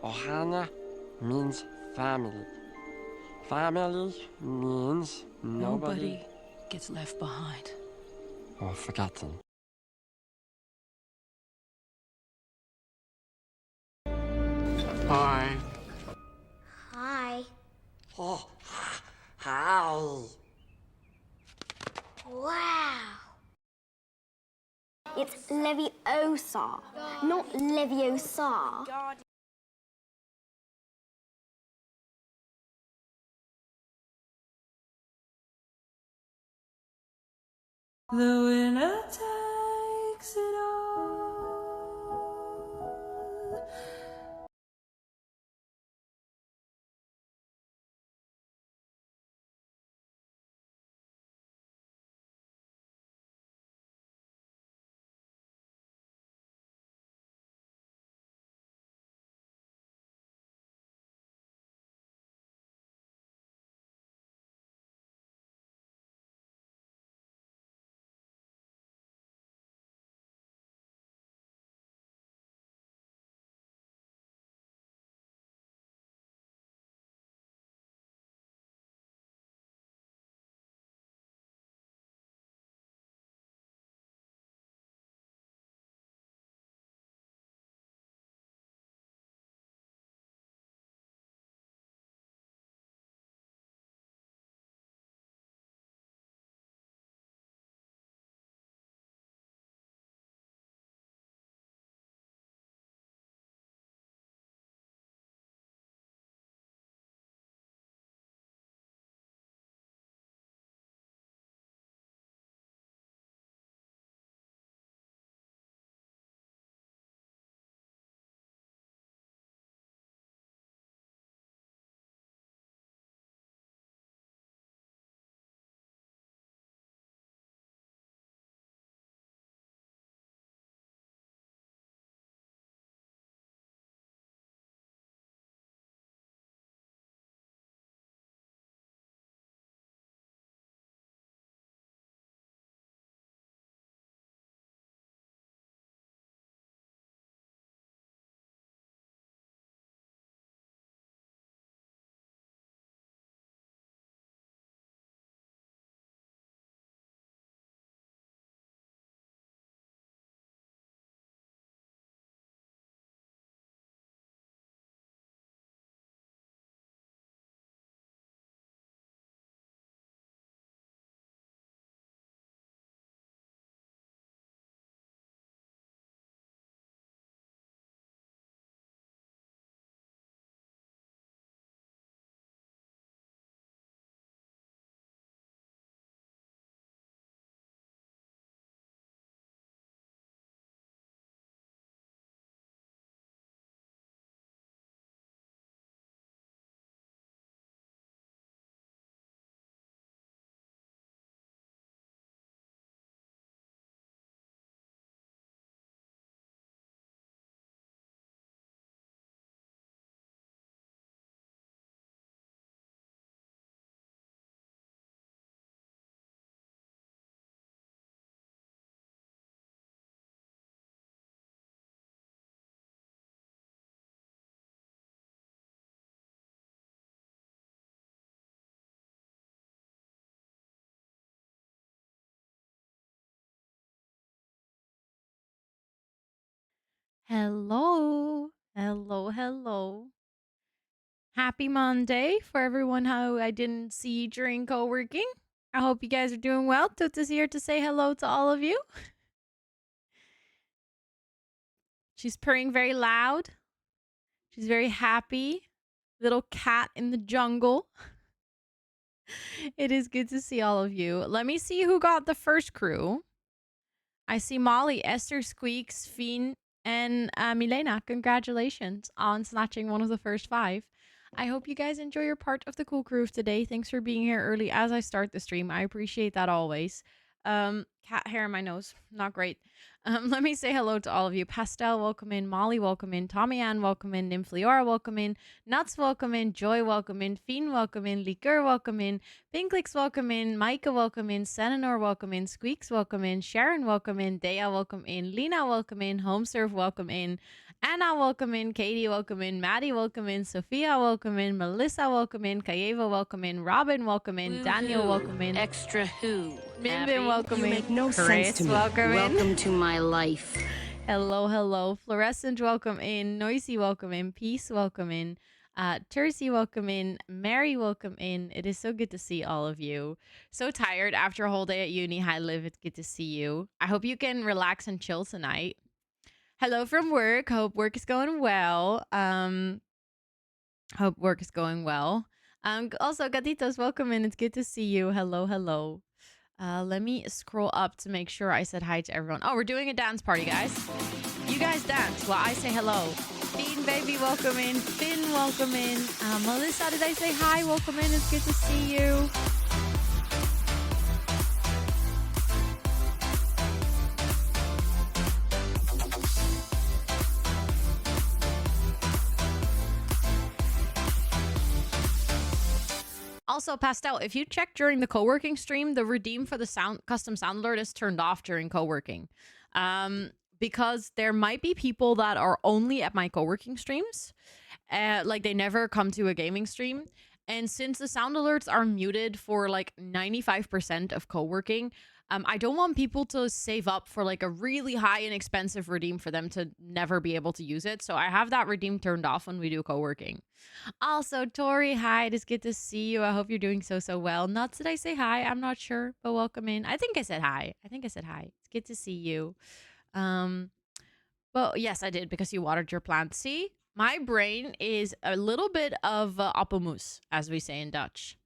Ohana means family. Family means nobody gets left behind. or forgotten. Hi. Hi. Oh, hi. Wow. It's Leviosa, not Leviosa. The winner takes it all. Hello. Hello, hello. Happy Monday for everyone who I didn't see during co-working. I hope you guys are doing well. Tut is here to say hello to all of you. She's purring very loud. She's very happy. Little cat in the jungle. It is good to see all of you. Let me see who got the first crew. I see Molly, Esther, Squeaks, Fiend, and Milena. Congratulations on snatching one of the first 5. I hope you guys enjoy your part of the cool crew today. Thanks for being here early as I start the stream. I appreciate that always. cat hair in my nose. Not great. Let me say hello to all of you. Pastel, welcome in. Molly, welcome in. Tommy Ann, welcome in. Nymphleora, welcome in. Nuts, welcome in. Joy, welcome in. Fiend, welcome in. Liqueur, welcome in. Pinklix, welcome in. Micah, welcome in. Senanor, welcome in. Squeaks, welcome in. Sharon, welcome in. Dea, welcome in. Lena, welcome in. Homeserve, welcome in. Anna, welcome in. Katie, welcome in. Maddie, welcome in. Sophia, welcome in. Melissa, welcome in. Kayeva, welcome in. Robin, welcome in. Daniel, welcome in. Extra who? Mimbin, welcome in. Make no Chris, sense to me. welcome in. Welcome to my life. Hello, hello. Fluorescent, welcome in. Noisy, welcome in. Peace, welcome in. Tersey, welcome in. Mary, welcome in. It is so good to see all of you. So tired after a whole day at uni. Hi, Liv. It's good to see you. I hope you can relax and chill tonight. Hello from work. Hope work is going well. Hope work is going well. Also, Gatitos, welcome in. It's good to see you. Hello, hello. Let me scroll up to make sure I said hi to everyone. Oh, we're doing a dance party, guys. You guys dance while I say hello. Bean Baby, welcome in. Finn, welcome in. Melissa, did I say hi? Welcome in. It's good to see you. Also, Pastel, if you check during the co-working stream, the redeem for the custom sound alert is turned off during co-working. Because there might be people that are only at my co-working streams. Like they never come to a gaming stream. And since the sound alerts are muted for like 95% of co-working, I don't want people to save up for like a really high and expensive redeem for them to never be able to use it. So I have that redeem turned off when we do co-working. Also, Tori, hi. It is good to see you. I hope you're doing so well. Nuts, did I say hi? I'm not sure, but welcome in. I think I said hi. It's good to see you. But yes, I did because you watered your plants. See, my brain is a little bit of appelmoes, as we say in Dutch.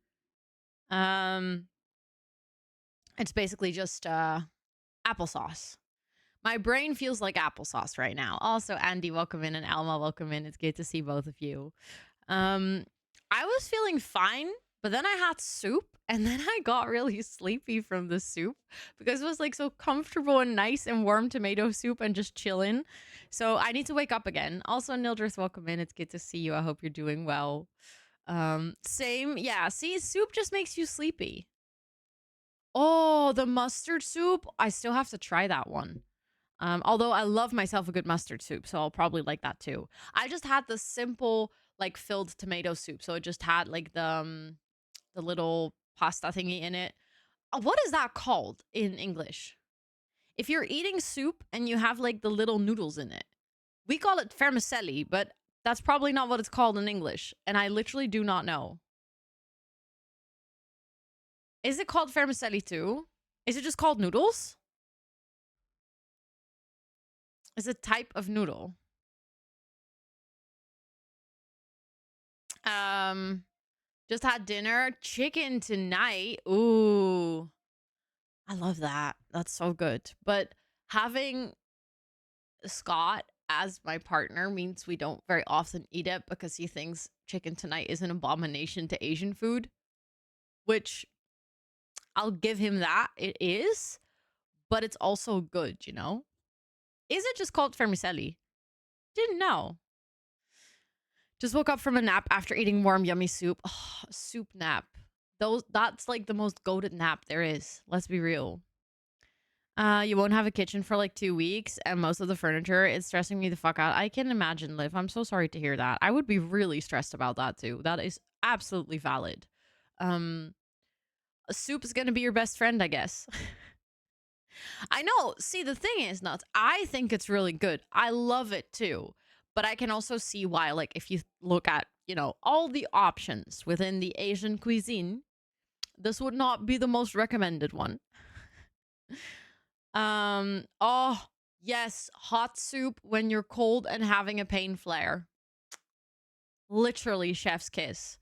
It's basically just applesauce. My brain feels like applesauce right now. Also, Andy, welcome in, and Alma, welcome in. It's good to see both of you. I was feeling fine, but then I had soup, and then I got really sleepy from the soup because it was like so comfortable and nice and warm tomato soup and just chilling. So I need to wake up again. Also, Nildrith, welcome in. It's good to see you. I hope you're doing well. Same. Yeah, see, soup just makes you sleepy. Oh, the mustard soup. I still have to try that one. Although I love myself a good mustard soup, so I'll probably like that too. I just had the simple, like, filled tomato soup. So it just had, like, the little pasta thingy in it. What is that called in English? If you're eating soup and you have, like, the little noodles in it. We call it vermicelli, but that's probably not what it's called in English. And I literally do not know. Is it called vermicelli too? Is it just called noodles? It's a type of noodle. Just had dinner. Chicken tonight. Ooh. I love that. That's so good. But having Scott as my partner means we don't very often eat it because he thinks chicken tonight is an abomination to Asian food. Which I'll give him that. It is. But it's also good, you know? Is it just called vermicelli? Didn't know. Just woke up from a nap after eating warm, yummy soup. Oh, soup nap. That's like the most goated nap there is. Let's be real. You won't have a kitchen for like 2 weeks, and most of the furniture is stressing me the fuck out. I can imagine, Liv. I'm so sorry to hear that. I would be really stressed about that too. That is absolutely valid. Soup is gonna be your best friend, I guess. I know. See, the thing is, Nuts, I think it's really good. I love it too. But I can also see why, like, if you look at, you know, all the options within the Asian cuisine, this would not be the most recommended one. Oh, yes, hot soup when you're cold and having a pain flare. Literally chef's kiss.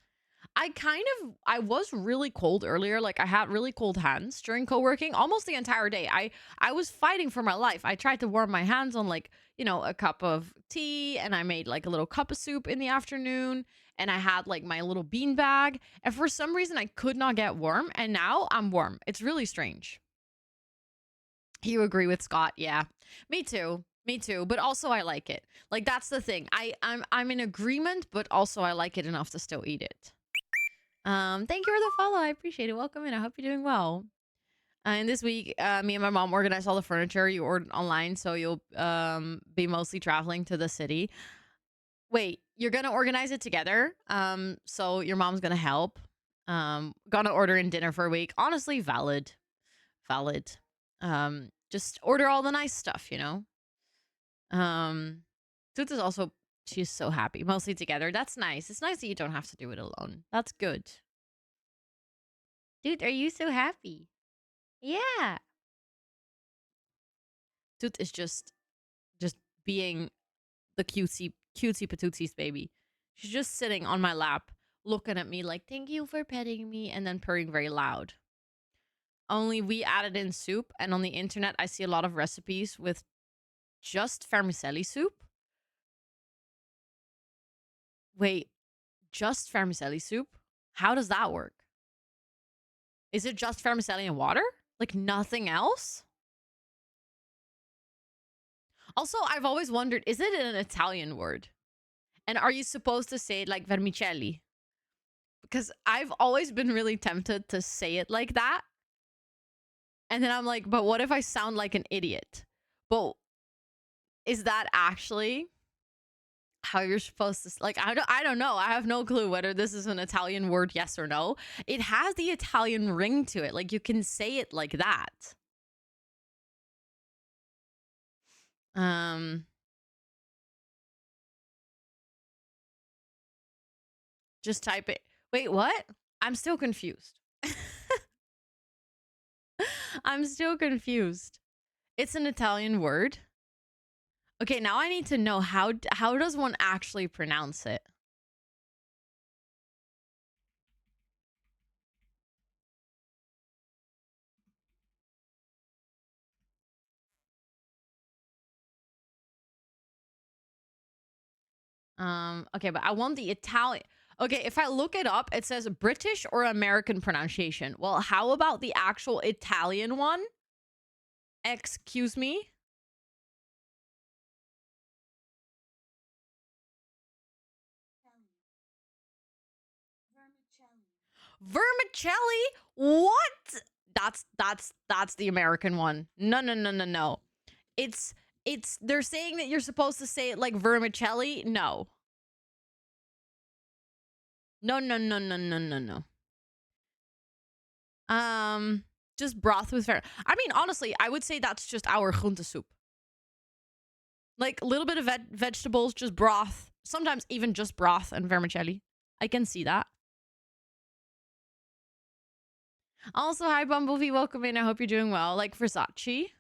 I was really cold earlier. Like, I had really cold hands during co-working almost the entire day. I was fighting for my life. I tried to warm my hands on, like, you know, a cup of tea, and I made like a little cup of soup in the afternoon, and I had like my little bean bag, and for some reason I could not get warm, and now I'm warm. It's really strange. You agree with Scott? Yeah, me too. Me too. But also, I like it. Like that's the thing. I'm in agreement, but also I like it enough to still eat it. Thank you for the follow. I appreciate it. Welcome in. I hope you're doing well. And this week, me and my mom organized all the furniture you ordered online, so you'll be mostly traveling to the city. Wait, you're gonna organize it together? So your mom's gonna help. Gonna order in dinner for a week. Honestly, valid. Valid. Just order all the nice stuff, you know? Toots is also, she's so happy. Mostly together. That's nice. It's nice that you don't have to do it alone. That's good. Dude, are you so happy? Yeah. Toot is just being the cutesy patootsies baby. She's just sitting on my lap, looking at me like, thank you for petting me, and then purring very loud. Only we added in soup, and on the internet, I see a lot of recipes with just vermicelli soup. Wait, just vermicelli soup? How does that work? Is it just vermicelli and water? Like nothing else? Also, I've always wondered, is it an Italian word? And are you supposed to say it like vermicelli? Because I've always been really tempted to say it like that. And then I'm like, but what if I sound like an idiot? But is that actually how you're supposed to, like, I don't know. I have no clue whether this is an Italian word, yes or no. It has the Italian ring to it. Like you can say it like that. Just type it. Wait, what? I'm still confused. I'm still confused. It's an Italian word. Okay, now I need to know how does one actually pronounce it? Okay, but I want the Italian. Okay, if I look it up, it says British or American pronunciation. Well, how about the actual Italian one? Excuse me? Vermicelli? What? That's the American one. No, no, no, no, no. It's they're saying that you're supposed to say it like vermicelli. No. No, no, no, no, no, no, no. Just broth with I mean, honestly, I would say that's just our groente soup. Like a little bit of vegetables, just broth. Sometimes even just broth and vermicelli. I can see that. Also, hi Bumblebee, welcome in. I hope you're doing well. Like Versace.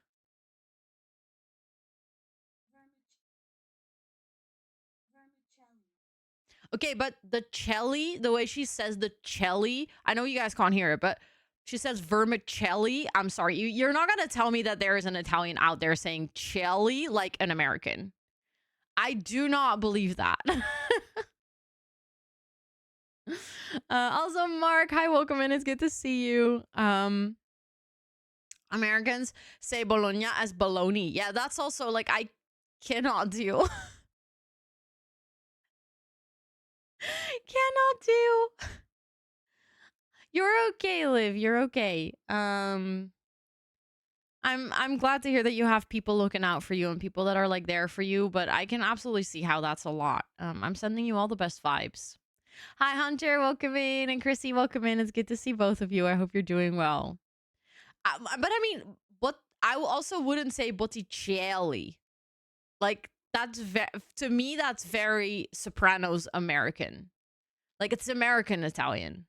Okay, but the celli, the way she says the celli, I know you guys can't hear it, but she says vermicelli. I'm sorry, you're not gonna tell me that there is an Italian out there saying celli like an American. I do not believe that. Also, Mark, hi, welcome in. It's good to see you. Americans say Bologna as bologna. Yeah, that's also like I cannot do. Cannot do. You're okay, Liv. You're okay. I'm glad to hear that you have people looking out for you and people that are like there for you, but I can absolutely see how that's a lot. I'm sending you all the best vibes. Hi Hunter, welcome in, and Chrissy, welcome in. It's good to see both of you. I hope you're doing well. But I mean, what I also wouldn't say Botticelli. Like that's to me that's very Sopranos American. Like it's American Italian.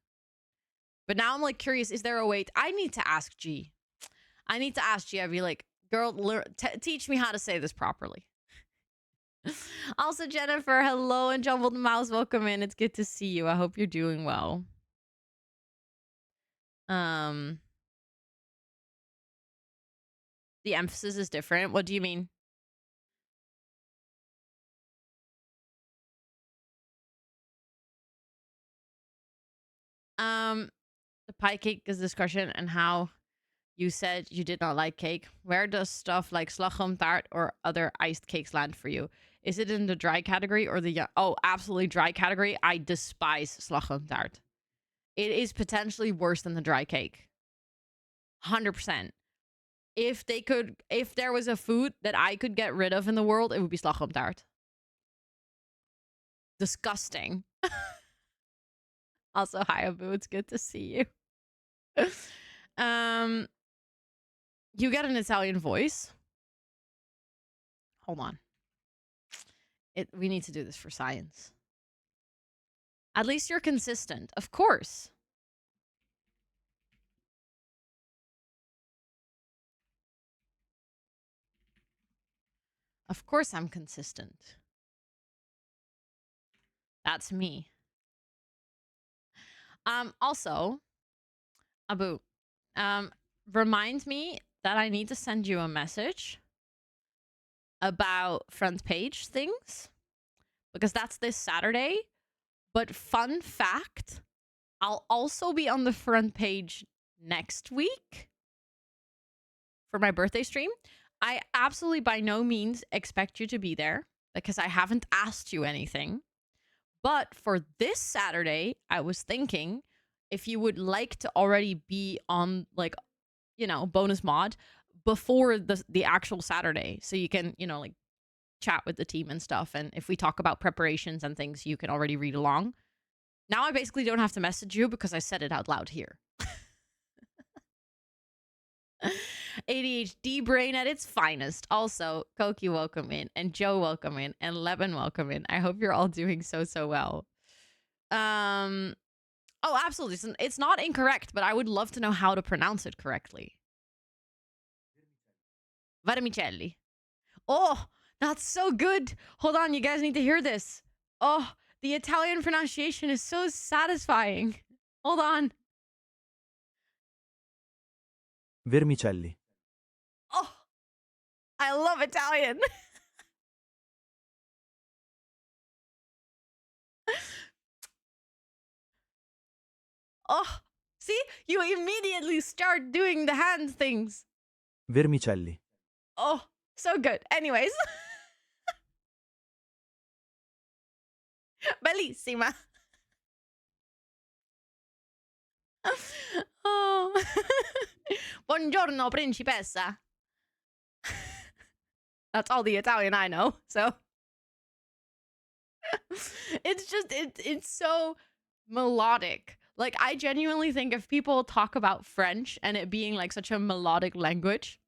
But now I'm like curious, is there a way I need to ask G. I need to ask G. I'd be like, girl, teach me how to say this properly. Also, Jennifer, hello, and Jumbled Mouse, welcome in. It's good to see you. I hope you're doing well. The emphasis is different. What do you mean? The pie cake is discussion and how You said you did not like cake. Where does stuff like slagroomtaart or other iced cakes land for you? Is it in the dry category or the... Oh, absolutely dry category. I despise slagroomtaart. It is potentially worse than the dry cake. 100%. If there was a food that I could get rid of in the world, it would be slagroomtaart. Disgusting. Also, hi, Abu. It's good to see you. You get an Italian voice. Hold on. We need to do this for science. At least you're consistent. Of course. Of course I'm consistent. That's me. Also, Abu, remind me that I need to send you a message about front page things, because that's this Saturday. But fun fact, I'll also be on the front page next week for my birthday stream. I absolutely by no means expect you to be there because I haven't asked you anything. But for this Saturday, I was thinking if you would like to already be on, like, you know, bonus mod before the actual Saturday, so you can, you know, like, chat with the team and stuff. And if we talk about preparations and things, you can already read along. Now I basically don't have to message you because I said it out loud here. ADHD brain at its finest. Also, Koki, welcome in, and Joe, welcome in, and Levin, welcome in. I hope you're all doing so well. Oh, absolutely. It's not incorrect, but I would love to know how to pronounce it correctly. Vermicelli. Oh, that's so good. Hold on, you guys need to hear this. Oh, the Italian pronunciation is so satisfying. Hold on. Vermicelli. Oh, I love Italian. Oh, see? You immediately start doing the hand things. Vermicelli. Oh, so good. Anyways. Bellissima. Oh. Buongiorno, principessa. That's all the Italian I know, so. It's so melodic. Like, I genuinely think if people talk about French and it being like such a melodic language,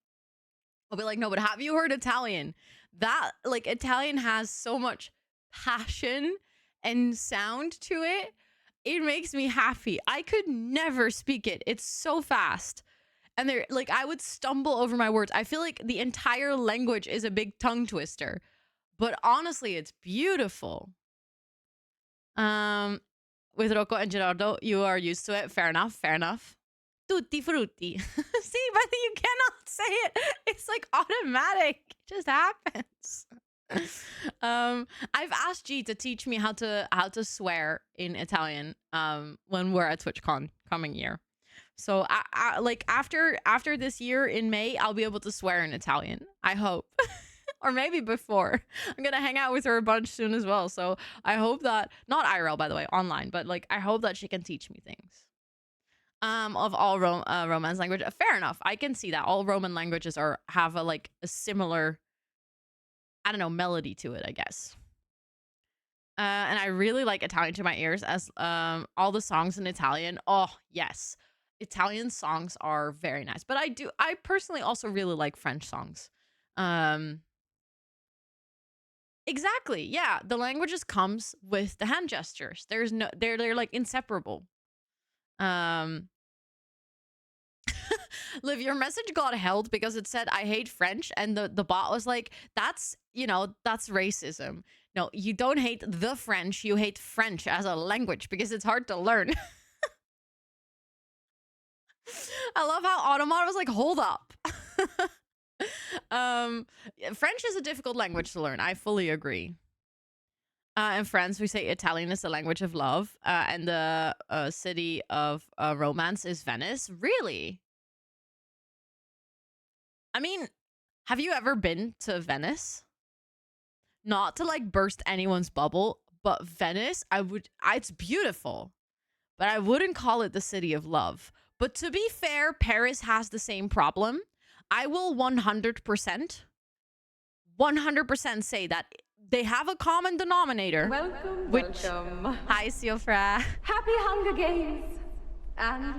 I'll be like, no, but have you heard Italian? That, like, Italian has so much passion and sound to it. It makes me happy. I could never speak it. It's so fast. And they're like, I would stumble over my words. I feel like the entire language is a big tongue twister. But honestly, it's beautiful. With Rocco and Gerardo, you are used to it. Fair enough. Fair enough. Tutti frutti. See, but you cannot say it. It's like automatic. It just happens. I've asked G to teach me how to swear in Italian when we're at TwitchCon coming year. So I like after this year in May, I'll be able to swear in Italian. I hope. Or maybe before. I'm gonna hang out with her a bunch soon as well. So I hope that, not IRL by the way, online, but like I hope that she can teach me things. Of all Romance language. Fair enough. I can see that all Roman languages have a similar, I don't know, melody to it, I guess. And I really like Italian to my ears, as all the songs in Italian. Oh, yes. Italian songs are very nice. But I personally also really like French songs. Exactly. Yeah, the languages comes with the hand gestures. There's no they're like inseparable. Liv, your message got held because it said I hate French, and the bot was like, that's racism. No, you don't hate the French, you hate French as a language because it's hard to learn. I love how Automod was like, hold up. French is a difficult language to learn. I fully agree. In France, we say Italian is the language of love, and the city of romance is Venice. Really? I mean, have you ever been to Venice? Not to like burst anyone's bubble, but Venice, it's beautiful, but I wouldn't call it the city of love. But to be fair, Paris has the same problem. I will 100% say that they have a common denominator. Welcome. Hi, Siofra. Happy Hunger Games. And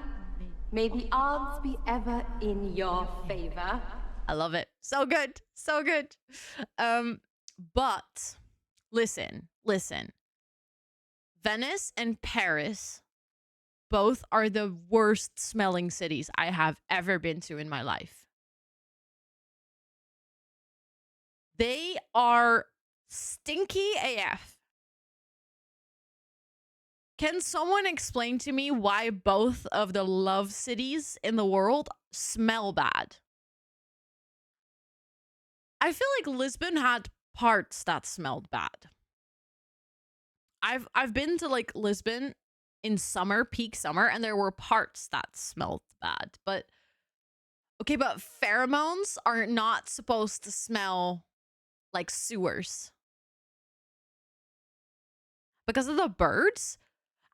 may the odds be ever in your favor. I love it. So good. So good. But listen. Venice and Paris both are the worst smelling cities I have ever been to in my life. They are stinky AF. Can someone explain to me why both of the love cities in the world smell bad? I feel like Lisbon had parts that smelled bad. I've been to like Lisbon in summer, peak summer, and there were parts that smelled bad. But okay, but pheromones are not supposed to smell like sewers. Because of the birds?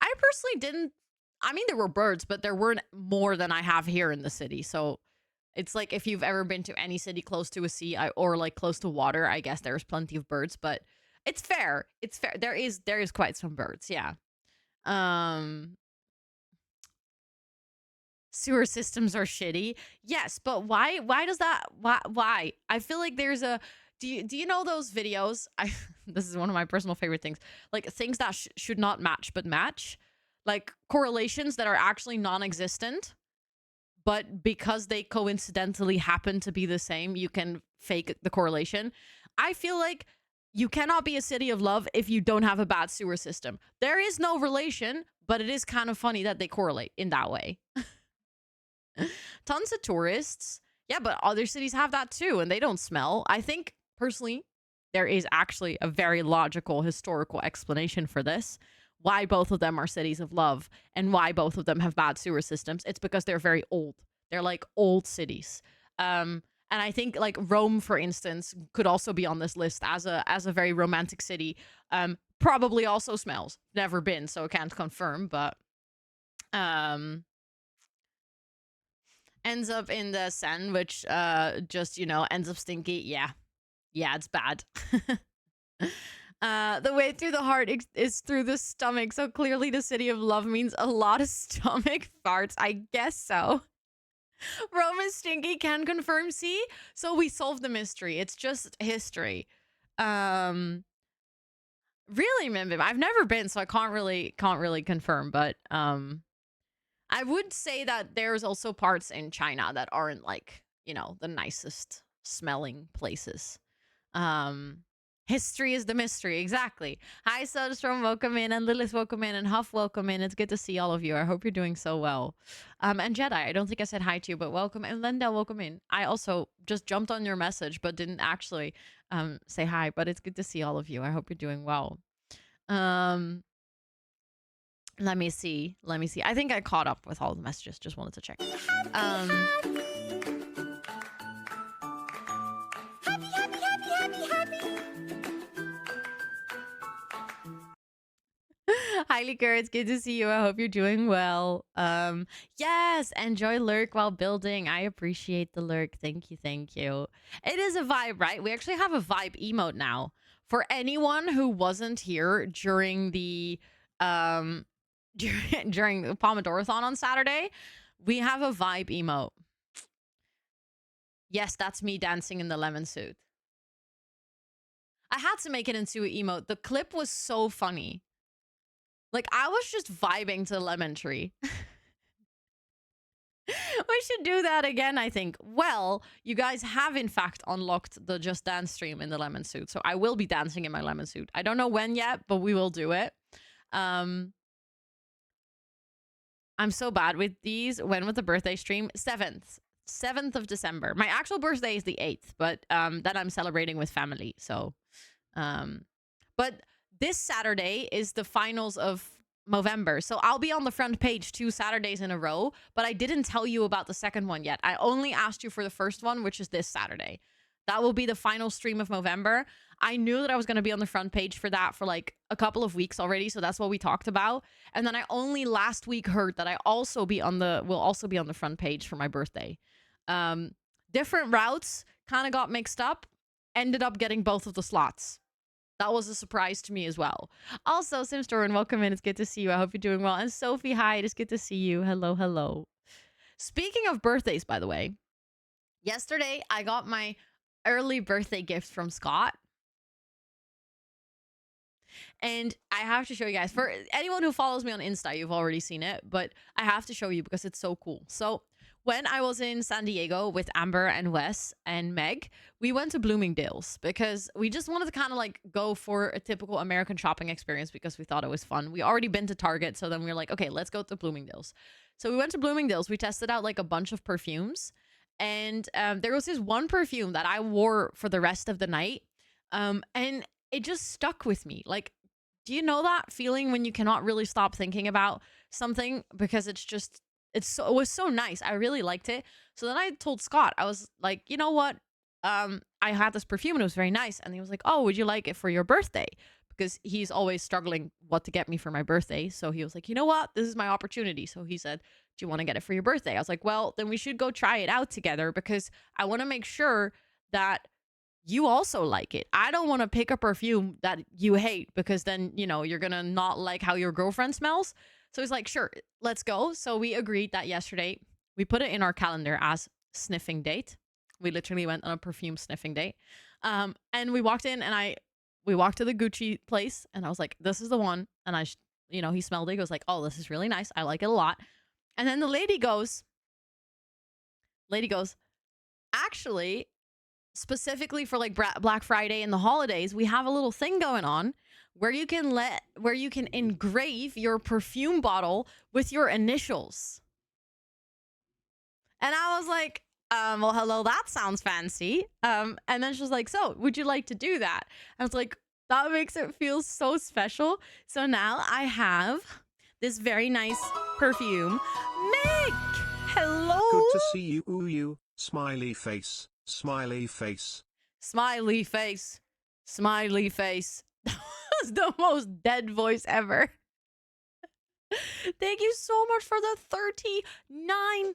I personally didn't. I mean, there were birds, but there weren't more than I have here in the city. So it's like if you've ever been to any city close to a sea or like close to water, I guess there's plenty of birds, but it's fair. It's fair. There is quite some birds. Yeah. Sewer systems are shitty. Yes, but why does that why? I feel like there's a do you know those videos? This is one of my personal favorite things. Like things that should not match but match. Like correlations that are actually non-existent, but because they coincidentally happen to be the same, you can fake the correlation. I feel like you cannot be a city of love if you don't have a bad sewer system. There is no relation, but it is kind of funny that they correlate in that way. Tons of tourists. Yeah, but other cities have that too, and they don't smell. I think, personally, there is actually a very logical historical explanation for this. Why both of them are cities of love and why both of them have bad sewer systems. It's because they're very old. They're like old cities. And I think like Rome, for instance, could also be on this list as a very romantic city. Probably also smells. Never been, so I can't confirm, but ends up in the Seine, which just, ends up stinky. Yeah, it's bad. The way through the heart is through the stomach, so clearly the city of love means a lot of stomach farts. I guess so. Rome is stinky, can confirm. See, so we solved the mystery. It's just history. Really, Mimbim, I've never been, so I can't really confirm, but I would say that there's also parts in China that aren't like, the nicest smelling places. History is the mystery. Exactly. Hi, Soderstrom, welcome in, and Lilith, welcome in, and Huff, welcome in. It's good to see all of you. I hope you're doing so well. And Jedi, I don't think I said hi to you, but welcome. And Lendell, welcome in. I also just jumped on your message, but didn't actually say hi, but it's good to see all of you. I hope you're doing well. Let me see. I think I caught up with all the messages. Just wanted to check. Hi, Liker. It's good to see you. I hope you're doing well. Yes, enjoy lurk while building. I appreciate the lurk. Thank you. It is a vibe, right? We actually have a vibe emote now. For anyone who wasn't here during the during the Pomodorathon on Saturday, we have a vibe emote. Yes, that's me dancing in the lemon suit. I had to make it into an emote. The clip was so funny. Like, I was just vibing to Lemon Tree. We should do that again, I think. Well, you guys have, in fact, unlocked the Just Dance stream in the lemon suit. So I will be dancing in my lemon suit. I don't know when yet, but we will do it. I'm so bad with these. When was the birthday stream? 7th of December. My actual birthday is the 8th, but that I'm celebrating with family. So, but this Saturday is the finals of Movember. So I'll be on the front page 2 Saturdays in a row, but I didn't tell you about the second one yet. I only asked you for the first one, which is this Saturday. That will be the final stream of Movember. I knew that I was going to be on the front page for that for like a couple of weeks already, so that's what we talked about. And then I only last week heard that I also will also be on the front page for my birthday. Different routes kind of got mixed up. Ended up getting both of the slots. That was a surprise to me as well. Also, Simstorin, welcome in. It's good to see you. I hope you're doing well. And Sophie, hi. It is good to see you. Hello, hello. Speaking of birthdays, by the way, yesterday I got my early birthday gift from Scott. And I have to show you guys. For anyone who follows me on Insta, you've already seen it, but I have to show you because it's so cool. So when I was in San Diego with Amber and Wes and Meg, we went to Bloomingdale's because we just wanted to kind of like go for a typical American shopping experience because we thought it was fun. We already been to Target, so then we were like, okay, let's go to Bloomingdale's. So we went to Bloomingdale's. We tested out like a bunch of perfumes. And there was this one perfume that I wore for the rest of the night. And it just stuck with me. Like, do you know that feeling when you cannot really stop thinking about something because it was so nice. I really liked it. So then I told Scott, I was like, you know what? I had this perfume and it was very nice. And he was like, oh, would you like it for your birthday? Because he's always struggling what to get me for my birthday. So he was like, you know what? This is my opportunity. So he said, do you want to get it for your birthday? I was like, well, then we should go try it out together because I want to make sure that you also like it. I don't want to pick a perfume that you hate because then, you know, you're going to not like how your girlfriend smells. So he's like, sure, let's go. So we agreed that yesterday we put it in our calendar as sniffing date. We literally went on a perfume sniffing date. And we walked in and we walked to the Gucci place and I was like, this is the one. And he smelled it. He was like, oh, this is really nice. I like it a lot. And then the lady goes, actually, specifically for like Black Friday and the holidays, we have a little thing going on where you can engrave your perfume bottle with your initials. And I was like, well, hello, that sounds fancy. And then she was like, so would you like to do that? I was like, that makes it feel so special. So now I have this very nice perfume. Meg, hello. Good to see you. Ooh, you. Smiley face. Smiley face. Smiley face. Smiley face. That was the most dead voice ever. Thank you so much for the 39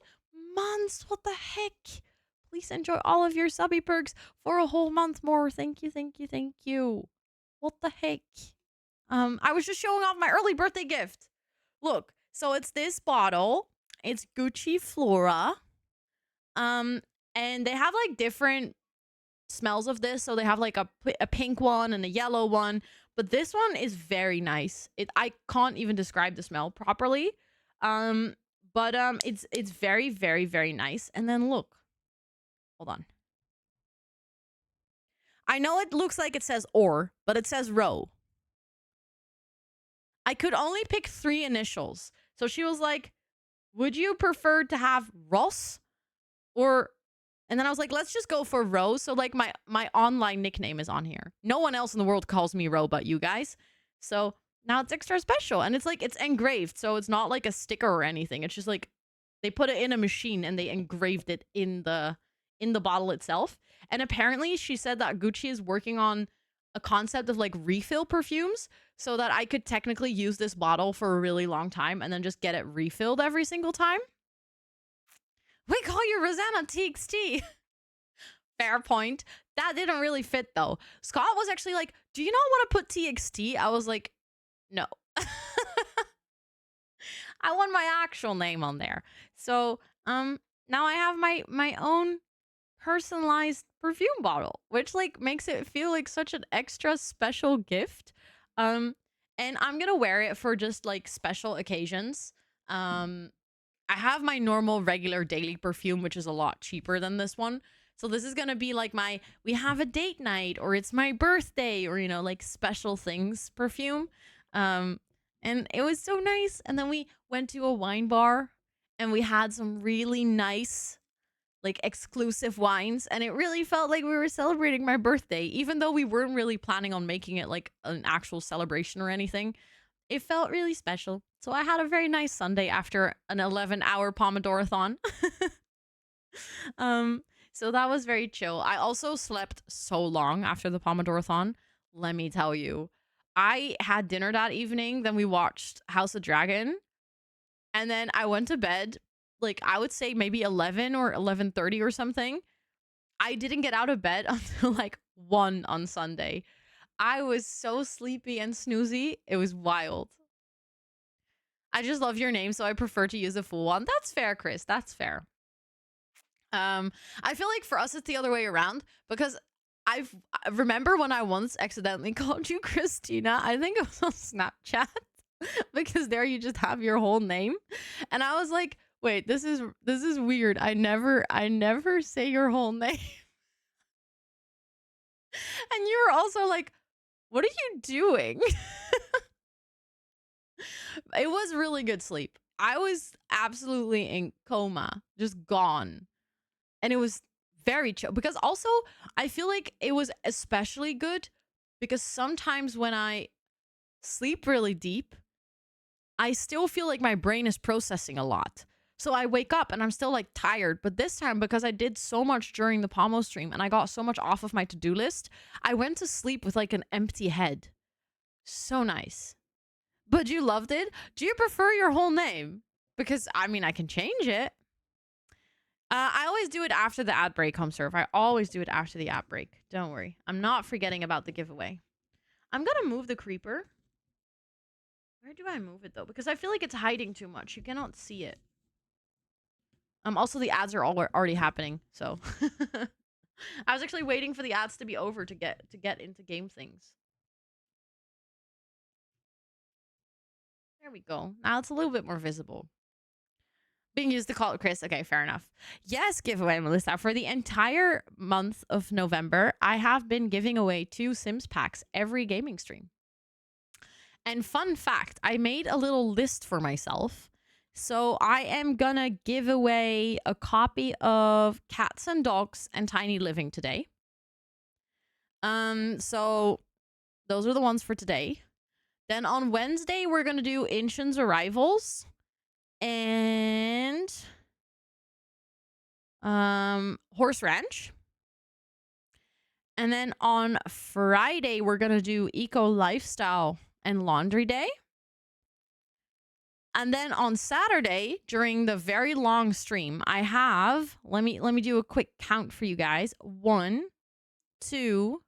months. What the heck? Please enjoy all of your subby perks for a whole month more. Thank you, thank you, thank you. What the heck? I was just showing off my early birthday gift. Look, so it's this bottle. It's Gucci Flora. And they have like different smells of this. So they have like a pink one and a yellow one. But this one is very nice. I can't even describe the smell properly. But it's very, very, very nice. And then look. Hold on. I know it looks like it says or, but it says row. I could only pick 3 initials. So she was like, would you prefer to have Ross or... And then I was like, let's just go for Ro. So like my online nickname is on here. No one else in the world calls me Ro but you guys. So now it's extra special. And it's like, it's engraved. So it's not like a sticker or anything. It's just like, they put it in a machine and they engraved it in the bottle itself. And apparently she said that Gucci is working on a concept of like refill perfumes so that I could technically use this bottle for a really long time and then just get it refilled every single time. We call you Rosannatxt. Fair point. That didn't really fit though. Scott was actually like, do you not want to put TXT? I was like, no. I want my actual name on there. So now I have my own personalized perfume bottle, which like makes it feel like such an extra special gift. And I'm gonna wear it for just like special occasions. I have my normal regular daily perfume, which is a lot cheaper than this one. So this is going to be like we have a date night or it's my birthday or, you know, like special things perfume. And it was so nice. And then we went to a wine bar and we had some really nice, like exclusive wines. And it really felt like we were celebrating my birthday, even though we weren't really planning on making it like an actual celebration or anything. It felt really special. So I had a very nice Sunday after an 11-hour Pomodoro-thon. So that was very chill. I also slept so long after the Pomodoro-thon. Let me tell you. I had dinner that evening, then we watched House of Dragon, and then I went to bed, like I would say maybe 11 or 11:30 or something. I didn't get out of bed until like 1 on Sunday. I was so sleepy and snoozy. It was wild. I just love your name, so I prefer to use a full one. That's fair, Chris. That's fair. I feel like for us it's the other way around because I remember when I once accidentally called you Christina. I think it was on Snapchat because there you just have your whole name, and I was like, wait, this is weird. I never say your whole name. And you were also like, what are you doing? It was really good sleep. I was absolutely in coma, just gone. And it was very chill because also I feel like it was especially good because sometimes when I sleep really deep, I still feel like my brain is processing a lot. So I wake up and I'm still like tired. But this time, because I did so much during the Pomo stream and I got so much off of my to-do list, I went to sleep with like an empty head. So nice. But you loved it? Do you prefer your whole name? Because, I mean, I can change it. I always do it after the ad break, home serve. I always do it after the ad break. Don't worry. I'm not forgetting about the giveaway. I'm going to move the creeper. Where do I move it, though? Because I feel like it's hiding too much. You cannot see it. Also, the ads are already happening, so... I was actually waiting for the ads to be over to get into game things. There we go. Now it's a little bit more visible. Being used to call it Chris. Okay, fair enough. Yes, giveaway, Melissa. For the entire month of November, I have been giving away 2 Sims packs every gaming stream. And fun fact, I made a little list for myself. So I am gonna give away a copy of Cats and Dogs and Tiny Living today. So those are the ones for today. Then on Wednesday, we're gonna do Inshan's Arrivals. And Horse Ranch. And then on Friday, we're going to do Eco Lifestyle and Laundry Day. And then on Saturday, during the very long stream, I have, let me do a quick count for you guys. 1, 2,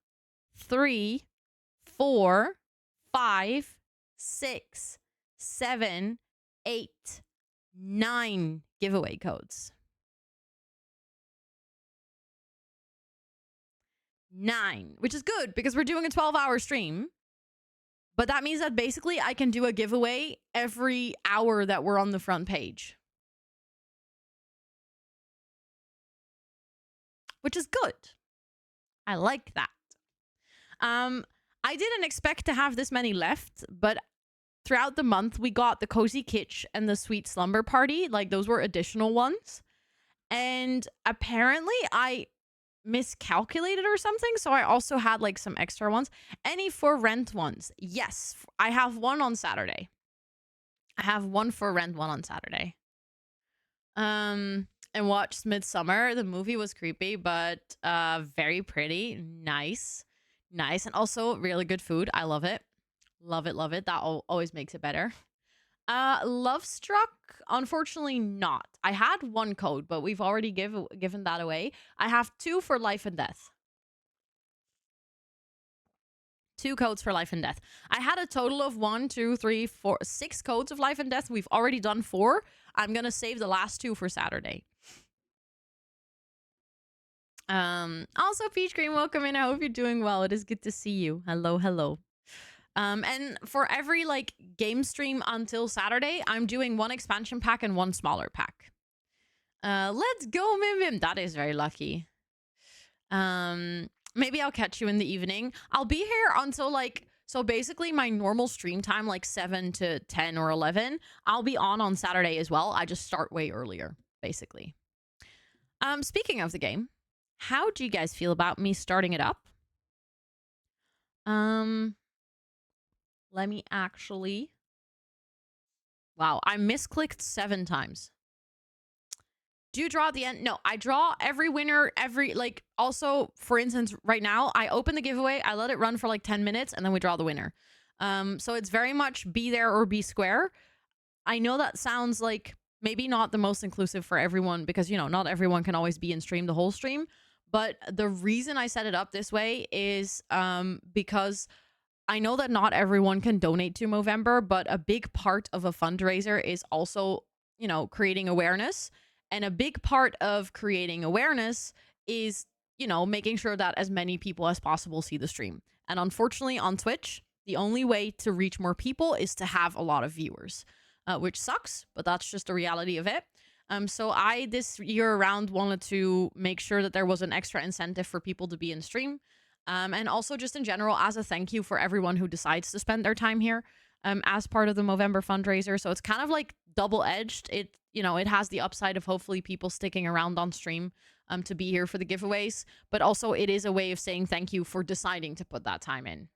3, 4, 5, 6, 7, 8, 9 giveaway codes. 9, which is good because we're doing a 12-hour stream. But that means that basically I can do a giveaway every hour that we're on the front page. Which is good. I like that. I didn't expect to have this many left, but throughout the month we got the Cozy Kitsch and the Sweet Slumber Party. Like, those were additional ones. And apparently I miscalculated or something, so I also had like some extra ones. Any for rent ones? Yes, I have one on Saturday. I have one for rent one on Saturday. And watched Midsummer. The movie was creepy, but very pretty. Nice, and also really good food. I love it. Love it. That always makes it better. Love Struck, unfortunately not. I had one code, but we've already given that away. I have 2 for Life and Death. 2 codes for Life and Death. I had a total of 1, 2, 3, 4, 6 codes of Life and Death. We've already done 4. I'm gonna save the last 2 for Saturday. Also, Peach Cream, welcome in. I hope you're doing well. It is good to see you. Hello. And for every like game stream until Saturday, I'm doing 1 expansion pack and 1 smaller pack. Let's go, Mim. That is very lucky. Maybe I'll catch you in the evening. I'll be here until like, so basically my normal stream time, like 7 to 10 or 11. I'll be on Saturday as well. I just start way earlier, basically. Speaking of the game, how do you guys feel about me starting it up? Let me actually Wow, I misclicked 7 times. Do you draw at the end? No, I draw every winner, like, also, for instance, right now, I open the giveaway, I let it run for like 10 minutes, and then we draw the winner. So it's very much be there or be square. I know that sounds like maybe not the most inclusive for everyone because, you know, not everyone can always be in stream the whole stream. But the reason I set it up this way is because I know that not everyone can donate to Movember, but a big part of a fundraiser is also, you know, creating awareness. And a big part of creating awareness is, you know, making sure that as many people as possible see the stream. And unfortunately, on Twitch, the only way to reach more people is to have a lot of viewers, which sucks, but that's just the reality of it. So I, this year around, wanted to make sure that there was an extra incentive for people to be in stream. And also just in general, as a thank you for everyone who decides to spend their time here as part of the Movember fundraiser. So it's kind of like double-edged. It, you know, it has the upside of hopefully people sticking around on stream to be here for the giveaways. But also it is a way of saying thank you for deciding to put that time in.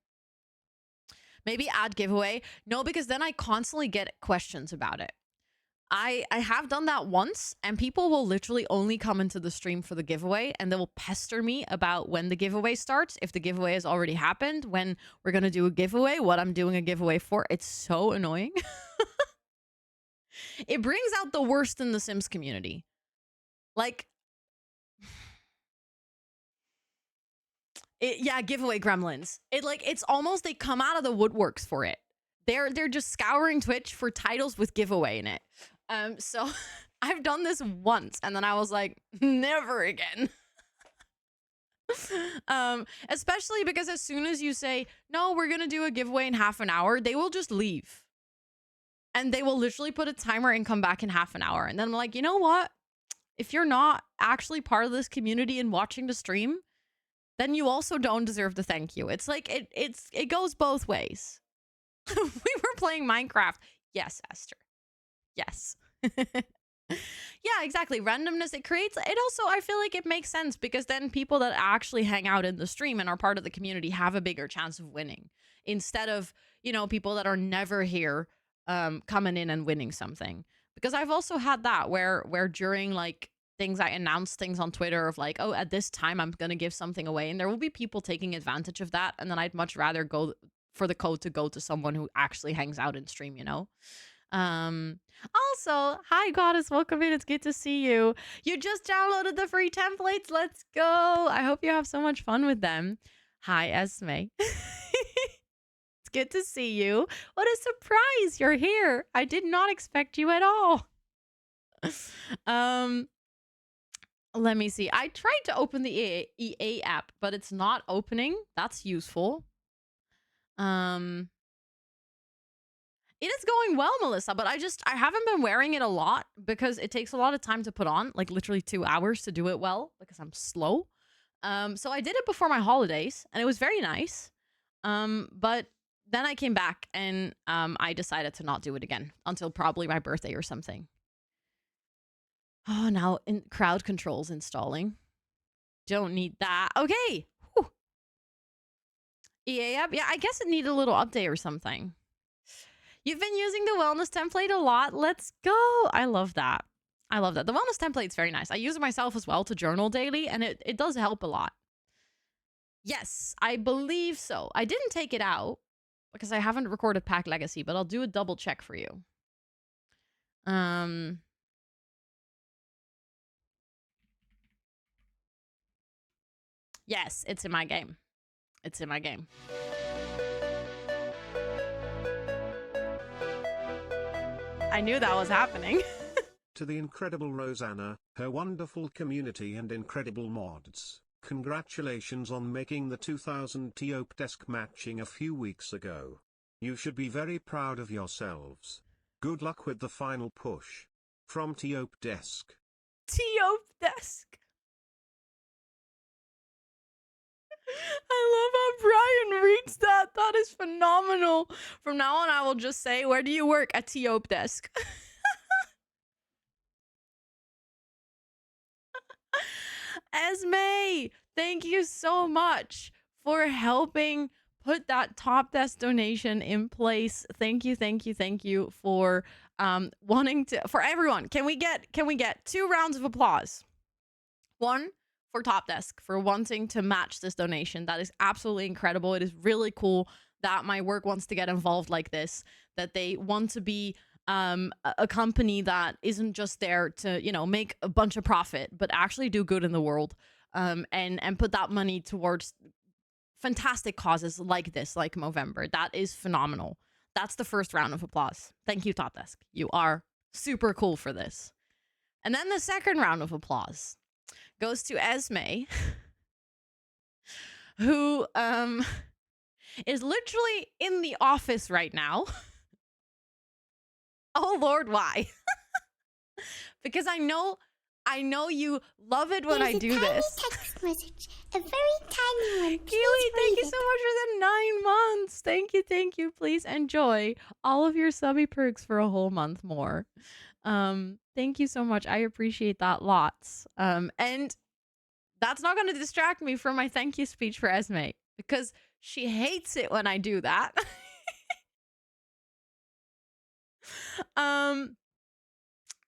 Maybe add giveaway. No, because then I constantly get questions about it. I have done that once, and people will literally only come into the stream for the giveaway, and they will pester me about when the giveaway starts, if the giveaway has already happened, when we're going to do a giveaway, what I'm doing a giveaway for. It's so annoying. It brings out the worst in the Sims community. Like, yeah, giveaway gremlins. It's almost they come out of the woodworks for it. They're just scouring Twitch for titles with giveaway in it. So I've done this once, and then I was like, never again. Especially because as soon as you say, no, we're gonna do a giveaway in half an hour, they will just leave. And they will literally put a timer and come back in half an hour. And then I'm like, you know what? If you're not actually part of this community and watching the stream, then you also don't deserve the thank you. It's like it goes both ways. We were playing Minecraft. Yes, Esther. Yes. Yeah, exactly. Randomness, it creates, it also, I feel like it makes sense because then people that actually hang out in the stream and are part of the community have a bigger chance of winning instead of, you know, people that are never here coming in and winning something. Because I've also had that where during like things, I announce things on Twitter of like, oh, at this time I'm going to give something away, and there will be people taking advantage of that, and then I'd much rather go for the code to go to someone who actually hangs out in stream, you know? Also, hi Goddess, welcome in. It's good to see you. You just downloaded the free templates. Let's go. I hope you have so much fun with them. Hi Esme. It's good to see you. What a surprise, you're here. I did not expect you at all. Let me see. I tried to open the EA app, but it's not opening. That's useful. It is going well, Melissa, but I haven't been wearing it a lot because it takes a lot of time to put on, like literally 2 hours to do it well because I'm slow. So I did it before my holidays and it was very nice. But then I came back and I decided to not do it again until probably my birthday or something. Oh, now crowd controls installing. Don't need that. Okay. Whew. EA app. Yeah, I guess it needed a little update or something. You've been using the wellness template a lot. Let's go. I love that. I love that. The wellness template's very nice. I use it myself as well to journal daily, and it does help a lot. Yes, I believe so. I didn't take it out because I haven't recorded Pack Legacy, but I'll do a double check for you. Yes, it's in my game. It's in my game. I knew that was happening. To the incredible Rosanna, her wonderful community and incredible mods, congratulations on making the 2000 Teope desk matching a few weeks ago. You should be very proud of yourselves. Good luck with the final push. From Teope desk. Teope desk. I love how Brian reads that. That is phenomenal. From now on, I will just say, where do you work? At Teope desk. Esme, thank you so much for helping put that top desk donation in place. Thank you, thank you, thank you for wanting to, for everyone. Can we get 2 rounds of applause? One for Top Desk for wanting to match this donation. That is absolutely incredible. It is really cool that my work wants to get involved like this, that they want to be a company that isn't just there to, you know, make a bunch of profit, but actually do good in the world, and put that money towards fantastic causes like this, like Movember. That is phenomenal. That's the first round of applause. Thank you, Top Desk. You are super cool for this. And then the second round of applause goes to Esme, who is literally in the office right now. Oh Lord, why? Because I know you love it when I do this. Text message, a very tiny one. Kiwi, thank you so much for the 9 months. Thank you. Please enjoy all of your subby perks for a whole month more. Thank you so much. I appreciate that lots. And that's not going to distract me from my thank you speech for Esme, because she hates it when I do that.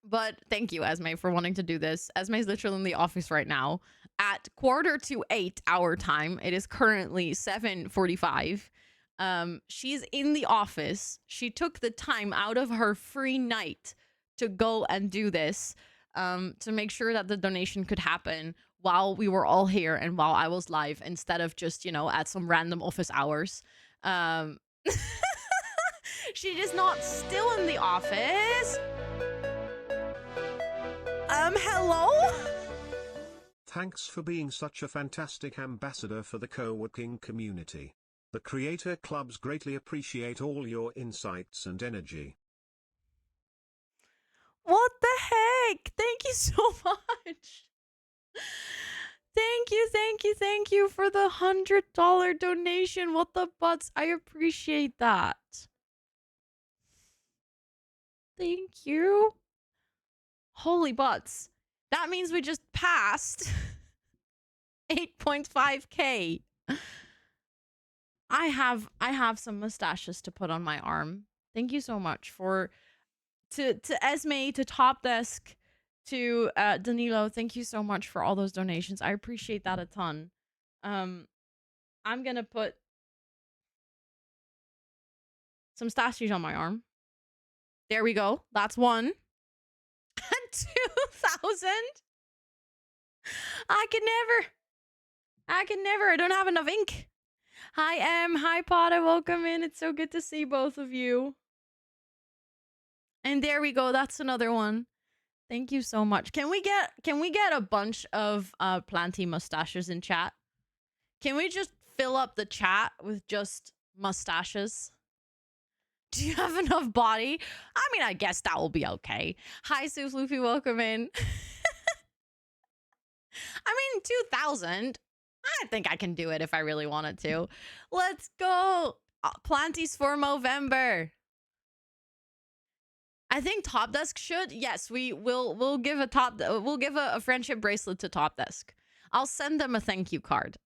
But thank you, Esme, for wanting to do this. Esme is literally in the office right now at 7:45 our time. It is currently 7:45. She's in the office. She took the time out of her free night to go and do this, to make sure that the donation could happen while we were all here and while I was live, instead of just, you know, at some random office hours. She is not still in the office. Hello? Thanks for being such a fantastic ambassador for the co-working community. The creator clubs greatly appreciate all your insights and energy. What the heck? Thank you so much. Thank you for the $100 donation. What the butts? I appreciate that. Thank you. Holy butts. That means we just passed 8.5K. I have some mustaches to put on my arm. Thank you so much to Esme, to Top Desk, to Danilo. Thank you so much for all those donations. I appreciate that a ton. I'm gonna put some statues on my arm. There we go. That's one. 2,000. I can never. I don't have enough ink. Hi, Em. Hi, Potter. Welcome in. It's so good to see both of you. And there we go. That's another one. Thank you so much. Can we get a bunch of planty mustaches in chat? Can we just fill up the chat with just mustaches? Do you have enough body? I mean, I guess that will be okay. Hi, Sue Luffy. Welcome in. I mean, 2,000. I think I can do it if I really wanted to. Let's go. Planties for Movember. I think Top Desk should. Yes, we'll give a friendship bracelet to Top Desk. I'll send them a thank you card.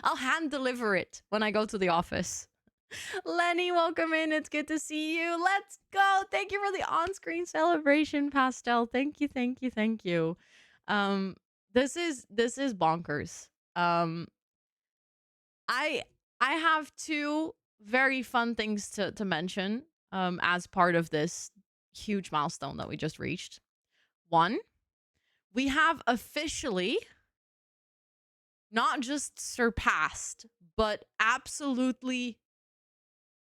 I'll hand deliver it when I go to the office. Lenny, welcome in. It's good to see you. Let's go. Thank you for the on-screen celebration, Pastel. Thank you. This is bonkers. I have 2 very fun things to mention as part of this huge milestone that we just reached. One, we have officially not just surpassed, but absolutely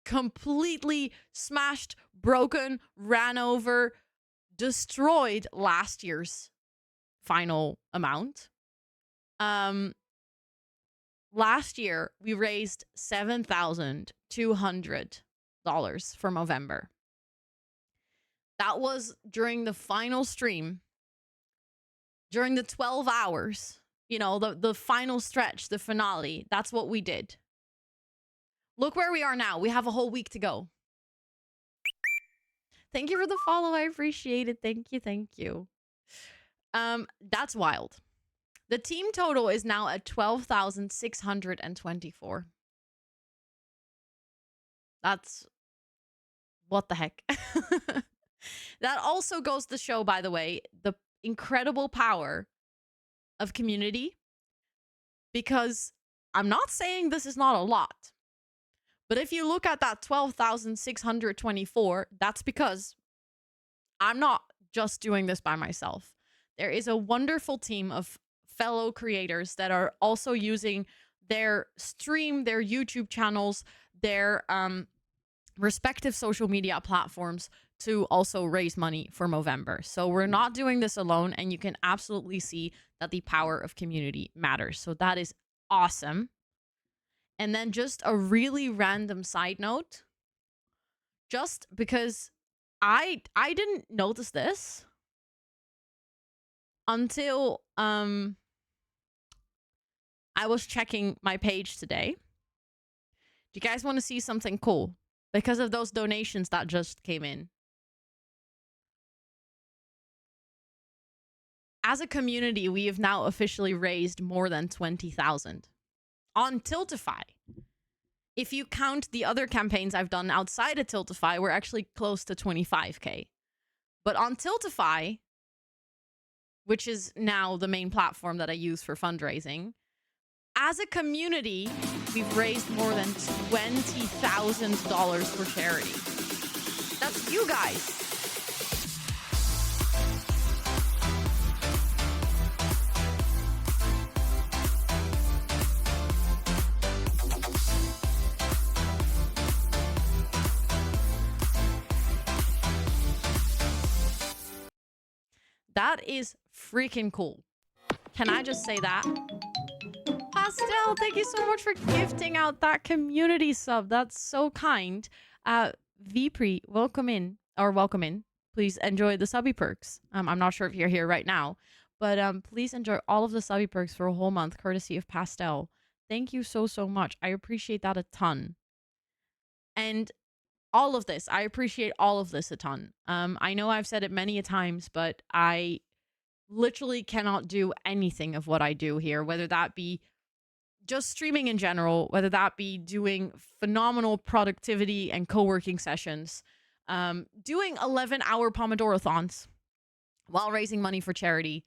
completely smashed, broken, ran over, destroyed last year's final amount. Last year we raised $7,200 for Movember. That was during the final stream, during the 12 hours, you know, the final stretch, the finale. That's what we did. Look where we are now. We have a whole week to go. Thank you for the follow. I appreciate it. Thank you. That's wild. The team total is now at 12,624. That's what the heck. That also goes to show, by the way, the incredible power of community, because I'm not saying this is not a lot, but if you look at that 12,624, that's because I'm not just doing this by myself. There is a wonderful team of fellow creators that are also using their stream, their YouTube channels, their respective social media platforms to also raise money for Movember. So we're not doing this alone, and you can absolutely see that the power of community matters. So that is awesome. And then just a really random side note, just because I didn't notice this until I was checking my page today. Do you guys want to see something cool? Because of those donations that just came in. As a community, we have now officially raised more than 20,000 on Tiltify. If you count the other campaigns I've done outside of Tiltify, we're actually close to 25K. But on Tiltify, which is now the main platform that I use for fundraising, as a community, we've raised more than $20,000 for charity. That's you guys. That is freaking cool. Can I just say that? Pastel, thank you so much for gifting out that community sub. That's so kind. Vpre, welcome in. Please enjoy the subby perks. I'm not sure if you're here right now, but please enjoy all of the subby perks for a whole month, courtesy of Pastel. Thank you so, so much. I appreciate that a ton. And all of this, I appreciate all of this a ton. I know I've said it many a times, but I literally cannot do anything of what I do here, whether that be just streaming in general, whether that be doing phenomenal productivity and co-working sessions, doing 11-hour Pomodoro-thons while raising money for charity,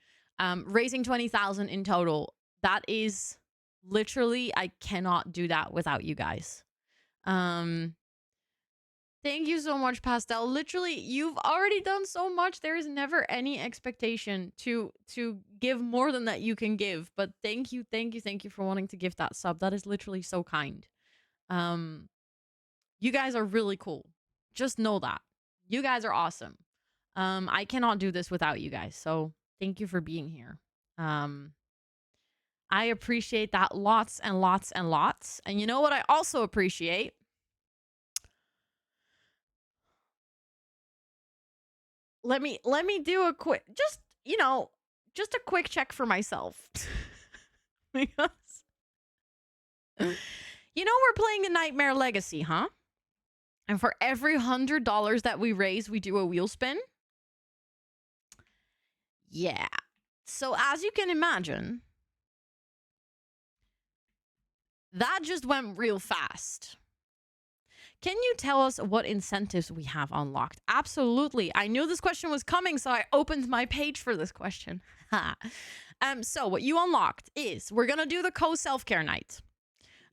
raising 20,000 in total. That is literally, I cannot do that without you guys. Thank you so much, Pastel. Literally, you've already done so much. There is never any expectation to give more than that you can give. But thank you for wanting to give that sub. That is literally so kind. You guys are really cool. Just know that. You guys are awesome. I cannot do this without you guys. So thank you for being here. I appreciate that lots and lots and lots. And you know what I also appreciate? Let me do a quick, just a quick check for myself. Because we're playing a Nightmare Legacy, huh? And for every $100 that we raise, we do a wheel spin. Yeah. So as you can imagine, that just went real fast. Can you tell us what incentives we have unlocked? Absolutely. I knew this question was coming, so I opened my page for this question. So what you unlocked is we're going to do the co-self-care night.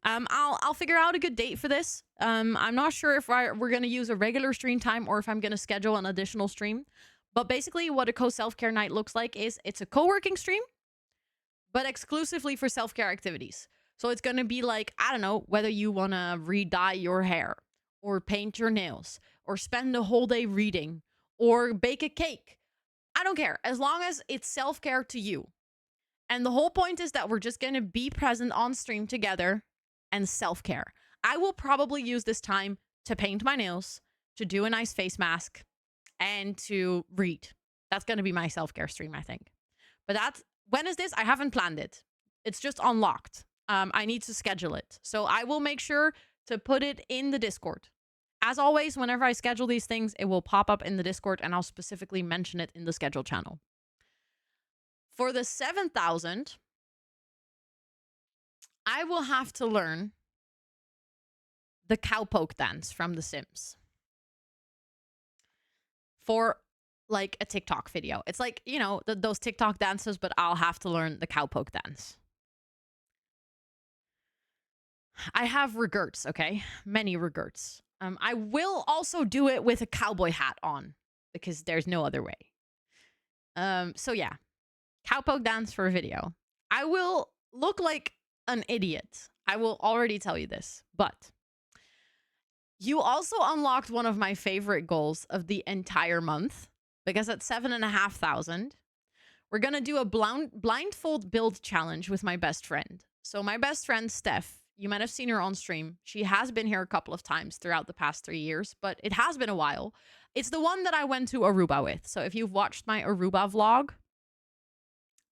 I'll figure out a good date for this. I'm not sure if we're going to use a regular stream time or if I'm going to schedule an additional stream. But basically what a co-self-care night looks like is it's a co-working stream, but exclusively for self-care activities. So it's going to be like, I don't know, whether you want to re-dye your hair, or paint your nails, or spend a whole day reading, or bake a cake. I don't care, as long as it's self-care to you. And the whole point is that we're just going to be present on stream together and self-care. I will probably use this time to paint my nails, to do a nice face mask, and to read. That's going to be my self-care stream, I think. But when is this? I haven't planned it. It's just unlocked. I need to schedule it. So I will make sure to put it in the Discord. As always, whenever I schedule these things, it will pop up in the Discord and I'll specifically mention it in the schedule channel. For the 7,000, I will have to learn the cowpoke dance from The Sims for like a TikTok video. It's like, you know, those TikTok dances, but I'll have to learn the cowpoke dance. I have regrets, okay? Many regrets. I will also do it with a cowboy hat on because there's no other way. So yeah, cowpoke dance for a video. I will look like an idiot. I will already tell you this, but you also unlocked one of my favorite goals of the entire month because at 7,500, we're going to do a blindfold build challenge with my best friend. So my best friend, Steph, you might have seen her on stream. She has been here a couple of times throughout the past 3 years, but it has been a while. It's the one that I went to Aruba with. So if you've watched my Aruba vlog,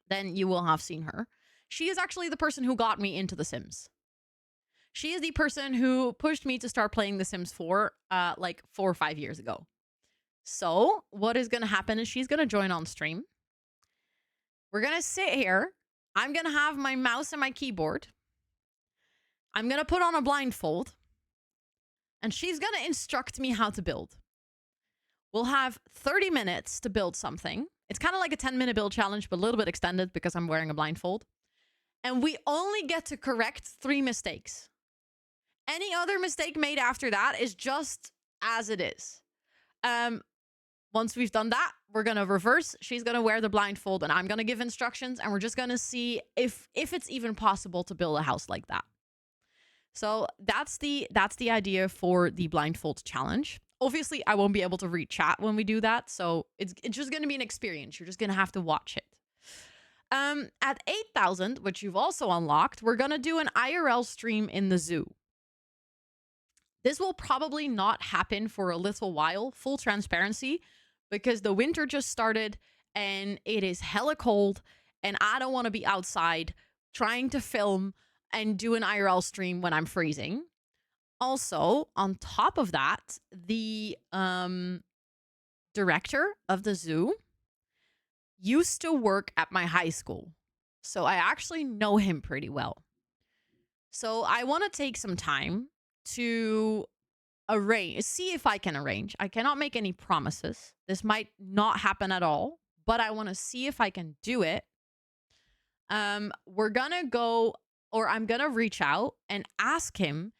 then you will have seen her. She is actually the person who got me into The Sims. She is the person who pushed me to start playing The Sims 4 like 4 or 5 years ago. So what is going to happen is she's going to join on stream. We're going to sit here. I'm going to have my mouse and my keyboard. I'm going to put on a blindfold. And she's going to instruct me how to build. We'll have 30 minutes to build something. It's kind of like a 10-minute build challenge, but a little bit extended because I'm wearing a blindfold. And we only get to correct 3 mistakes. Any other mistake made after that is just as it is. Once we've done that, we're going to reverse. She's going to wear the blindfold and I'm going to give instructions. And we're just going to see if it's even possible to build a house like that. So that's the idea for the blindfold challenge. Obviously, I won't be able to read chat when we do that. So it's just going to be an experience. You're just going to have to watch it. At 8,000, which you've also unlocked, we're going to do an IRL stream in the zoo. This will probably not happen for a little while, full transparency, because the winter just started and it is hella cold and I don't want to be outside trying to film and do an IRL stream when I'm freezing. Also, on top of that, the director of the zoo used to work at my high school. So I actually know him pretty well. So I want to take some time to see if I can arrange. I cannot make any promises. This might not happen at all, but I want to see if I can do it. We're gonna go, or I'm gonna reach out and ask him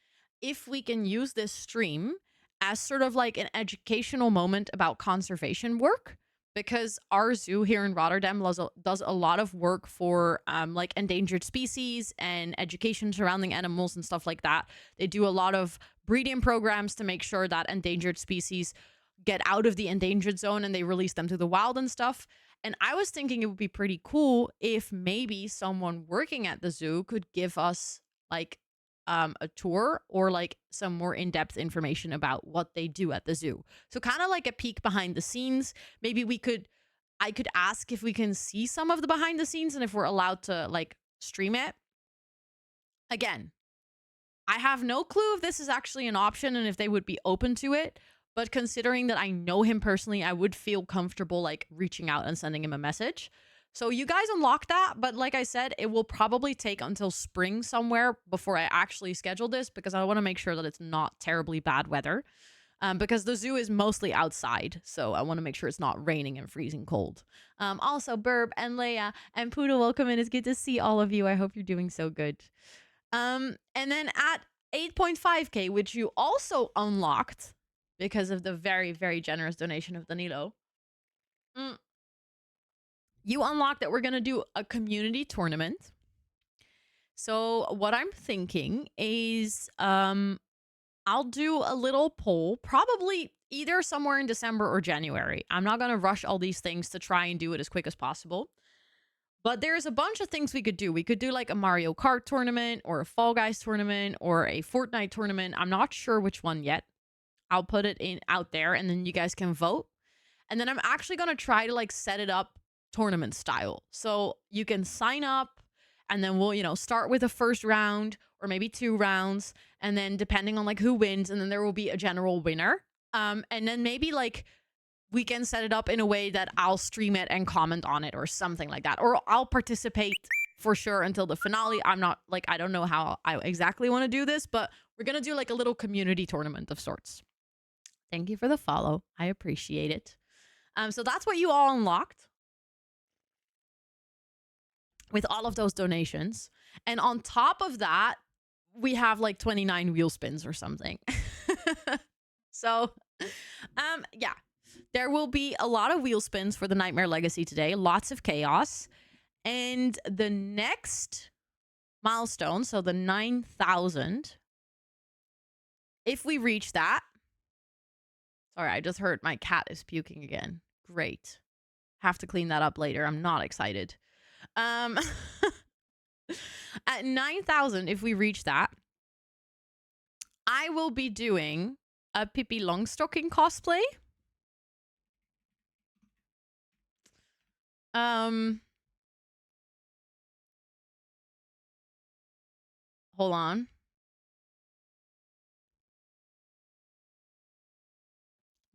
if we can use this stream as sort of like an educational moment about conservation work, because our zoo here in Rotterdam does a lot of work for like endangered species and education surrounding animals and stuff like that. They do a lot of breeding programs to make sure that endangered species get out of the endangered zone and they release them to the wild and stuff. And I was thinking it would be pretty cool if maybe someone working at the zoo could give us like a tour or like some more in-depth information about what they do at the zoo. So kind of like a peek behind the scenes. Maybe I could ask if we can see some of the behind the scenes and if we're allowed to like stream it. Again, I have no clue if this is actually an option and if they would be open to it. But considering that I know him personally, I would feel comfortable like reaching out and sending him a message. So you guys unlock that, but like I said, it will probably take until spring somewhere before I actually schedule this because I want to make sure that it's not terribly bad weather because the zoo is mostly outside. So I want to make sure it's not raining and freezing cold. Also, Burb and Leia and Poodle, welcome in. It's good to see all of you. I hope you're doing so good. And then at 8.5K, which you also unlocked because of the very, very generous donation of Danilo. You unlock that we're going to do a community tournament. So what I'm thinking is I'll do a little poll, probably either somewhere in December or January. I'm not going to rush all these things to try and do it as quick as possible. But there's a bunch of things we could do. We could do like a Mario Kart tournament or a Fall Guys tournament or a Fortnite tournament. I'm not sure which one yet. I'll put it out there and then you guys can vote. And then I'm actually going to try to like set it up tournament style. So you can sign up and then we'll, start with a first round or maybe 2 rounds. And then depending on like who wins, and then there will be a general winner. And then maybe like we can set it up in a way that I'll stream it and comment on it or something like that. Or I'll participate for sure until the finale. I'm not like, I don't know how I exactly want to do this, but We're going to do like a little community tournament of sorts. Thank you for the follow. I appreciate it. So that's what you all unlocked with all of those donations. And on top of that, we have like 29 wheel spins or something. So, yeah, there will be a lot of wheel spins for the Nightmare Legacy today. Lots of chaos. And the next milestone, so the 9,000, if we reach that, sorry, I just heard my cat is puking again. Great. Have to clean that up later. I'm not excited. At 9,000, if we reach that, I will be doing a Pippi Longstocking cosplay. Hold on.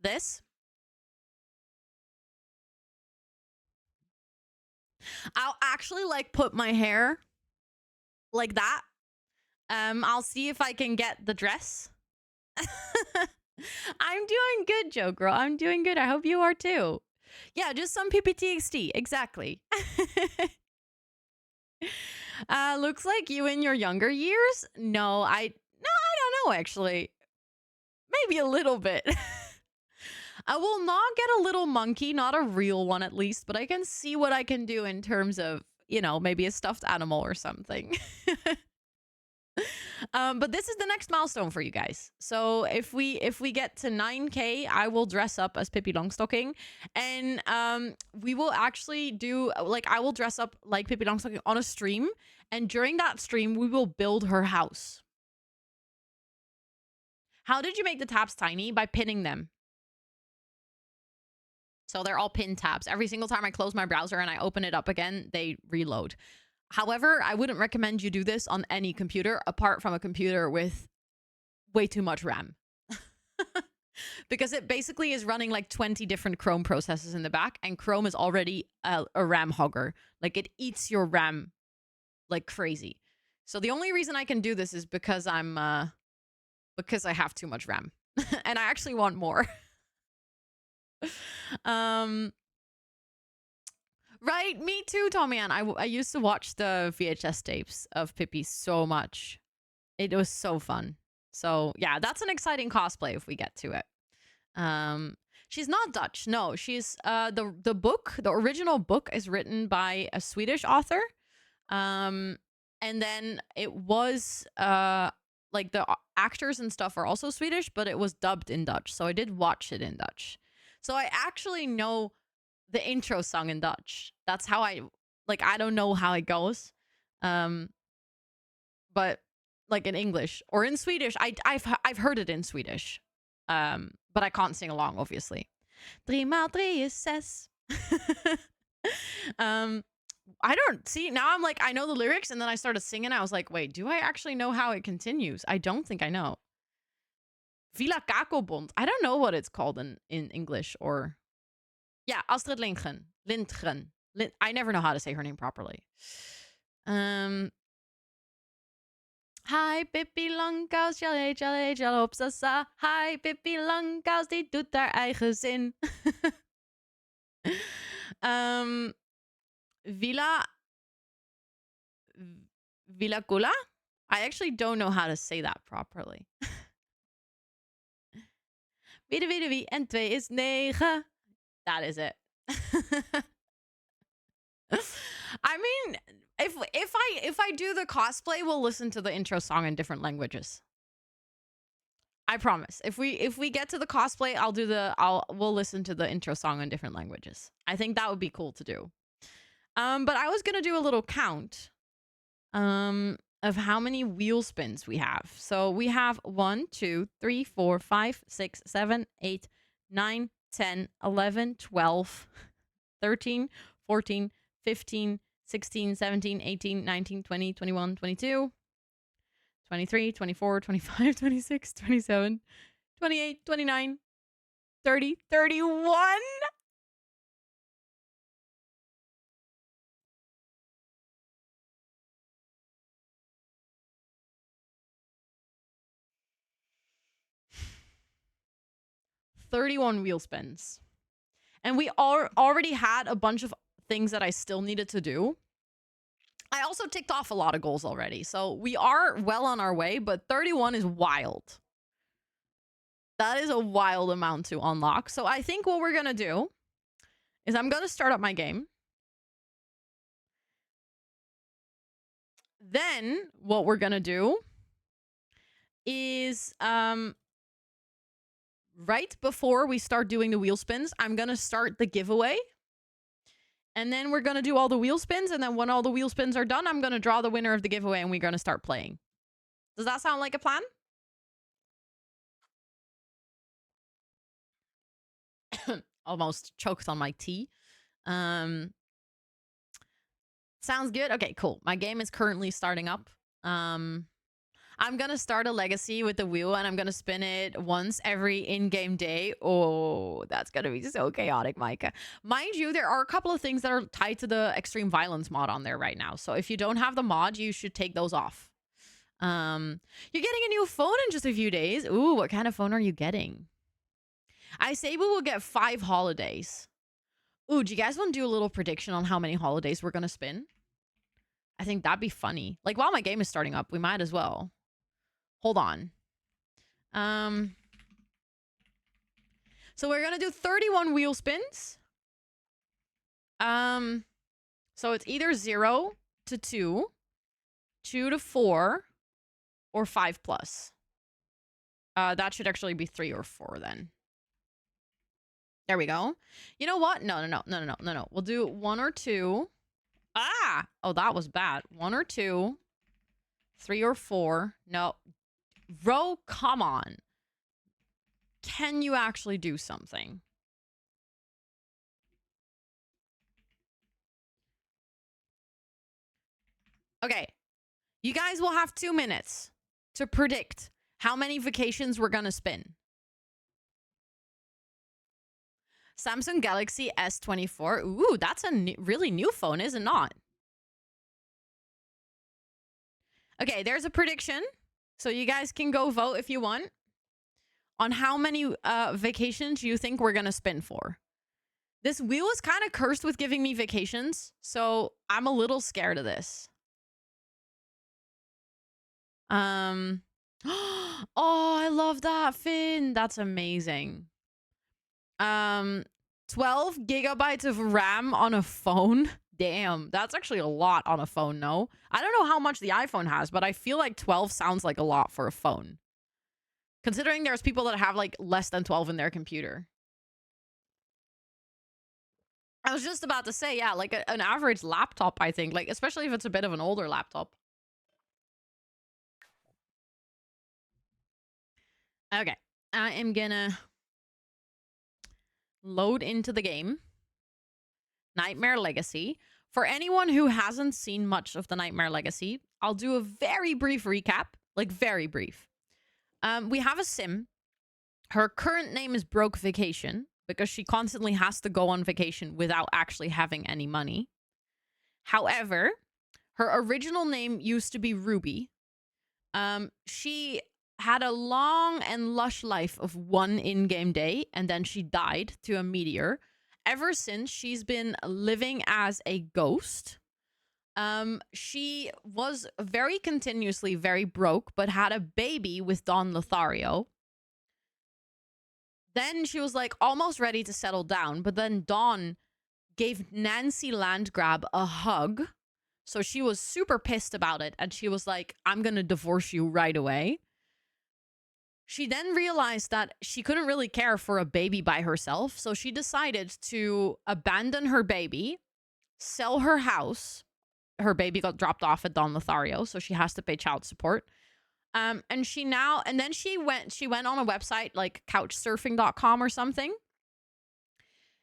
This. I'll actually like put my hair like that. I'll see if I can get the dress. I'm doing good, Joe Girl. I'm doing good. I hope you are too. Yeah, just some PPTXT. Exactly. Looks like you in your younger years? No, I don't know actually. Maybe a little bit. I will not get a little monkey, not a real one at least, but I can see what I can do in terms of, you know, maybe a stuffed animal or something. But this is the next milestone for you guys. So if we get to 9K, I will dress up as Pippi Longstocking, and we will actually do like I will dress up like Pippi Longstocking on a stream, and during that stream we will build her house. How did you make the tabs tiny? By pinning them. So they're all pin tabs. Every single time I close my browser and I open it up again, they reload. However, I wouldn't recommend you do this on any computer apart from a computer with way too much RAM. Because it basically is running like 20 different Chrome processes in the back, and Chrome is already a RAM hogger. Like it eats your RAM like crazy. So the only reason I can do this is because because I have too much RAM. And I actually want more. Right, me too, Tommy Ann. I used to watch the VHS tapes of Pippi so much. It was so fun. So yeah, that's an exciting cosplay if we get to it. She's not Dutch. No, she's the book, the original book is written by a Swedish author. And then it was like the actors and stuff are also Swedish, but it was dubbed in Dutch. So I did watch it in Dutch. So I actually know the intro song in Dutch. That's how I don't know how it goes. But like in English or in Swedish, I've heard it in Swedish. But I can't sing along, obviously. 3 maal 3 is 6. I don't see now. I'm like, I know the lyrics, and then I started singing. I was like, wait, do I actually know how it continues? I don't think I know. Villa Kakelbond. I don't know what it's called in English or. Yeah, Astrid Lindgren. I never know how to say her name properly. Hi, Pippi Langkous, tjallee, tjallee, tjalopsasa. Hi, Pippi Langkous, die doet haar eigen zin. Villa Kula? I actually don't know how to say that properly. Wie en 2 is 9. That is it. I mean, if I do the cosplay, we'll listen to the intro song in different languages. I promise. If we get to the cosplay, we'll listen to the intro song in different languages. I think that would be cool to do. But I was gonna do a little count of how many wheel spins we have. So we have 1, 2, 3, 4, 5, 6, 7, 8, 9, 10, 11, 12, 13, 14, 15, 16, 17, 18, 19, 20, 21, 22, 23, 24, 25, 26, 27, 28, 29, 30, 31. 31 wheel spins. And we already had a bunch of things that I still needed to do. I also ticked off a lot of goals already. So we are well on our way, but 31 is wild. That is a wild amount to unlock. So I think what we're going to do is I'm going to start up my game. Then what we're going to do is right before we start doing the wheel spins, I'm going to start the giveaway. And then we're going to do all the wheel spins. And then when all the wheel spins are done, I'm going to draw the winner of the giveaway and we're going to start playing. Does that sound like a plan? Almost choked on my tea. Sounds good. Okay, cool. My game is currently starting up. I'm going to start a legacy with the wheel and I'm going to spin it once every in-game day. Oh, that's going to be so chaotic, Micah. Mind you, there are a couple of things that are tied to the extreme violence mod on there right now. So if you don't have the mod, you should take those off. You're getting a new phone in just a few days. Ooh, what kind of phone are you getting? I say we will get 5 holidays. Ooh, do you guys want to do a little prediction on how many holidays we're going to spin? I think that'd be funny. Like, while my game is starting up, we might as well. Hold on. So we're going to do 31 wheel spins. So it's either 0 to 2, 2 to 4, or 5 plus. That should actually be 3 or 4 then. There we go. You know what? No. We'll do 1 or 2. Ah! Oh, that was bad. 1 or 2. 3 or 4. No. Bro, come on. Can you actually do something? Okay. You guys will have 2 minutes to predict how many vacations we're going to spin. Samsung Galaxy S24. Ooh, that's a really new phone, is it not? Okay, there's a prediction. So you guys can go vote if you want on how many vacations you think we're going to spin for. This wheel is kind of cursed with giving me vacations, so I'm a little scared of this. Oh, I love that, Finn. That's amazing. 12 gigabytes of RAM on a phone. Damn, that's actually a lot on a phone, no? I don't know how much the iPhone has, but I feel like 12 sounds like a lot for a phone. Considering there's people that have like less than 12 in their computer. I was just about to say, yeah, like an average laptop, I think. Like, especially if it's a bit of an older laptop. Okay, I am gonna load into the game. Nightmare Legacy. For anyone who hasn't seen much of the Nightmare Legacy, I'll do a very brief recap. Like, very brief. We have a sim. Her current name is Broke Vacation because she constantly has to go on vacation without actually having any money. However, her original name used to be Ruby. She had a long and lush life of 1 in-game day, and then she died to a meteor. Ever since, she's been living as a ghost. She was very continuously very broke, but had a baby with Don Lothario. Then she was like almost ready to settle down, but then Dawn gave Nancy Landgrab a hug. So she was super pissed about it, and she was like, I'm gonna divorce you right away. She then realized that she couldn't really care for a baby by herself, so she decided to abandon her baby, sell her house. Her baby got dropped off at Don Lothario, so she has to pay child support. And then she went on a website like couchsurfing.com or something.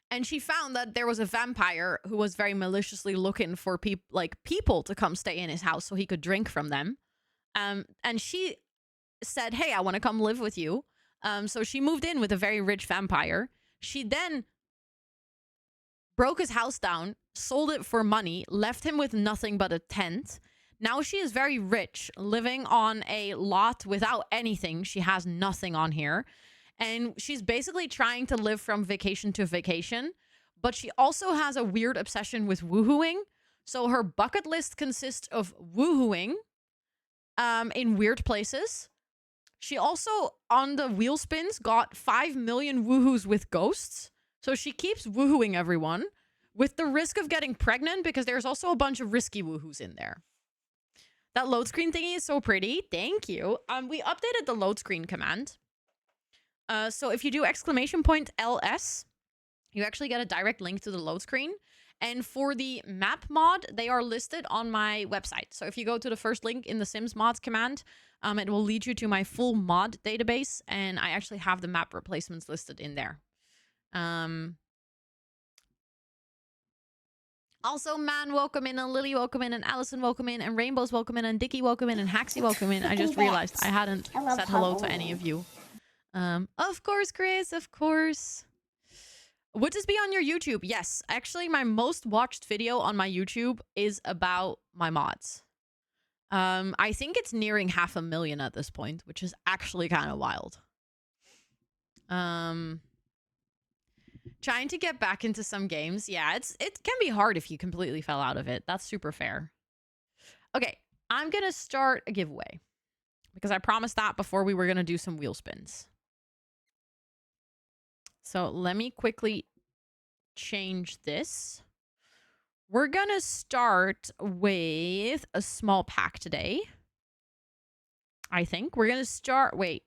And she found that there was a vampire who was very maliciously looking for people to come stay in his house so he could drink from them. And she said, hey, I want to come live with you. So she moved in with a very rich vampire. She then broke his house down, sold it for money, left him with nothing but a tent. Now she is very rich, living on a lot without anything. She has nothing on here. And she's basically trying to live from vacation to vacation, but she also has a weird obsession with woohooing. So her bucket list consists of woohooing in weird places. She also, on the wheel spins, got 5 million woohoos with ghosts. So she keeps woohooing everyone with the risk of getting pregnant because there's also a bunch of risky woohoos in there. That load screen thingy is so pretty. Thank you. We updated the load screen command. So if you do !LS, you actually get a direct link to the load screen. And for the map mod, they are listed on my website. So if you go to the first link in the Sims mods command, it will lead you to my full mod database. And I actually have the map replacements listed in there. Also, Man, welcome in, and Lily, welcome in, and Allison, welcome in, and Rainbows, welcome in, and Dicky, welcome in, and Haxie, welcome in. I just realized I hadn't said hello to any of you. Of course, Chris, of course. Would this be on your YouTube? Yes. Actually, my most watched video on my YouTube is about my mods. I think it's nearing 500,000 at this point, which is actually kind of wild. Trying to get back into some games. Yeah, it can be hard if you completely fell out of it. That's super fair. Okay, I'm going to start a giveaway because I promised that before we were going to do some wheel spins. So let me quickly change this. We're going to start with a small pack today. I think we're going to start... Wait.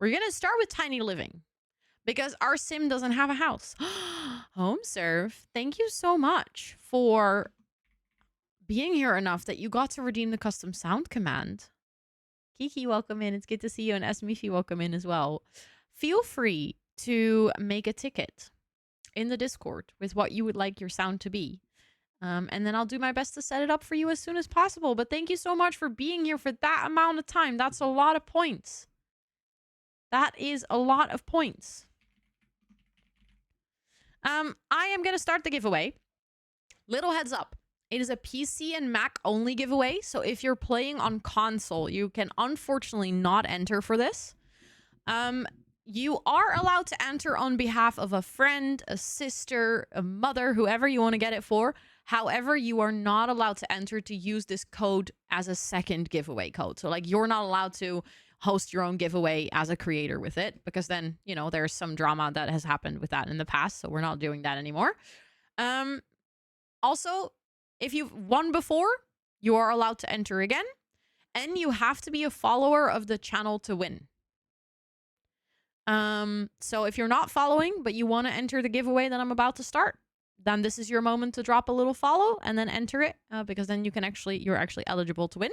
We're going to start with Tiny Living because our sim doesn't have a house. Home serve. Thank you so much for being here enough that you got to redeem the custom sound command. Kiki, welcome in. It's good to see you. And Esmifi, welcome in as well. Feel free to make a ticket in the Discord with what you would like your sound to be. And then I'll do my best to set it up for you as soon as possible. But thank you so much for being here for that amount of time. That's a lot of points. That is a lot of points. I am going to start the giveaway. Little heads up. It is a PC and Mac only giveaway. So if you're playing on console, you can unfortunately not enter for this. You are allowed to enter on behalf of a friend, a sister, a mother, whoever you want to get it for. However, you are not allowed to enter to use this code as a second giveaway code. So like you're not allowed to host your own giveaway as a creator with it because then, you know, there's some drama that has happened with that in the past. So we're not doing that anymore. Also, if you've won before, you are allowed to enter again. And you have to be a follower of the channel to win. So if you're not following, but you want to enter the giveaway that I'm about to start, then this is your moment to drop a little follow and then enter it, because then you're actually eligible to win.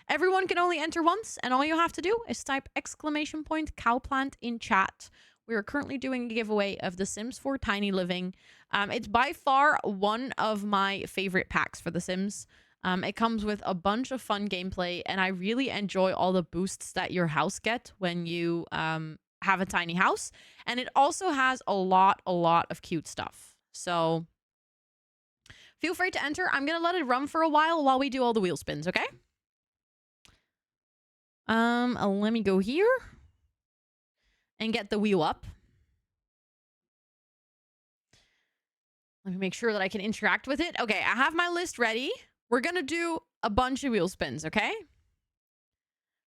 Everyone can only enter once, and all you have to do is type !cowplant in chat. We are currently doing a giveaway of The Sims 4 Tiny Living. It's by far one of my favorite packs for The Sims. It comes with a bunch of fun gameplay, and I really enjoy all the boosts that your house get when you have a tiny house. And it also has a lot of cute stuff. So feel free to enter. I'm going to let it run for a while we do all the wheel spins, okay? Let me go here and get the wheel up. Let me make sure that I can interact with it. Okay, I have my list ready. We're going to do a bunch of wheel spins, okay?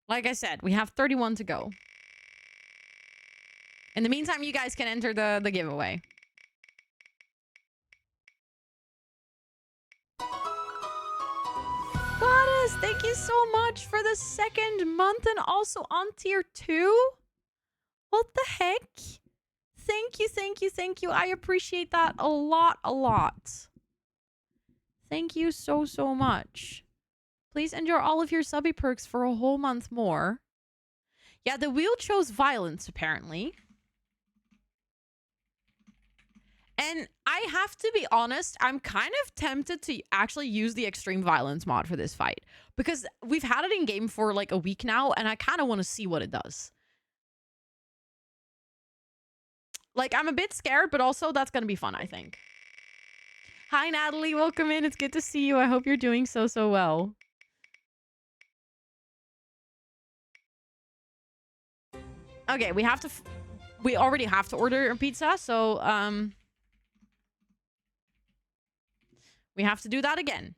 Like I said, we have 31 to go. In the meantime, you guys can enter the giveaway. Goddess, thank you so much for the 2nd month and also on tier 2. What the heck? Thank you, thank you, thank you. I appreciate that a lot. Thank you so much. Please enjoy all of your subby perks for a whole month more. Yeah, the wheel chose violence, apparently. And I have to be honest, I'm kind of tempted to actually use the extreme violence mod for this fight. Because we've had it in game for like a week now, and I kind of want to see what it does. Like, I'm a bit scared, but also that's going to be fun, I think. Hi, Natalie. Welcome in. It's good to see you. I hope you're doing so well. Okay, we have to... we already have to order a pizza, so... we have to do that again.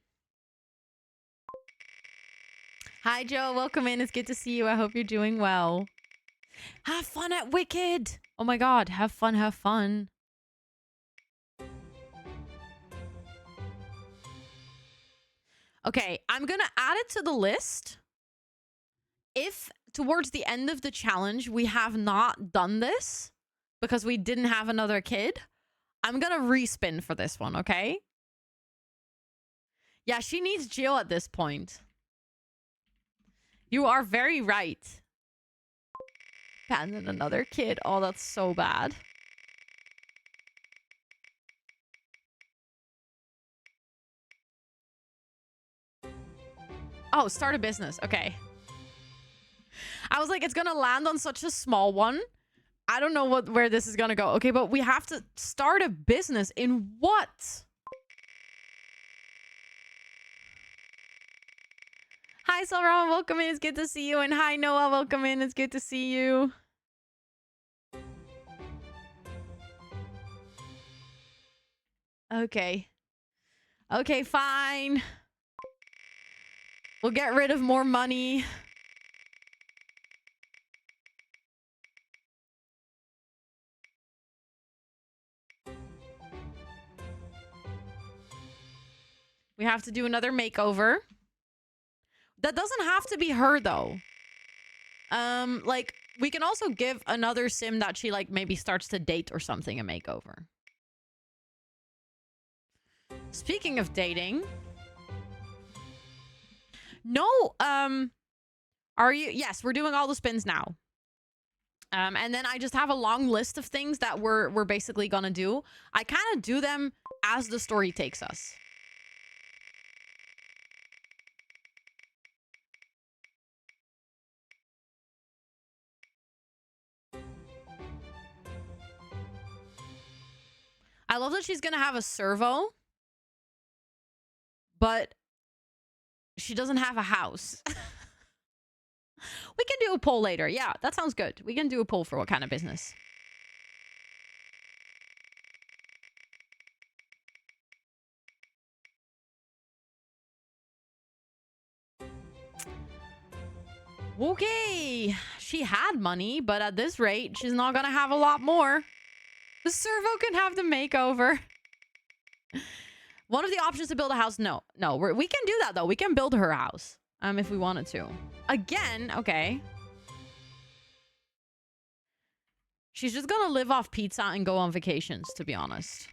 Hi, Joe. Welcome in. It's good to see you. I hope you're doing well. Have fun at Wicked. Oh my god. Have fun. Have fun. Okay. I'm going to add it to the list. If towards the end of the challenge, we have not done this because we didn't have another kid, I'm going to respin for this one. Okay. Yeah, she needs Jill at this point. You are very right. Abandon another kid. Oh, that's so bad. Oh, start a business. Okay. I was like, it's gonna land on such a small one. I don't know where this is gonna go. Okay, but we have to start a business in what? Hi, Silrama, welcome in. It's good to see you. And hi, Noah, welcome in. It's good to see you. Okay. Okay, fine. We'll get rid of more money. We have to do another makeover. That doesn't have to be her, though. Like, we can also give another sim that she, like, maybe starts to date or something a makeover. Speaking of dating... No, are you... Yes, we're doing all the spins now. And then I just have a long list of things that we're basically gonna do. I kind of do them as the story takes us. I love that she's gonna have a servo, but she doesn't have a house. We can do a poll later. Yeah, that sounds good. We can do a poll for what kind of business. Okay. She had money, but at this rate, she's not gonna have a lot more. The servo can have the makeover. One of the options to build a house. No, we can do that though. We can build her house. If we wanted to. Again, okay. She's just gonna live off pizza and go on vacations, to be honest.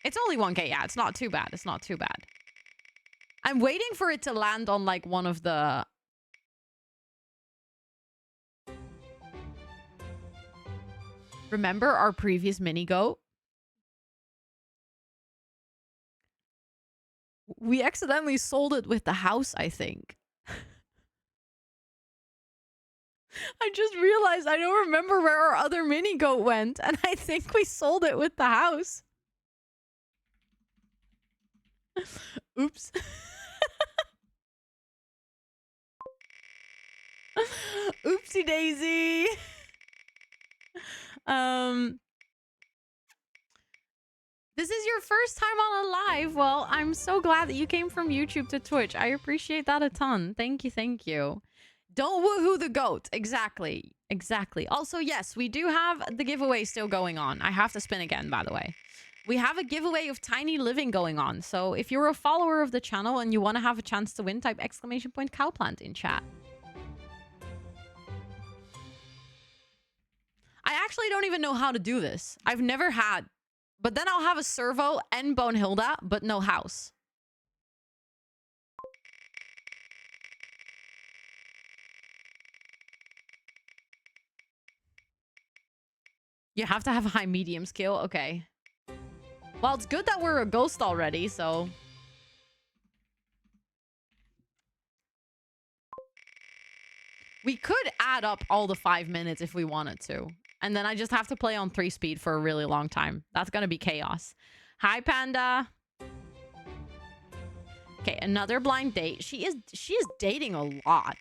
It's only 1K. Yeah, it's not too bad. It's not too bad. I'm waiting for it to land on like one of the... Remember our previous mini goat? We accidentally sold it with the house, I think. I just realized I don't remember where our other mini goat went, and I think we sold it with the house. Oops. Oopsie daisy. This is your first time on a live. Well, I'm so glad that you came from YouTube to Twitch. I appreciate that a ton. Thank you, thank you. Don't woohoo the goat. Exactly. Exactly. Also, yes, we do have the giveaway still going on. I have to spin again, by the way. We have a giveaway of Tiny Living going on. So if you're a follower of the channel and you want to have a chance to win, type !cowplant in chat. I actually don't even know how to do this. I've never had. But then I'll have a servo and Bonehilda, but no house. You have to have a high medium skill? Okay. Well, it's good that we're a ghost already, so... We could add up all the 5 minutes if we wanted to. And then I just have to play on 3 speed for a really long time. That's gonna be chaos. Hi, Panda. Okay, another blind date. She is dating a lot.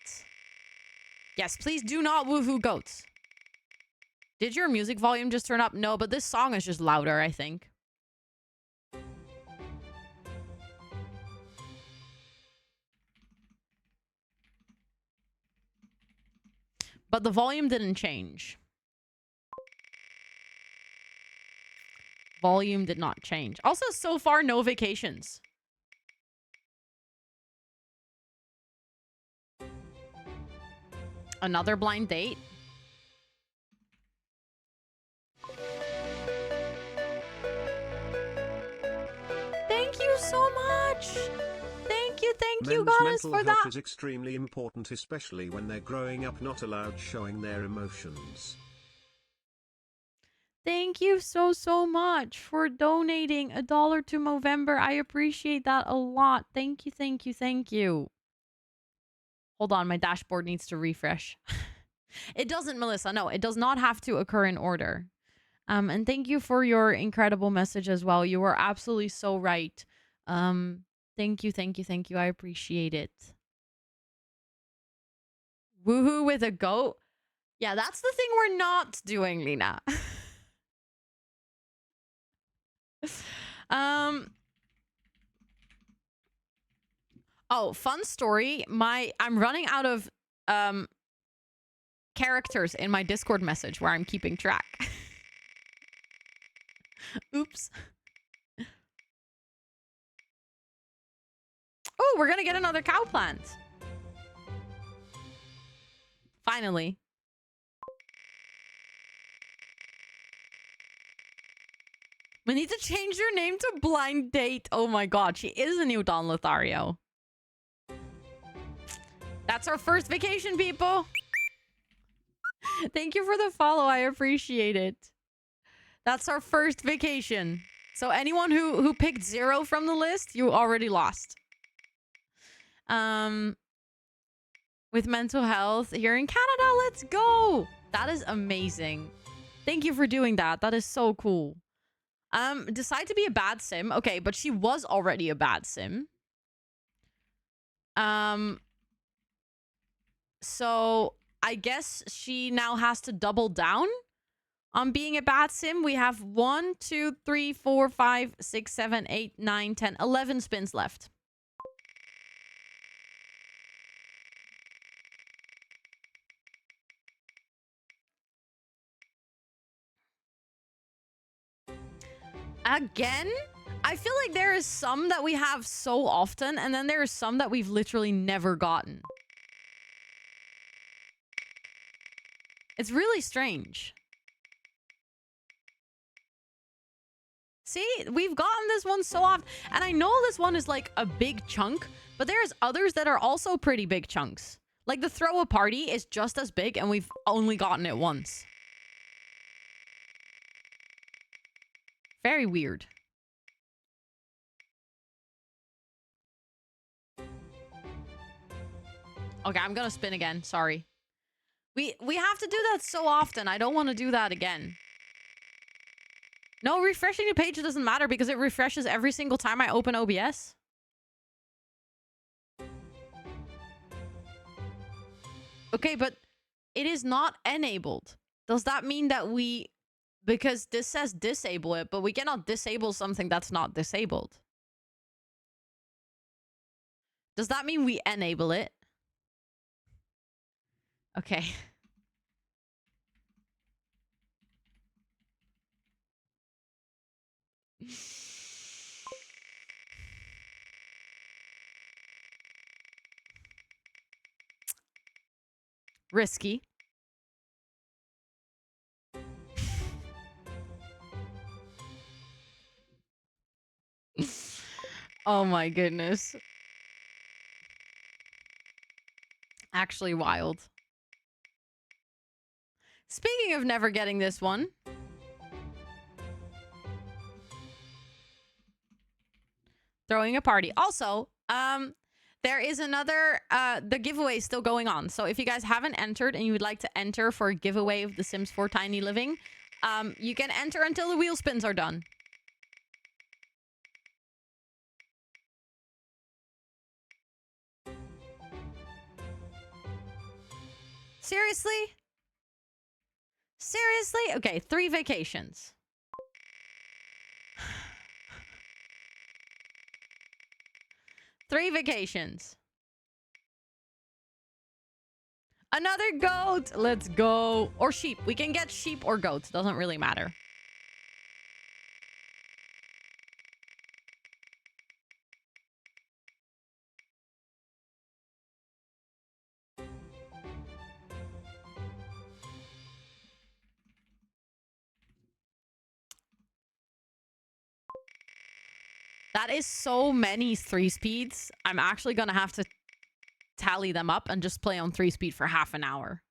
Yes, please do not woohoo goats. Did your music volume just turn up? No, but this song is just louder, I think. But the volume didn't change. Volume did not change. Also, so far, no vacations. Another blind date? Thank you so much. Thank you, Men's goddess, mental for health that. is extremely important, especially when they're growing up not allowed showing their emotions. Thank you so much for donating $1 to Movember. I appreciate that a lot. Thank you. Hold on, my dashboard needs to refresh. It doesn't, Melissa. No, it does not have to occur in order. And thank you for your incredible message as well. You were absolutely so right. Thank you. I appreciate it. Woohoo with a goat. Yeah, that's the thing we're not doing, Lena. Oh, fun story. I'm running out of characters in my Discord message where I'm keeping track. Oops. Oh, we're gonna get another cow plant. Finally. We need to change your name to Blind Date. Oh my god, she is a new Don Lothario. That's our first vacation, people. Thank you for the follow. I appreciate it. That's our first vacation. So anyone who picked 0 from the list, you already lost. With mental health here in Canada, let's go. That is amazing. Thank you for doing that. That is so cool. Decide to be a bad sim. Okay, but she was already a bad sim. So I guess she now has to double down on being a bad sim. We have 1, 2, 3, 4, 5, 6, 7, 8, 9, 10, 11 spins left. Again? I feel like there is some that we have so often, and then there are some that we've literally never gotten. It's really strange. See, we've gotten this one so often, and I know this one is like a big chunk, but there's others that are also pretty big chunks. Like the throw a party is just as big, and we've only gotten it once. Very weird. Okay, I'm gonna spin again. Sorry. We have to do that so often. I don't want to do that again. No, refreshing the page doesn't matter because it refreshes every single time I open OBS. Okay, but it is not enabled. Does that mean that we... Because this says disable it, but we cannot disable something that's not disabled. Does that mean we enable it? Okay. Risky. Oh my goodness. Actually wild. Speaking of never getting this one. Throwing a party. Also, there is another, the giveaway is still going on. So if you guys haven't entered and you would like to enter for a giveaway of The Sims 4 Tiny Living, you can enter until the wheel spins are done. Seriously? Seriously? Okay, 3 vacations. Three vacations. Another goat. Let's go. Or sheep. We can get sheep or goats. Doesn't really matter. That is so many 3 speeds. I'm actually going to have to tally them up and just play on 3 speed for half an hour.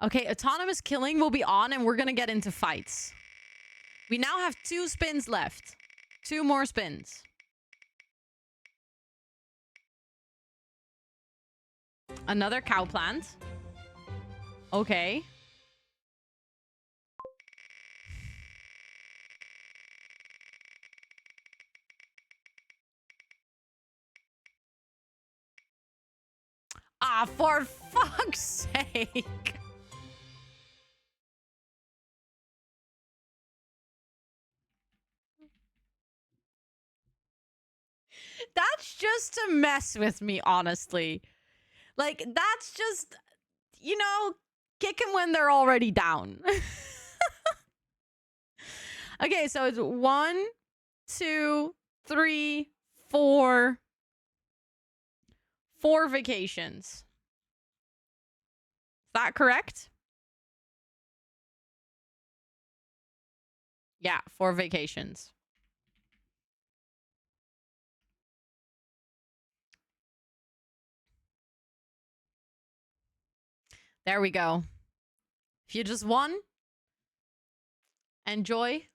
Okay, autonomous killing will be on and we're going to get into fights. We now have 2 spins left. 2 more spins. Another cow plant. Okay. Ah, for fuck's sake. That's just to mess with me, honestly. Like, that's just, you know, kick them when they're already down. Okay, so it's 1, 2, 3, 4. 4 vacations. Is that correct? Yeah, 4 vacations. There we go. If you just won, enjoy.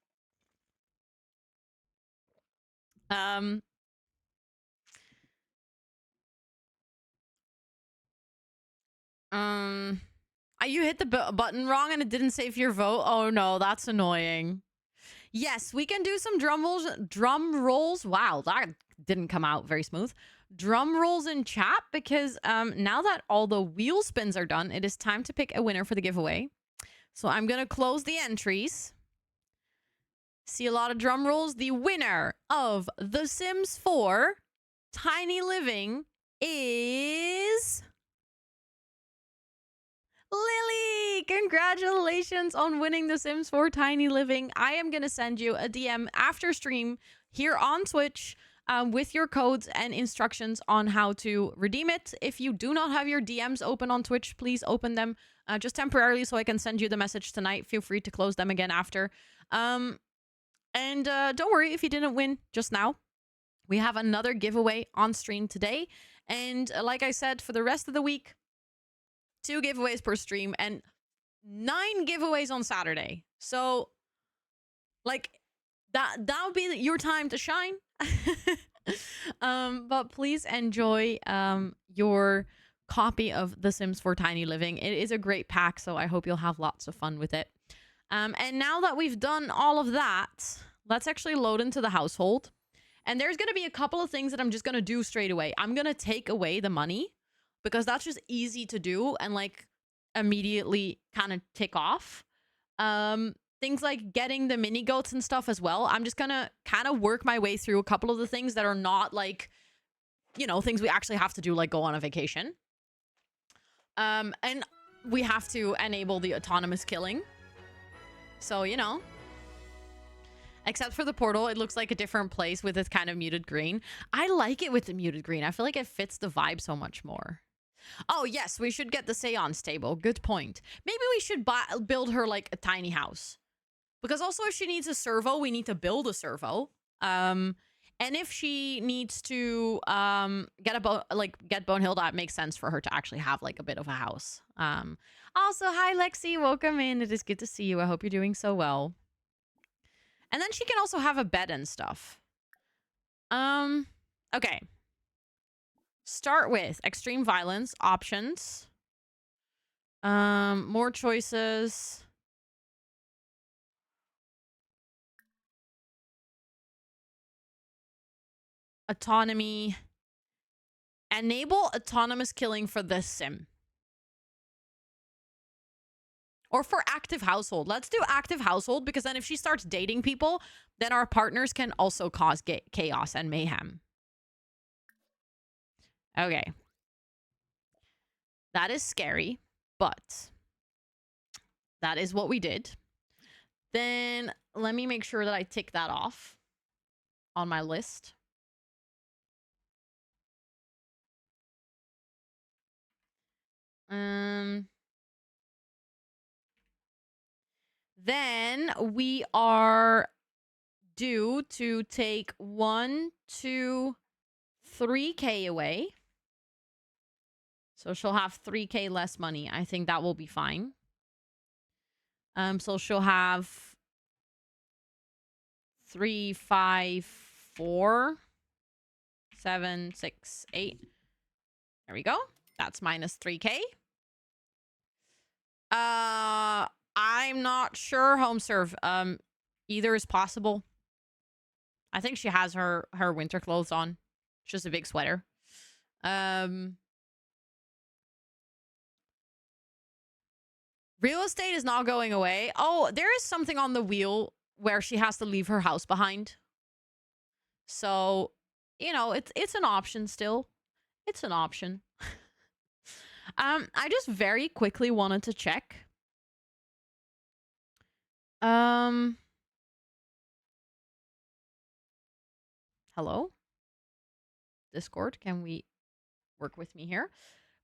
You hit the button wrong and it didn't save your vote. Oh no, that's annoying. Yes, we can do some drum rolls. Wow, that didn't come out very smooth. Drum rolls in chat because now that all the wheel spins are done, it is time to pick a winner for the giveaway. So I'm going to close the entries. See a lot of drum rolls. The winner of The Sims 4 Tiny Living is Lily. Congratulations on winning The Sims 4 Tiny Living. I am going to send you a DM after stream here on Twitch with your codes and instructions on how to redeem it. If you do not have your DMs open on Twitch, please open them just temporarily so I can send you the message tonight. Feel free to close them again after. And don't worry if you didn't win just now. We have another giveaway on stream today. And like I said, for the rest of the week, 2 giveaways per stream and 9 giveaways on Saturday. So, like, that would be your time to shine. But please enjoy your copy of The Sims 4 Tiny Living. It is a great pack, so I hope you'll have lots of fun with it. And now that we've done all of that, let's actually load into the household. And there's going to be a couple of things that I'm just going to do straight away. I'm going to take away the money because that's just easy to do and like immediately kind of tick off. Things like getting the mini goats and stuff as well. I'm just going to kind of work my way through a couple of the things that are not like, you know, things we actually have to do, like go on a vacation. And we have to enable the autonomous killing. So, you know, except for the portal, it looks like a different place with this kind of muted green. I like it with the muted green. I feel like it fits the vibe so much more. Oh, yes, we should get the seance table. Good point. Maybe we should build her like a tiny house. Because also if she needs a servo, we need to build a servo. And if she needs to get Bonehill, that makes sense for her to actually have like a bit of a house. Also, hi, Lexi. Welcome in. It is good to see you. I hope you're doing so well. And then she can also have a bed and stuff. Okay. Start with extreme violence options. More choices. autonomy. Enable autonomous killing for this sim. Or for active household. Let's do active household, because then if she starts dating people, then our partners can also cause chaos and mayhem. Okay. That is scary, but that is what we did. Then let me make sure that I tick that off on my list. Then we are due to take 1, 2, 3K away. So she'll have 3K less money. I think that will be fine. So she'll have 3, 5, 4, 7, 6, 8. There we go. That's minus 3K. I'm not sure, home serve. Either is possible. I think she has her winter clothes on. It's just a big sweater. Real estate is not going away. Oh, there is something on the wheel where she has to leave her house behind. So, you know, it's an option still. It's an option. I just very quickly wanted to check. Hello? Discord, can we work with me here?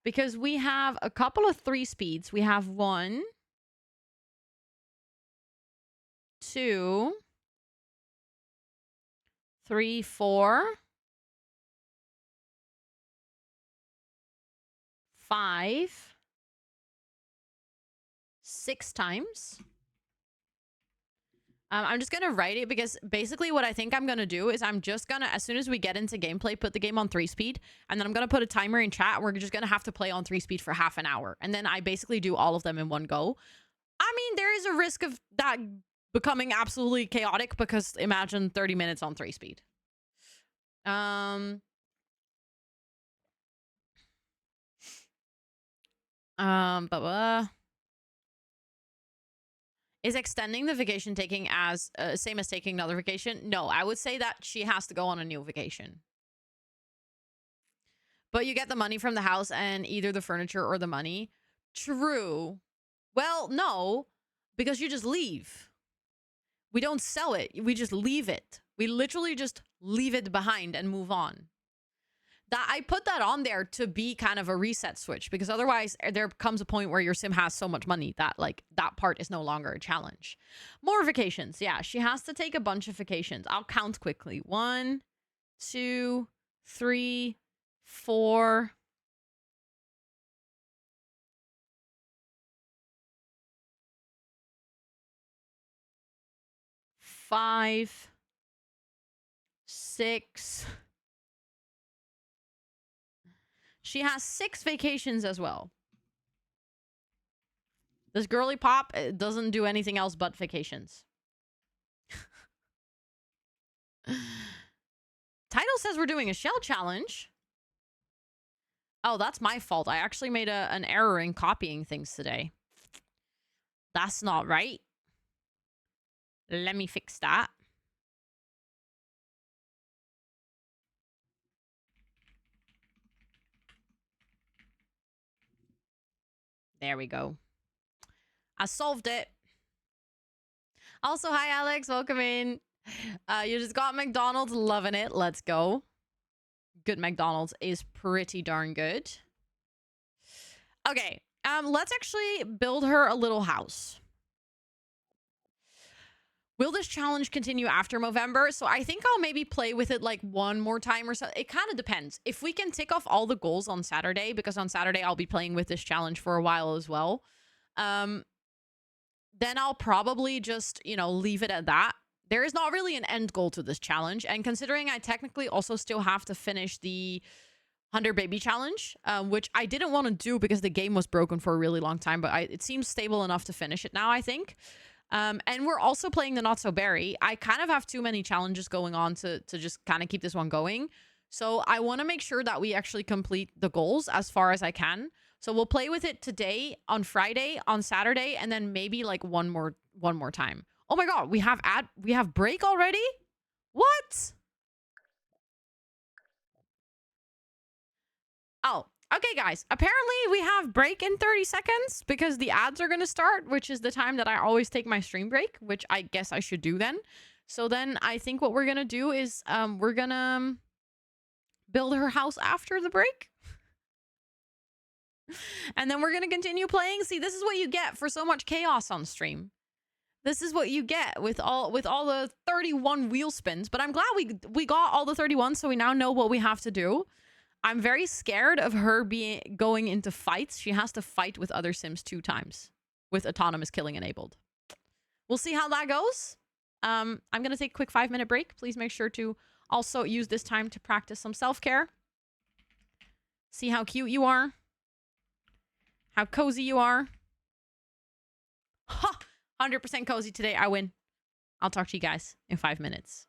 Because we have a couple of 3 speeds. We have 1, 2, 3, 4, 5, 6 times. I'm just going to write it because basically what I think I'm going to do is I'm just going to, as soon as we get into gameplay, put the game on 3 speed. And then I'm going to put a timer in chat. We're just going to have to play on 3 speed for half an hour. And then I basically do all of them in one go. I mean, there is a risk of that becoming absolutely chaotic because imagine 30 minutes on 3 speed. Is extending the vacation taking as same as taking another vacation? No, I would say that she has to go on a new vacation. But you get the money from the house and either the furniture or the money. True. Well, no, because you just leave. We don't sell it. We just leave it. We literally just leave it behind and move on. That I put that on there to be kind of a reset switch, because otherwise there comes a point where your sim has so much money that like that part is no longer a challenge. More vacations. Yeah, she has to take a bunch of vacations. I'll count quickly. 1, 2, 3, 4. 5, 6. She has 6 vacations as well. This girly pop doesn't do anything else but vacations. Title says we're doing a shell challenge. Oh, that's my fault. I actually made an error in copying things today. That's not right. Let me fix that. There we go. I solved it. Also, hi, Alex. Welcome in. You just got McDonald's. Loving it. Let's go. Good McDonald's is pretty darn good. Okay. Let's actually build her a little house. Will this challenge continue after Movember? So I think I'll maybe play with it like one more time or so. It kind of depends. If we can tick off all the goals on Saturday, because on Saturday I'll be playing with this challenge for a while as well. Then I'll probably just, you know, leave it at that. There is not really an end goal to this challenge. And considering I technically also still have to finish the 100 baby challenge, which I didn't want to do because the game was broken for a really long time, but it seems stable enough to finish it now, I think. And we're also playing the Not So Berry. I kind of have too many challenges going on to just kind of keep this one going. So I want to make sure that we actually complete the goals as far as I can. So we'll play with it today, on Friday, on Saturday, and then maybe like one more time. Oh my god, we have break already? What? Oh, okay, guys. Apparently, we have break in 30 seconds because the ads are going to start, which is the time that I always take my stream break, which I guess I should do then. So then I think what we're going to do is we're going to build her house after the break. And then we're going to continue playing. See, this is what you get for so much chaos on stream. This is what you get with all the 31 wheel spins. But I'm glad we got all the 31, so we now know what we have to do. I'm very scared of her going into fights. She has to fight with other Sims 2 times with autonomous killing enabled. We'll see how that goes. I'm going to take a quick 5-minute break. Please make sure to also use this time to practice some self-care. See how cute you are. How cozy you are. Ha! 100% cozy today. I win. I'll talk to you guys in 5 minutes.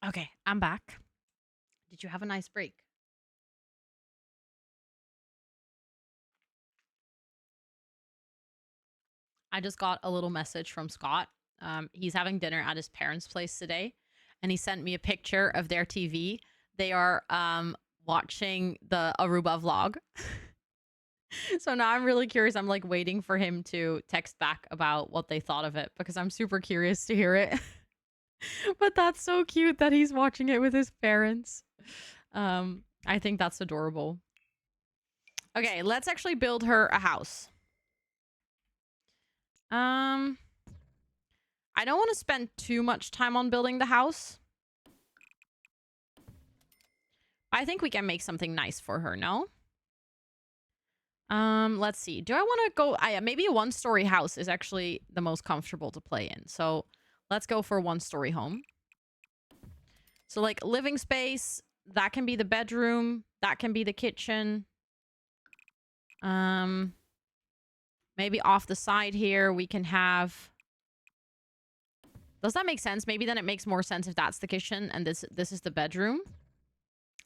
Okay, I'm back. Did you have a nice break? I just got a little message from Scott. He's having dinner at his parents' place today, and he sent me a picture of their TV. They are watching the Aruba vlog. So now I'm really curious. I'm like waiting for him to text back about what they thought of it because I'm super curious to hear it. But that's so cute that he's watching it with his parents. I think that's adorable. Okay, let's actually build her a house. I don't want to spend too much time on building the house. I think we can make something nice for her, no? Let's see. Do I want to go... maybe a one-story house is actually the most comfortable to play in. So let's go for a one-story home. So like living space, that can be the bedroom. That can be the kitchen. Maybe off the side here, we can have... Does that make sense? Maybe then it makes more sense if that's the kitchen and this is the bedroom.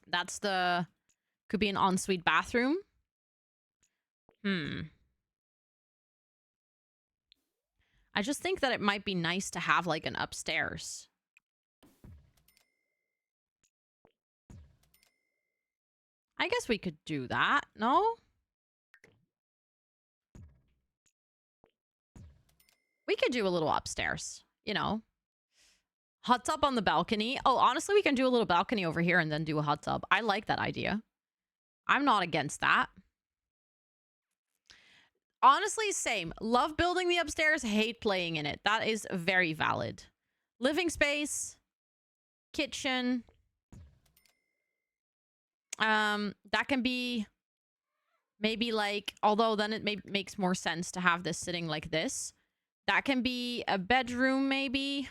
That's the... Could be an ensuite bathroom. I just think that it might be nice to have like an upstairs. I guess we could do that, no? We could do a little upstairs, you know. Hot tub on the balcony. Oh, honestly, we can do a little balcony over here and then do a hot tub. I like that idea. I'm not against that. Honestly, same. Love building the upstairs, hate playing in it. That is very valid. Living space, kitchen. That can be maybe like, although then it makes more sense to have this sitting like this. That can be a bedroom, maybe.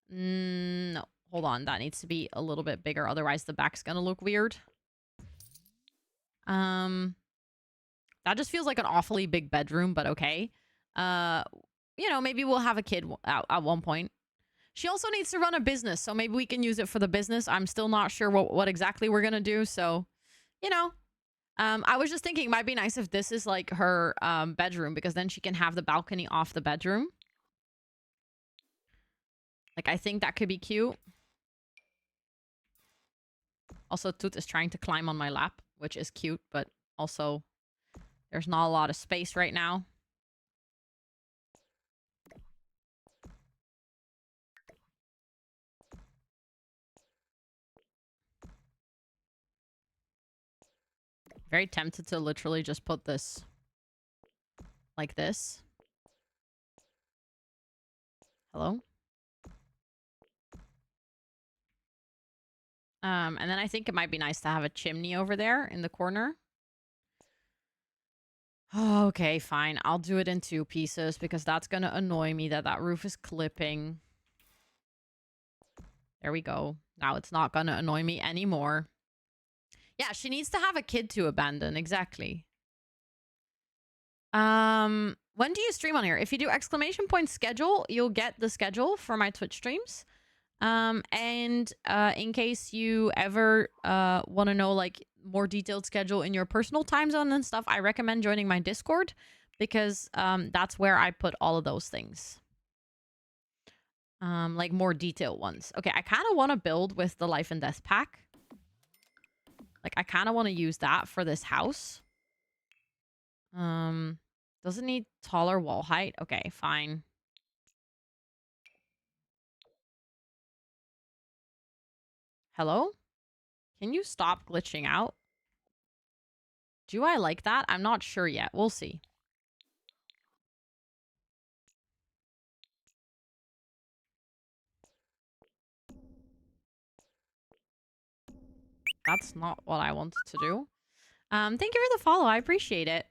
No, hold on. That needs to be a little bit bigger. Otherwise, the back's gonna look weird. That just feels like an awfully big bedroom, but okay. You know, maybe we'll have a kid at one point. She also needs to run a business, so maybe we can use it for the business. I'm still not sure what exactly we're gonna do, so, you know. I was just thinking it might be nice if this is like her bedroom, because then she can have the balcony off the bedroom. Like, I think that could be cute. Also, Toot is trying to climb on my lap, which is cute, but also there's not a lot of space right now. Very tempted to literally just put this like this. Hello? And then I think it might be nice to have a chimney over there in the corner. Oh, okay, fine. I'll do it in 2 pieces because that's going to annoy me that roof is clipping. There we go. Now it's not going to annoy me anymore. Yeah, she needs to have a kid to abandon. Exactly. When do you stream on here? If you do !schedule, you'll get the schedule for my Twitch streams. And in case you ever want to know like more detailed schedule in your personal time zone and stuff, I recommend joining my Discord because that's where I put all of those things. Like more detailed ones. Okay, I kind of want to build with the life and death pack. Like I kind of want to use that for this house. Does it need taller wall height? Okay, fine. Hello? Can you stop glitching out? Do I like that? I'm not sure yet. We'll see. That's not what I wanted to do. Thank you for the follow. I appreciate it.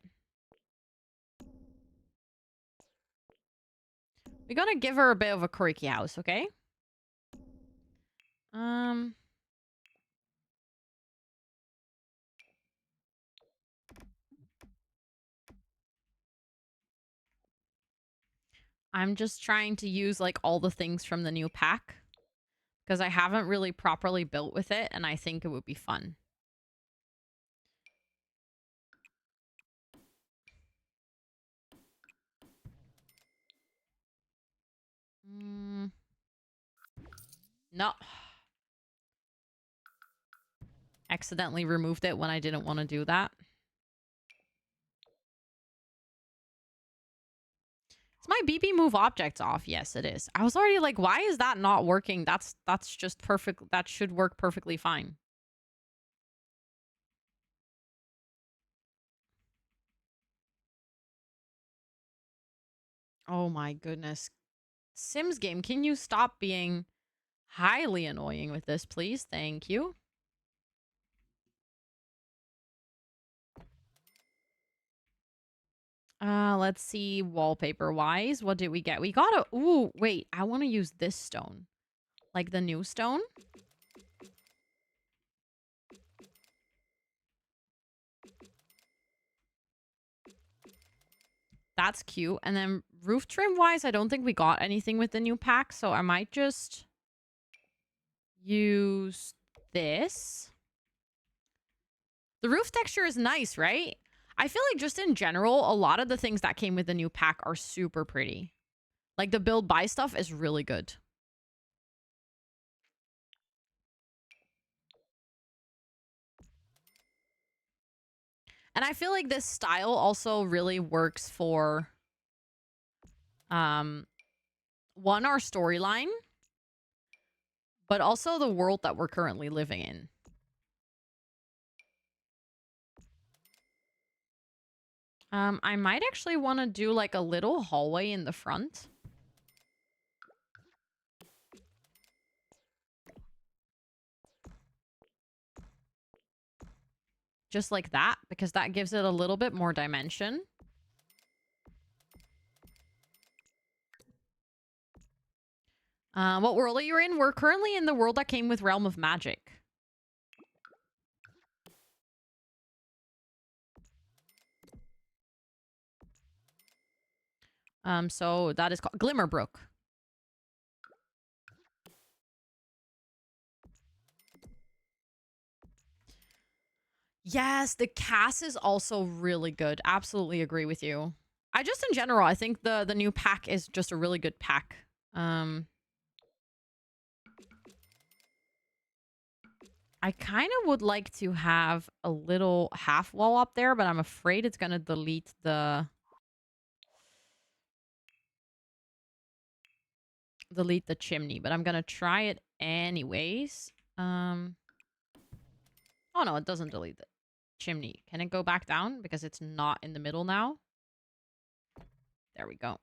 We're gonna give her a bit of a quirky house, okay? I'm just trying to use like all the things from the new pack because I haven't really properly built with it, and I think it would be fun. No. Accidentally removed it when I didn't want to do that. Is my BB move objects off? Yes, it is. I was already like, why is that not working? That's just perfect. That should work perfectly fine. Oh my goodness. Sims game, can you stop being highly annoying with this, please? Thank you. Let's see wallpaper wise. What did we get? We got a... Ooh, wait. I want to use this stone. Like the new stone. That's cute. And then roof trim wise, I don't think we got anything with the new pack. So I might just use this. The roof texture is nice, right? I feel like just in general, a lot of the things that came with the new pack are super pretty. Like the build buy stuff is really good. And I feel like this style also really works for one, our storyline, but also the world that we're currently living in. I might actually want to do like a little hallway in the front. Just like that, because that gives it a little bit more dimension. What world are you in? We're currently in the world that came with Realm of Magic. So that is called Glimmerbrook. Yes, the cast is also really good. Absolutely agree with you. I just in general, I think the new pack is just a really good pack. I kind of would like to have a little half wall up there, but I'm afraid it's going to delete the chimney, but I'm going to try it anyways. Oh no, it doesn't delete the chimney. Can it go back down because it's not in the middle now? There we go.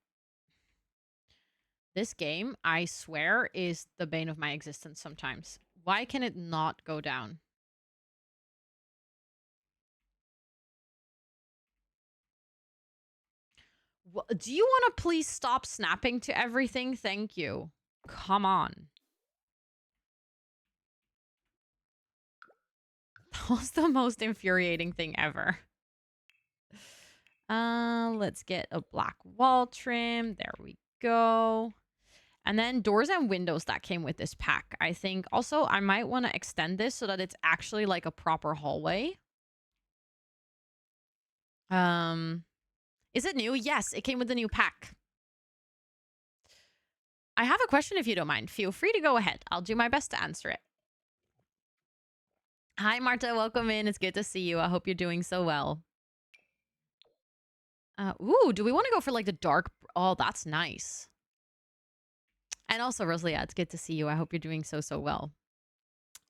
This game, I swear, is the bane of my existence sometimes. Why can it not go down? Do you want to please stop snapping to everything? Thank you. Come on. That was the most infuriating thing ever. Let's get a black wall trim. There we go. And then doors and windows that came with this pack. I think also I might want to extend this so that it's actually like a proper hallway. Is it new? Yes, it came with the new pack. I have a question if you don't mind. Feel free to go ahead. I'll do my best to answer it. Hi, Marta. Welcome in. It's good to see you. I hope you're doing so well. Ooh, do we want to go for like the dark? Oh, that's nice. And also, Rosalia, it's good to see you. I hope you're doing so well.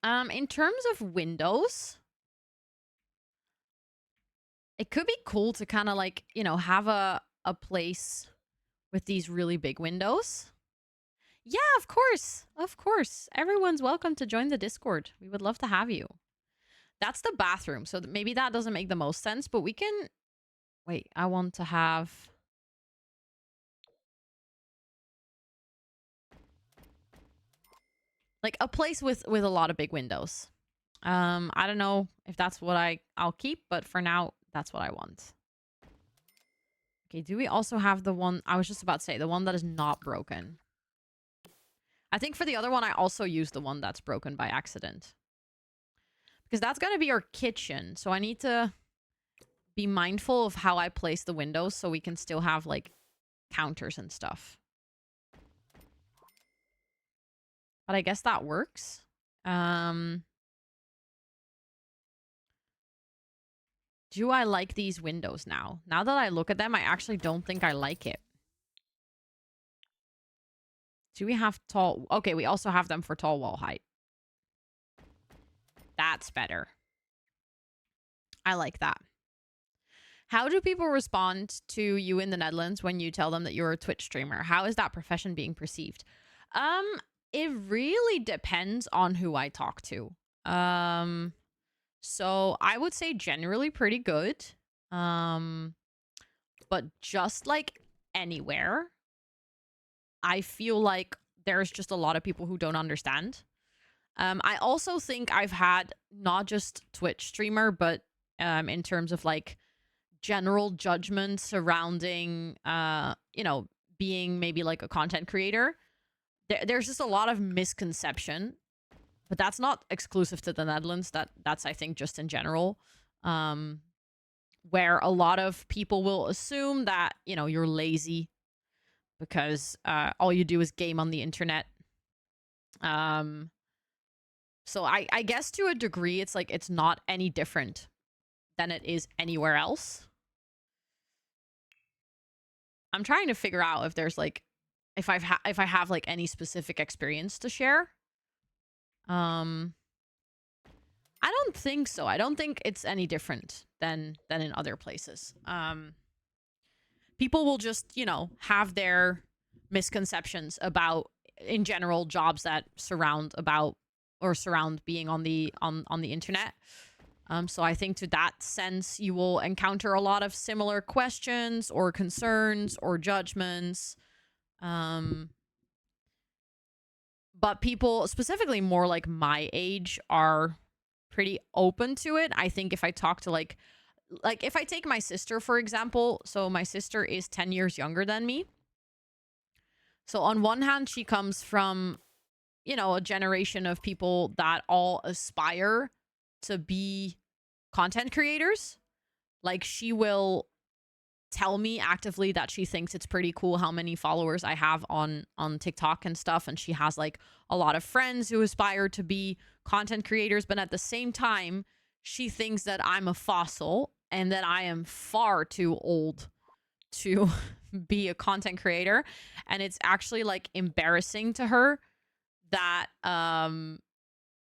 In terms of windows, it could be cool to kind of like, you know, have a place with these really big windows. Yeah, of course. Of course. Everyone's welcome to join the Discord. We would love to have you. That's the bathroom. So maybe that doesn't make the most sense, but we can... Wait, I want to have... like a place with a lot of big windows. I don't know if that's what I'll keep, but for now, that's what I want. Okay, do we also have the one... I was just about to say, the one that is not broken. I think for the other one, I also used the one that's broken by accident. Because that's going to be our kitchen. So I need to be mindful of how I place the windows so we can still have, like, counters and stuff. But I guess that works. Do I like these windows now? Now that I look at them, I actually don't think I like it. Do we have tall... Okay, we also have them for tall wall height. That's better. I like that. How do people respond to you in the Netherlands when you tell them that you're a Twitch streamer? How is that profession being perceived? It really depends on who I talk to. So I would say generally pretty good. But just like anywhere, I feel like there's just a lot of people who don't understand. I also think I've had not just Twitch streamer, but in terms of like general judgment surrounding, you know, being maybe like a content creator. There's just a lot of misconception, but that's not exclusive to the Netherlands. That's I think just in general, where a lot of people will assume that, you know, you're lazy because all you do is game on the internet. So I guess to a degree, it's like it's not any different than it is anywhere else. I'm trying to figure out if there's like if I have like any specific experience to share. I don't think so. I don't think it's any different than in other places. People will just, you know, have their misconceptions about in general jobs that surround being on the internet. So I think to that sense, you will encounter a lot of similar questions or concerns or judgments. But people, specifically more like my age, are pretty open to it. I think if I talk to like if I take my sister, for example, so my sister is 10 years younger than me. So on one hand, she comes from, you know, a generation of people that all aspire to be content creators. Like, she will tell me actively that she thinks it's pretty cool how many followers I have on TikTok and stuff, and she has like a lot of friends who aspire to be content creators, but at the same time she thinks that I'm a fossil and that I am far too old to be a content creator, and it's actually like embarrassing to her that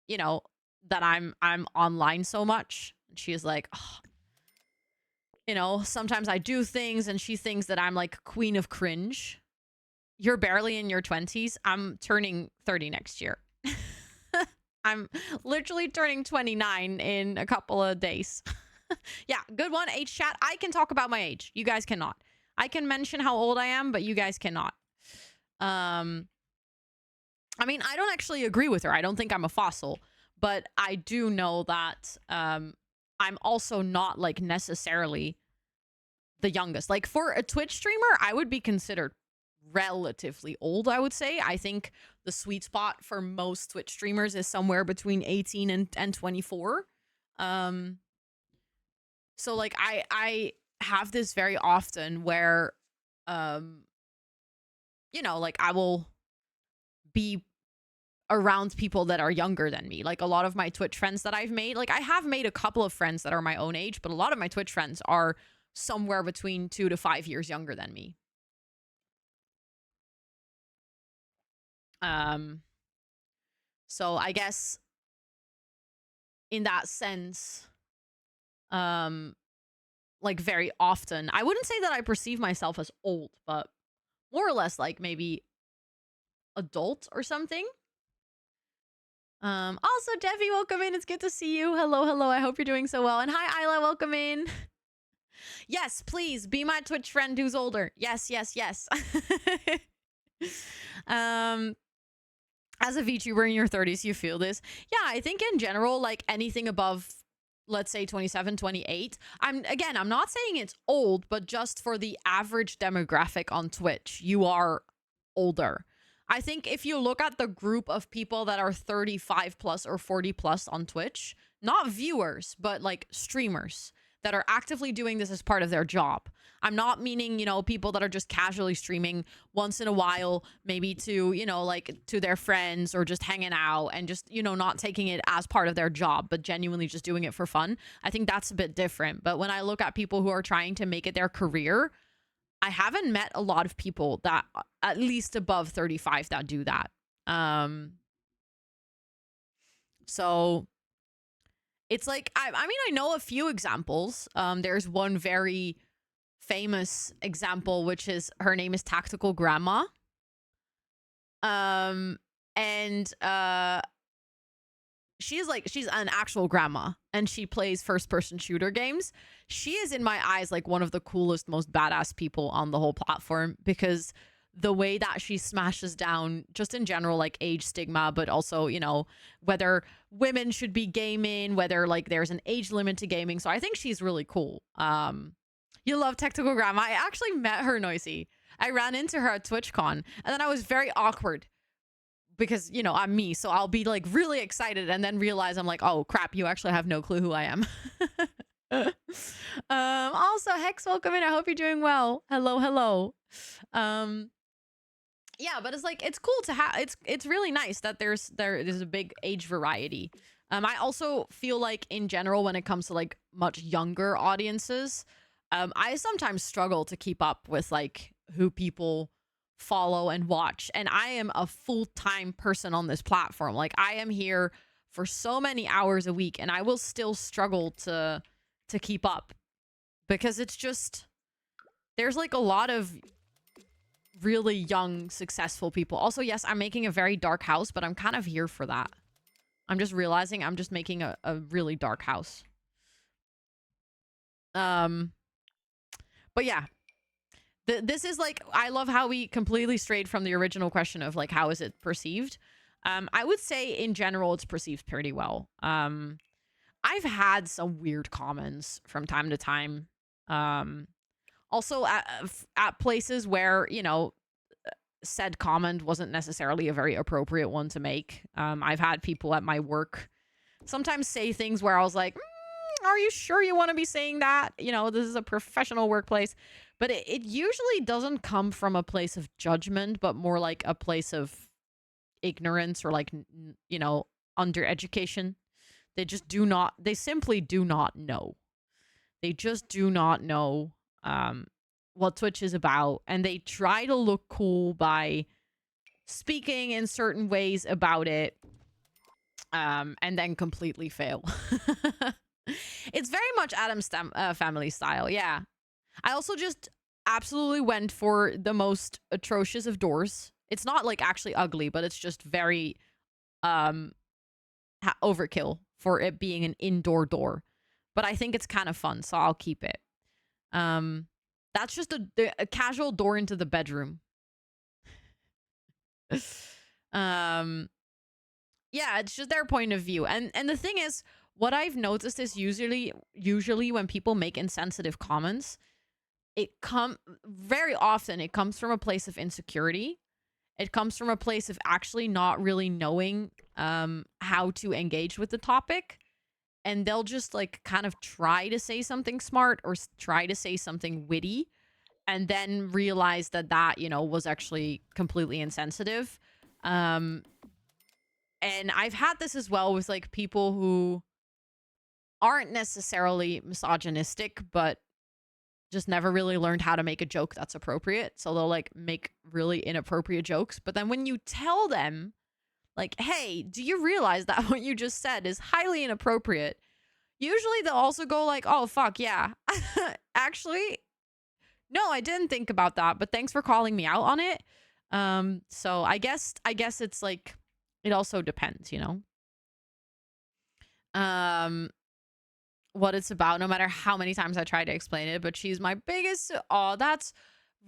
you know, that I'm online so much. She's like, oh, you know, sometimes I do things and she thinks that I'm like queen of cringe. You're barely in your 20s. I'm turning 30 next year. I'm literally turning 29 in a couple of days. Yeah, good one, age chat. I can talk about my age. You guys cannot. I can mention how old I am, but you guys cannot. I mean, I don't actually agree with her. I don't think I'm a fossil, but I do know that I'm also not like necessarily the youngest. Like, for a Twitch streamer, I would be considered relatively old, I would say. I think the sweet spot for most Twitch streamers is somewhere between 18 and 24. So like I have this very often where you know, like I will be around people that are younger than me. Like, a lot of my Twitch friends that I've made, like I have made a couple of friends that are my own age, but a lot of my Twitch friends are somewhere between 2 to 5 years younger than me. So I guess in that sense, like very often, I wouldn't say that I perceive myself as old, but more or less like maybe adult or something. Also, Devi, welcome in. It's good to see you. Hello, hello. I hope you're doing so well. And hi, Isla, welcome in. Yes, please be my Twitch friend who's older. Yes, yes, yes. As a VTuber in your 30s, you feel this. Yeah, I think in general, like anything above, let's say 27, 28. I'm not saying it's old, but just for the average demographic on Twitch, you are older. I think if you look at the group of people that are 35 plus or 40 plus on Twitch, not viewers, but like streamers that are actively doing this as part of their job. I'm not meaning, you know, people that are just casually streaming once in a while, maybe to, you know, like to their friends or just hanging out and just, you know, not taking it as part of their job, but genuinely just doing it for fun. I think that's a bit different. But when I look at people who are trying to make it their career, I haven't met a lot of people that at least above 35 that do that. So it's like, I mean, I know a few examples. There's one very famous example, which is her name is Tactical Grandma. She's an actual grandma and she plays first person shooter games. She is in my eyes like one of the coolest, most badass people on the whole platform, because the way that she smashes down just in general, like age stigma, but also, you know, whether women should be gaming, whether like there's an age limit to gaming. So I think she's really cool. You love Tactical Grandma. I actually met her, Noisy. I ran into her at TwitchCon and then I was very awkward because, you know, I'm me. So I'll be like really excited and then realize I'm like, oh crap, you actually have no clue who I am. Also, Hex, welcome in. I hope you're doing well. Hello. Yeah, but it's like, it's cool to have, it's really nice that there's a big age variety. I also feel like in general, when it comes to like much younger audiences, I sometimes struggle to keep up with like who people follow and watch. And I am a full-time person on this platform. Like I am here for so many hours a week and I will still struggle to keep up because it's just, there's like a lot of really young, successful people. Also, yes, I'm making a very dark house, but I'm kind of here for that. I'm just realizing I'm just making a really dark house. But yeah, this is like, I love how we completely strayed from the original question of like, how is it perceived? I would say in general, it's perceived pretty well. I've had some weird comments from time to time. Also at places where, you know, said comment wasn't necessarily a very appropriate one to make. I've had people at my work sometimes say things where I was like, are you sure you want to be saying that? You know, this is a professional workplace. But it usually doesn't come from a place of judgment, but more like a place of ignorance or like, you know, undereducation. They simply do not know. They just do not know what Twitch is about. And they try to look cool by speaking in certain ways about it. And then completely fail. It's very much Adam's family style. Yeah. I also just absolutely went for the most atrocious of doors. It's not like actually ugly, but it's just very overkill for it being an indoor door. But I think it's kind of fun, so I'll keep it. That's just a casual door into the bedroom. Yeah, it's just their point of view. And the thing is, what I've noticed is usually when people make insensitive comments, very often it comes from a place of insecurity. It comes from a place of actually not really knowing how to engage with the topic. And they'll just like kind of try to say something smart or try to say something witty and then realize that, you know, was actually completely insensitive. And I've had this as well with like people who aren't necessarily misogynistic, but just never really learned how to make a joke that's appropriate. So they'll like make really inappropriate jokes. But then when you tell them like, hey, do you realize that what you just said is highly inappropriate? Usually they'll also go like, oh, fuck, yeah. Actually, no, I didn't think about that, but thanks for calling me out on it. So I guess it's like, it also depends, you know? What it's about, no matter how many times I try to explain it, but she's my biggest, oh, that's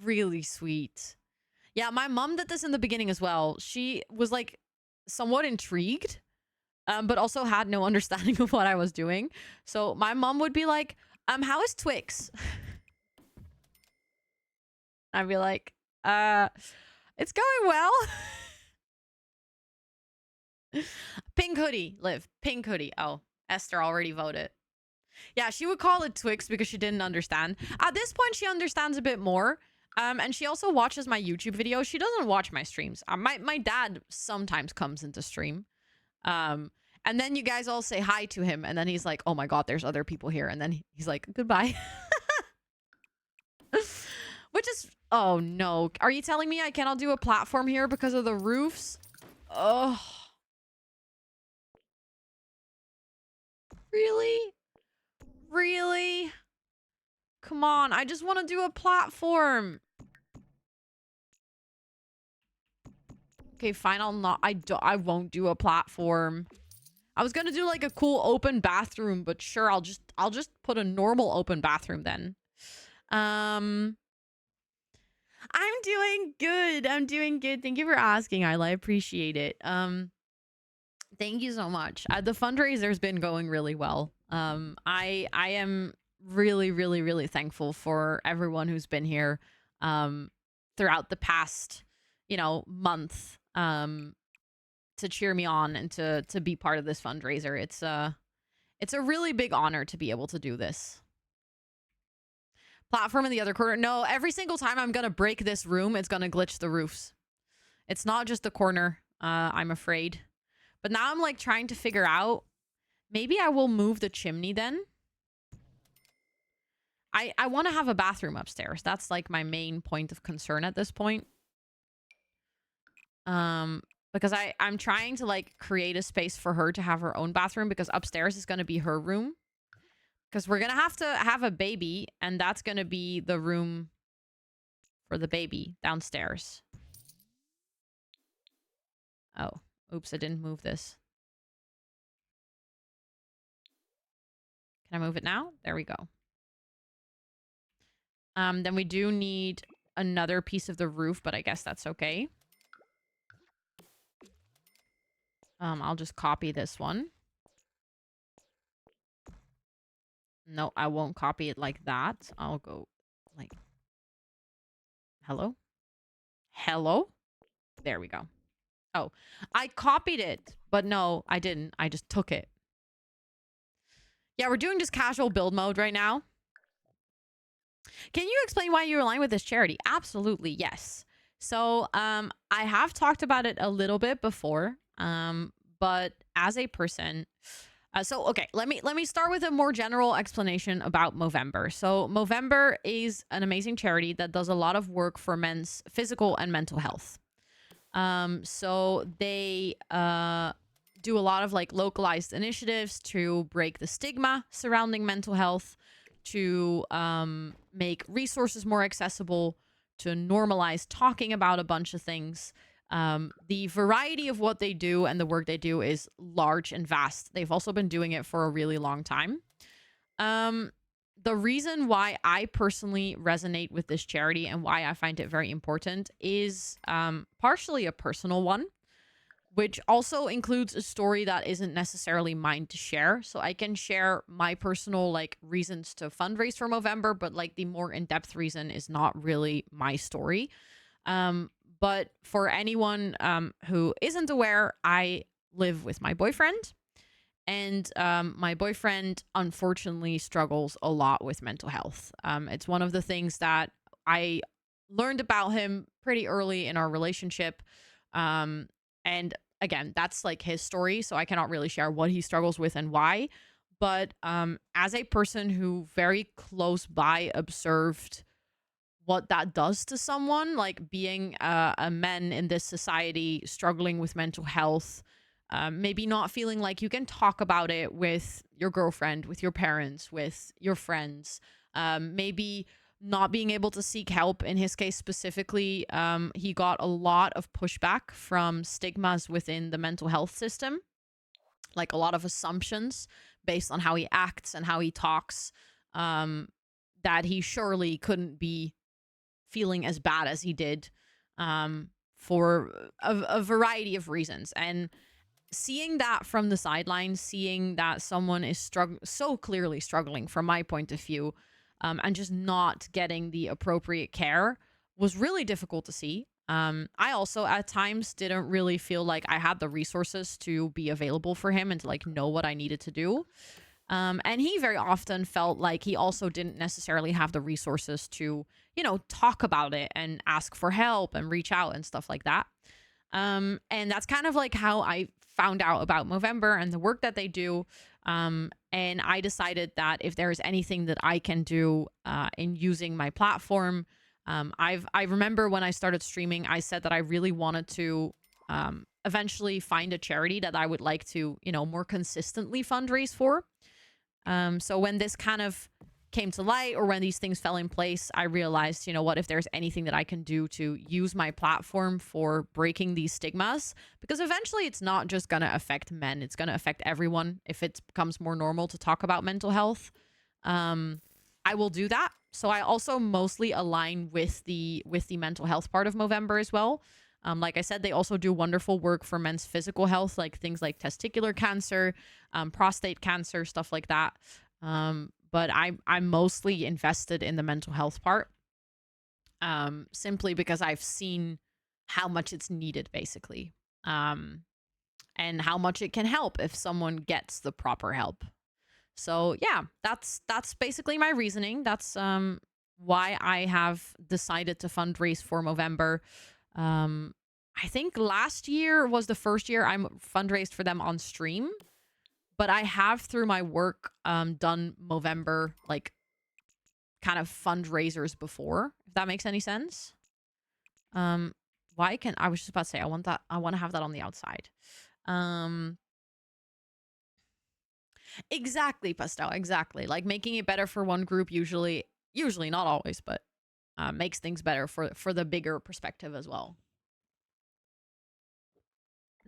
really sweet. Yeah, my mom did this in the beginning as well. She was like somewhat intrigued, but also had no understanding of what I was doing. So my mom would be like, how is Twix? I'd be like, it's going well. Pink hoodie, Liv. Pink hoodie. Oh, Esther already voted. Yeah, she would call it Twix because she didn't understand. At this point, she understands a bit more. And she also watches my YouTube videos. She doesn't watch my streams. My dad sometimes comes into stream. And then you guys all say hi to him. And then he's like, oh my God, there's other people here. And then he's like, goodbye. Which is, oh no. Are you telling me I cannot do a platform here because of the roofs? Oh. Really? Really? Come on, I just want to do a platform. Okay, fine, I won't do a platform. I was gonna do like a cool open bathroom, but sure, I'll just put a normal open bathroom then. I'm doing good. I'm doing good. Thank you for asking, Isla. I appreciate it. Thank you so much. The fundraiser's been going really well. I am really, really, really thankful for everyone who's been here throughout the past, month to cheer me on and to be part of this fundraiser. It's a really big honor to be able to do this. Platform in the other corner. No, every single time I'm gonna break this room, it's gonna glitch the roofs. It's not just the corner, I'm afraid. But now I'm like trying to figure out, maybe I will move the chimney then. I want to have a bathroom upstairs. That's like my main point of concern at this point. Because I'm trying to like create a space for her to have her own bathroom, because upstairs is going to be her room. Because we're going to have a baby, and that's going to be the room for the baby downstairs. Oh, oops, I didn't move this. Can I move it now? There we go. Then we do need another piece of the roof, but I guess that's okay. I'll just copy this one. No, I won't copy it like that. I'll go like... Hello? Hello? There we go. Oh, I copied it, but no, I didn't. I just took it. Yeah, we're doing just casual build mode right now. Can you explain why you align with this charity? Absolutely, yes. So, I have talked about it a little bit before, but as a person... okay, let me start with a more general explanation about Movember. So Movember is an amazing charity that does a lot of work for men's physical and mental health. So they do a lot of like localized initiatives to break the stigma surrounding mental health, to make resources more accessible, to normalize talking about a bunch of things. The variety of what they do and the work they do is large and vast. They've also been doing it for a really long time. The reason why I personally resonate with this charity and why I find it very important is partially a personal one, which also includes a story that isn't necessarily mine to share. So I can share my personal like reasons to fundraise for Movember, but like the more in-depth reason is not really my story. But for anyone who isn't aware, I live with my boyfriend. And my boyfriend, unfortunately, struggles a lot with mental health. It's one of the things that I learned about him pretty early in our relationship. And again, that's like his story, so I cannot really share what he struggles with and why. But as a person who very close by observed what that does to someone, like being a man in this society struggling with mental health, maybe not feeling like you can talk about it with your girlfriend, with your parents, with your friends, maybe not being able to seek help. In his case specifically, he got a lot of pushback from stigmas within the mental health system, like a lot of assumptions based on how he acts and how he talks, that he surely couldn't be feeling as bad as he did, for a variety of reasons. And seeing that from the sidelines, seeing that someone is so clearly struggling from my point of view, and just not getting the appropriate care was really difficult to see. I also at times didn't really feel like I had the resources to be available for him and to like know what I needed to do. And he very often felt like he also didn't necessarily have the resources to, you know, talk about it and ask for help and reach out and stuff like that. And that's kind of like how I found out about Movember and the work that they do. And I decided that if there is anything that I can do in using my platform, I remember when I started streaming, I said that I really wanted to eventually find a charity that I would like to, you know, more consistently fundraise for. So when this kind of came to light, or when these things fell in place, I realized, you know what, if there's anything that I can do to use my platform for breaking these stigmas, because eventually it's not just going to affect men, it's going to affect everyone if it becomes more normal to talk about mental health. I will do that. So I also mostly align with the mental health part of Movember as well. Like I said, they also do wonderful work for men's physical health, like things like testicular cancer, prostate cancer, stuff like that. But I'm mostly invested in the mental health part, simply because I've seen how much it's needed, basically, and how much it can help if someone gets the proper help. So yeah, that's basically my reasoning. That's why I have decided to fundraise for Movember. I think last year was the first year I fundraised for them on stream, but I have through my work done Movember like kind of fundraisers before, if that makes any sense. Why can I was just about to say I want to have that on the outside. Exactly, Pastel, exactly. Like making it better for one group usually not always, but makes things better for the bigger perspective as well.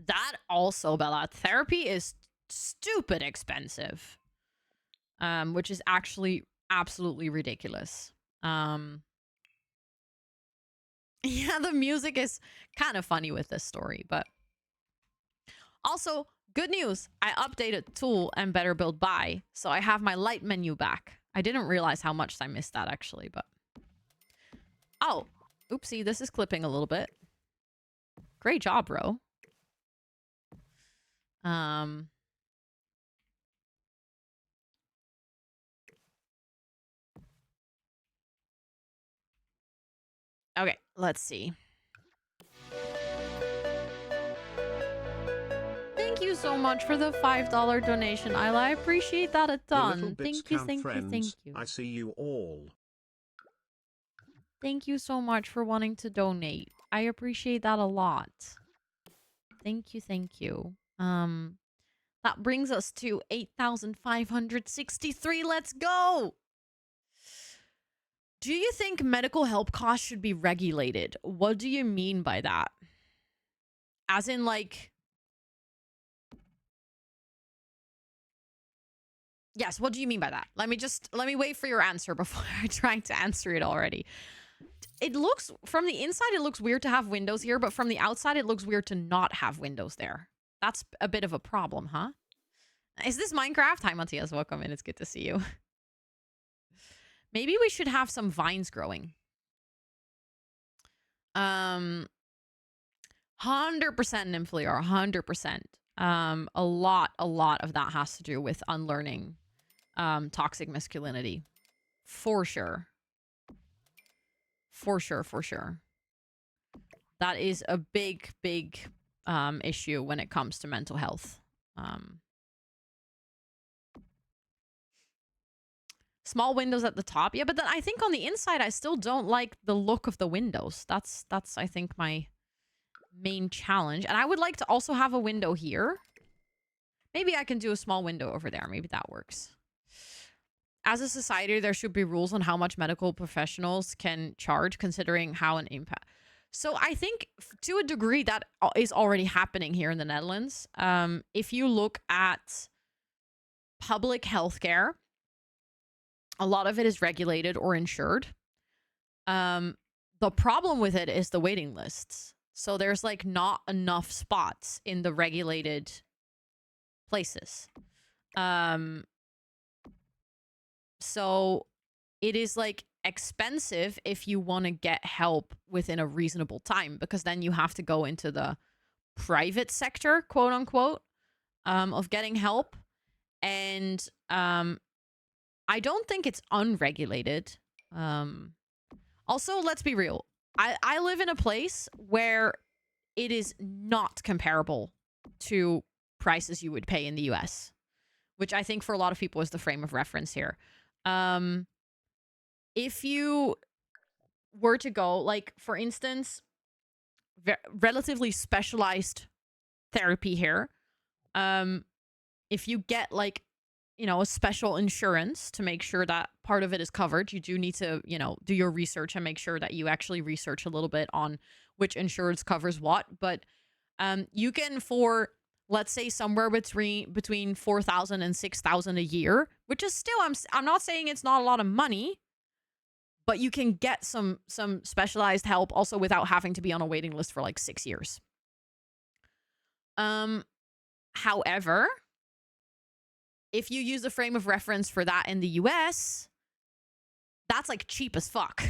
That also, Bella, therapy is stupid expensive. Which is actually absolutely ridiculous. Yeah, the music is kind of funny with this story, but also good news. I updated tool and better build by, so I have my light menu back. I didn't realize how much I missed that actually, but oh, oopsie, this is clipping a little bit. Great job, bro. Okay, let's see. Thank you so much for the $5 donation, Isla. I appreciate that a The little ton. bits Thank you, count, thank you, friends. thank you. I see you all. Thank you so much for wanting to donate. I appreciate that a lot. Thank you, thank you. That brings us to 8,563. Let's go! Do you think medical help costs should be regulated? What do you mean by that? As in, like... Yes, what do you mean by that? Let me wait for your answer before I try to answer it already. It looks, from the inside, it looks weird to have windows here, but from the outside, it looks weird to not have windows there. That's a bit of a problem, huh? Is this Minecraft? Hi, Matthias. Welcome in. It's good to see you. Maybe we should have some vines growing. 100% Nymphliar, 100%. A lot of that has to do with unlearning toxic masculinity. For sure. For sure. That is a big issue when it comes to mental health. Small windows at the top. Yeah, but then I think on the inside, I still don't like the look of the windows. That's I think, my main challenge. And I would like to also have a window here. Maybe I can do a small window over there. Maybe that works. As a society, there should be rules on how much medical professionals can charge, considering how an impact. So I think to a degree that is already happening here in the Netherlands. If you look at public healthcare, a lot of it is regulated or insured. The problem with it is the waiting lists. So there's like not enough spots in the regulated places. So it is like expensive if you want to get help within a reasonable time, because then you have to go into the private sector, quote unquote, of getting help. And I don't think it's unregulated. Also, let's be real. I live in a place where it is not comparable to prices you would pay in the US, which I think for a lot of people is the frame of reference here. If you were to go, like, for instance, relatively specialized therapy here, if you get, like, you know, a special insurance to make sure that part of it is covered, you do need to, you know, do your research and make sure that you actually research a little bit on which insurance covers what. But you can, for, let's say, somewhere between 4,000 and 6,000 a year, which is still, I'm not saying it's not a lot of money, but you can get some specialized help also without having to be on a waiting list for like 6 years. However, if you use a frame of reference for that in the US, that's like cheap as fuck.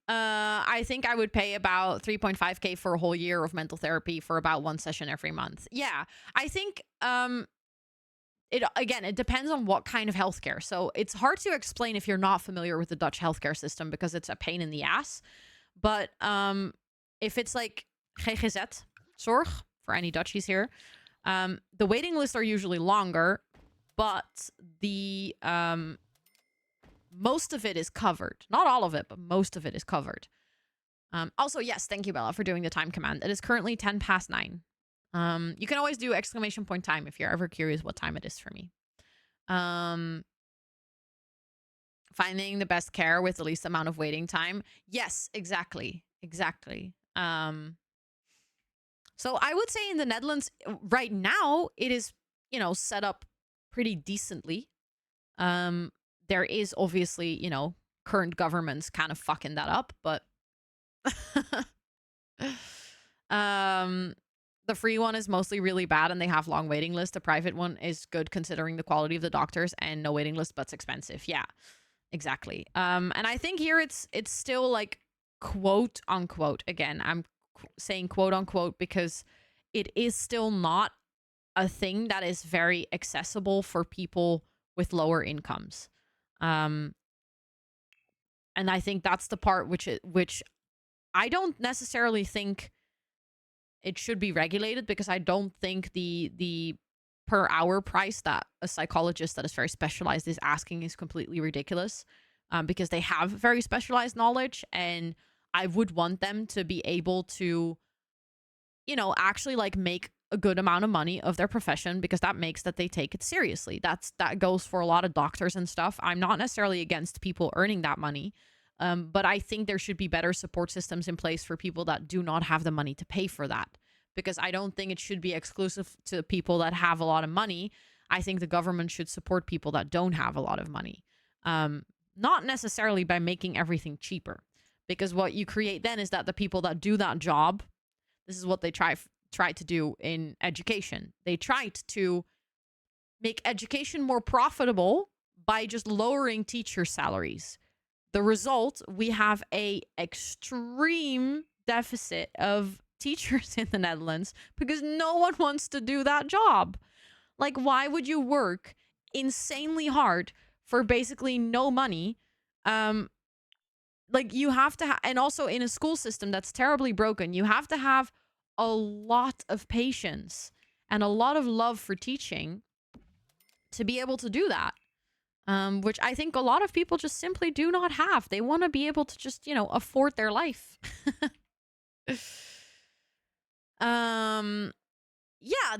I think I would pay about 3.5K for a whole year of mental therapy for about one session every month. Yeah, I think it depends on what kind of healthcare. So it's hard to explain if you're not familiar with the Dutch healthcare system because it's a pain in the ass. But if it's like GGZ zorg for any Dutchies here, the waiting lists are usually longer, but the most of it is covered. Not all of it, but most of it is covered. Also, yes, thank you, Bella, for doing the time command. It is currently 9:10. You can always do exclamation point time if you're ever curious what time it is for me. Finding the best care with the least amount of waiting time. Yes, exactly. So I would say in the Netherlands right now, it is, you know, set up pretty decently. There is obviously, you know, current governments kind of fucking that up, but the free one is mostly really bad and they have long waiting lists. The private one is good considering the quality of the doctors and no waiting list, but it's expensive. Yeah, exactly. And I think here it's still like quote unquote, again, I'm saying quote unquote because it is still not a thing that is very accessible for people with lower incomes. And I think that's the part which I don't necessarily think it should be regulated, because I don't think the per hour price that a psychologist that is very specialized is asking is completely ridiculous, because they have very specialized knowledge, and I would want them to be able to, you know, actually like make a good amount of money of their profession, because that makes that they take it seriously. That goes for a lot of doctors and stuff. I'm not necessarily against people earning that money, but I think there should be better support systems in place for people that do not have the money to pay for that, because I don't think it should be exclusive to people that have a lot of money. I think the government should support people that don't have a lot of money, not necessarily by making everything cheaper, because what you create then is that the people that do that job, this is what they tried to do in education. They tried to make education more profitable by just lowering teacher salaries. The result, we have a extreme deficit of teachers in the Netherlands because no one wants to do that job. Like, why would you work insanely hard for basically no money? Like, you have to and also in a school system that's terribly broken, you have to have a lot of patience and a lot of love for teaching to be able to do that, which I think a lot of people just simply do not have. They want to be able to just, you know, afford their life. Yeah,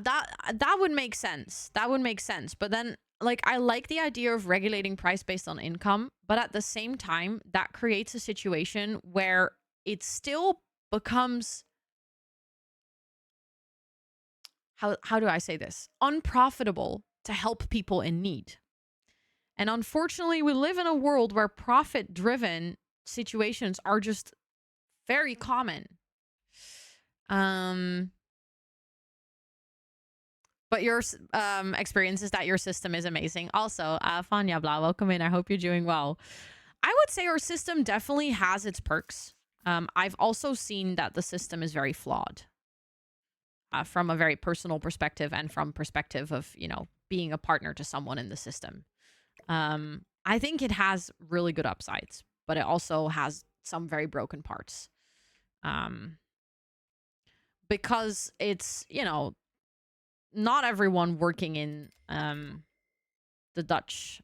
that would make sense. That would make sense. But then, like, I like the idea of regulating price based on income, but at the same time, that creates a situation where it still becomes, how do I say this? Unprofitable to help people in need. And unfortunately, we live in a world where profit-driven situations are just very common. But your experience is that your system is amazing. Also, Fanya Blah, welcome in. I hope you're doing well. I would say our system definitely has its perks. I've also seen that the system is very flawed from a very personal perspective and from perspective of, you know, being a partner to someone in the system. I think it has really good upsides, but it also has some very broken parts. Because it's, you know, not everyone working in the Dutch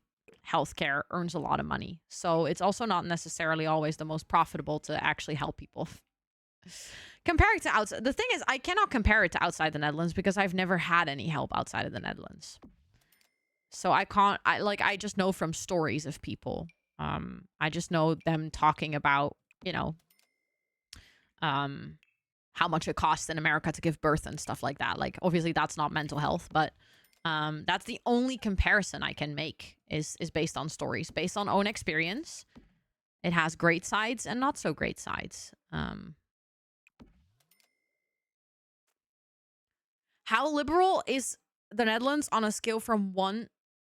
healthcare earns a lot of money. So it's also not necessarily always the most profitable to actually help people. Compare it to outside. The thing is, I cannot compare it to outside the Netherlands because I've never had any help outside of the Netherlands. So I can't, I just know from stories of people. I just know them talking about, you know, how much it costs in America to give birth and stuff like that. Like, obviously that's not mental health, but that's the only comparison I can make is based on stories, based on own experience. It has great sides and not so great sides. How liberal is the Netherlands on a scale from 1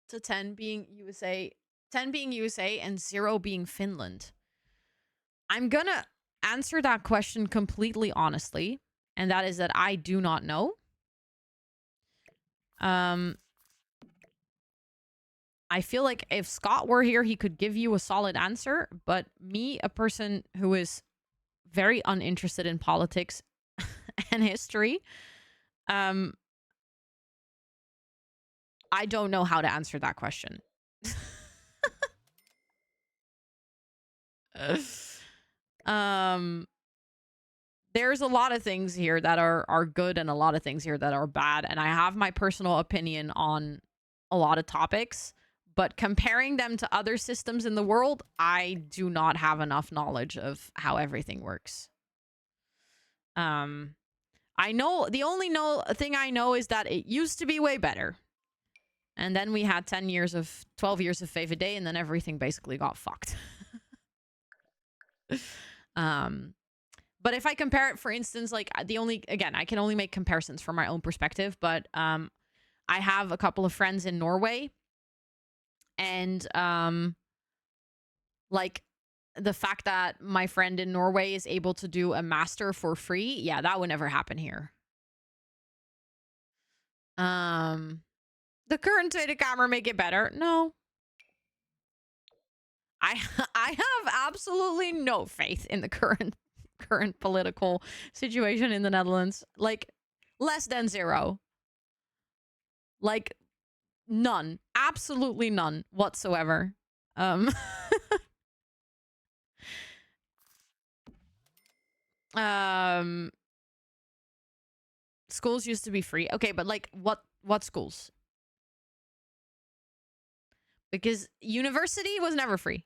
to 10 being USA, 10 being USA and 0 being Finland? I'm gonna answer that question completely honestly, and that is that I do not know. I feel like if Scott were here, he could give you a solid answer, but me, a person who is very uninterested in politics and history, I don't know how to answer that question. There's a lot of things here that are good and a lot of things here that are bad, and I have my personal opinion on a lot of topics, but comparing them to other systems in the world, I do not have enough knowledge of how everything works. I know the only thing I know is that it used to be way better. And then we had 12 years of VVD, and then everything basically got fucked. But if I compare it, for instance, like again, I can only make comparisons from my own perspective, but I have a couple of friends in Norway, and like the fact that my friend in Norway is able to do a master for free, yeah, that would never happen here. The current Tweede Kamer make it better? No. I have absolutely no faith in the current political situation in the Netherlands. Like, less than 0. Like, none. Absolutely none whatsoever. Schools used to be free. Okay, but like what schools? Because university was never free.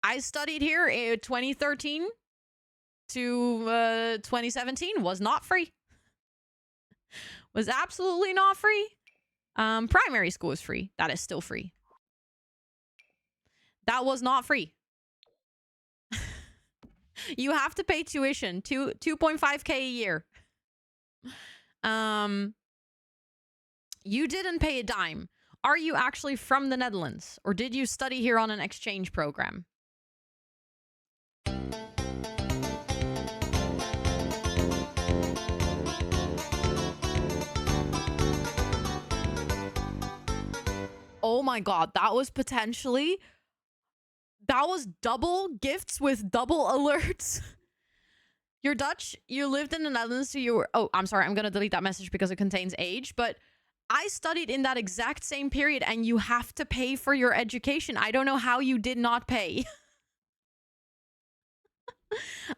I studied here in 2013 to 2017, was not free. Was absolutely not free. Primary school is free. That is still free. That was not free. You have to pay tuition, 2.5K a year. You didn't pay a dime. Are you actually from the Netherlands? Or did you study here on an exchange program? Oh my god, that was double gifts with double alerts. You're Dutch, you lived in the Netherlands, so you were... Oh, I'm sorry, I'm gonna delete that message because it contains age, but I studied in that exact same period and you have to pay for your education. I don't know how you did not pay.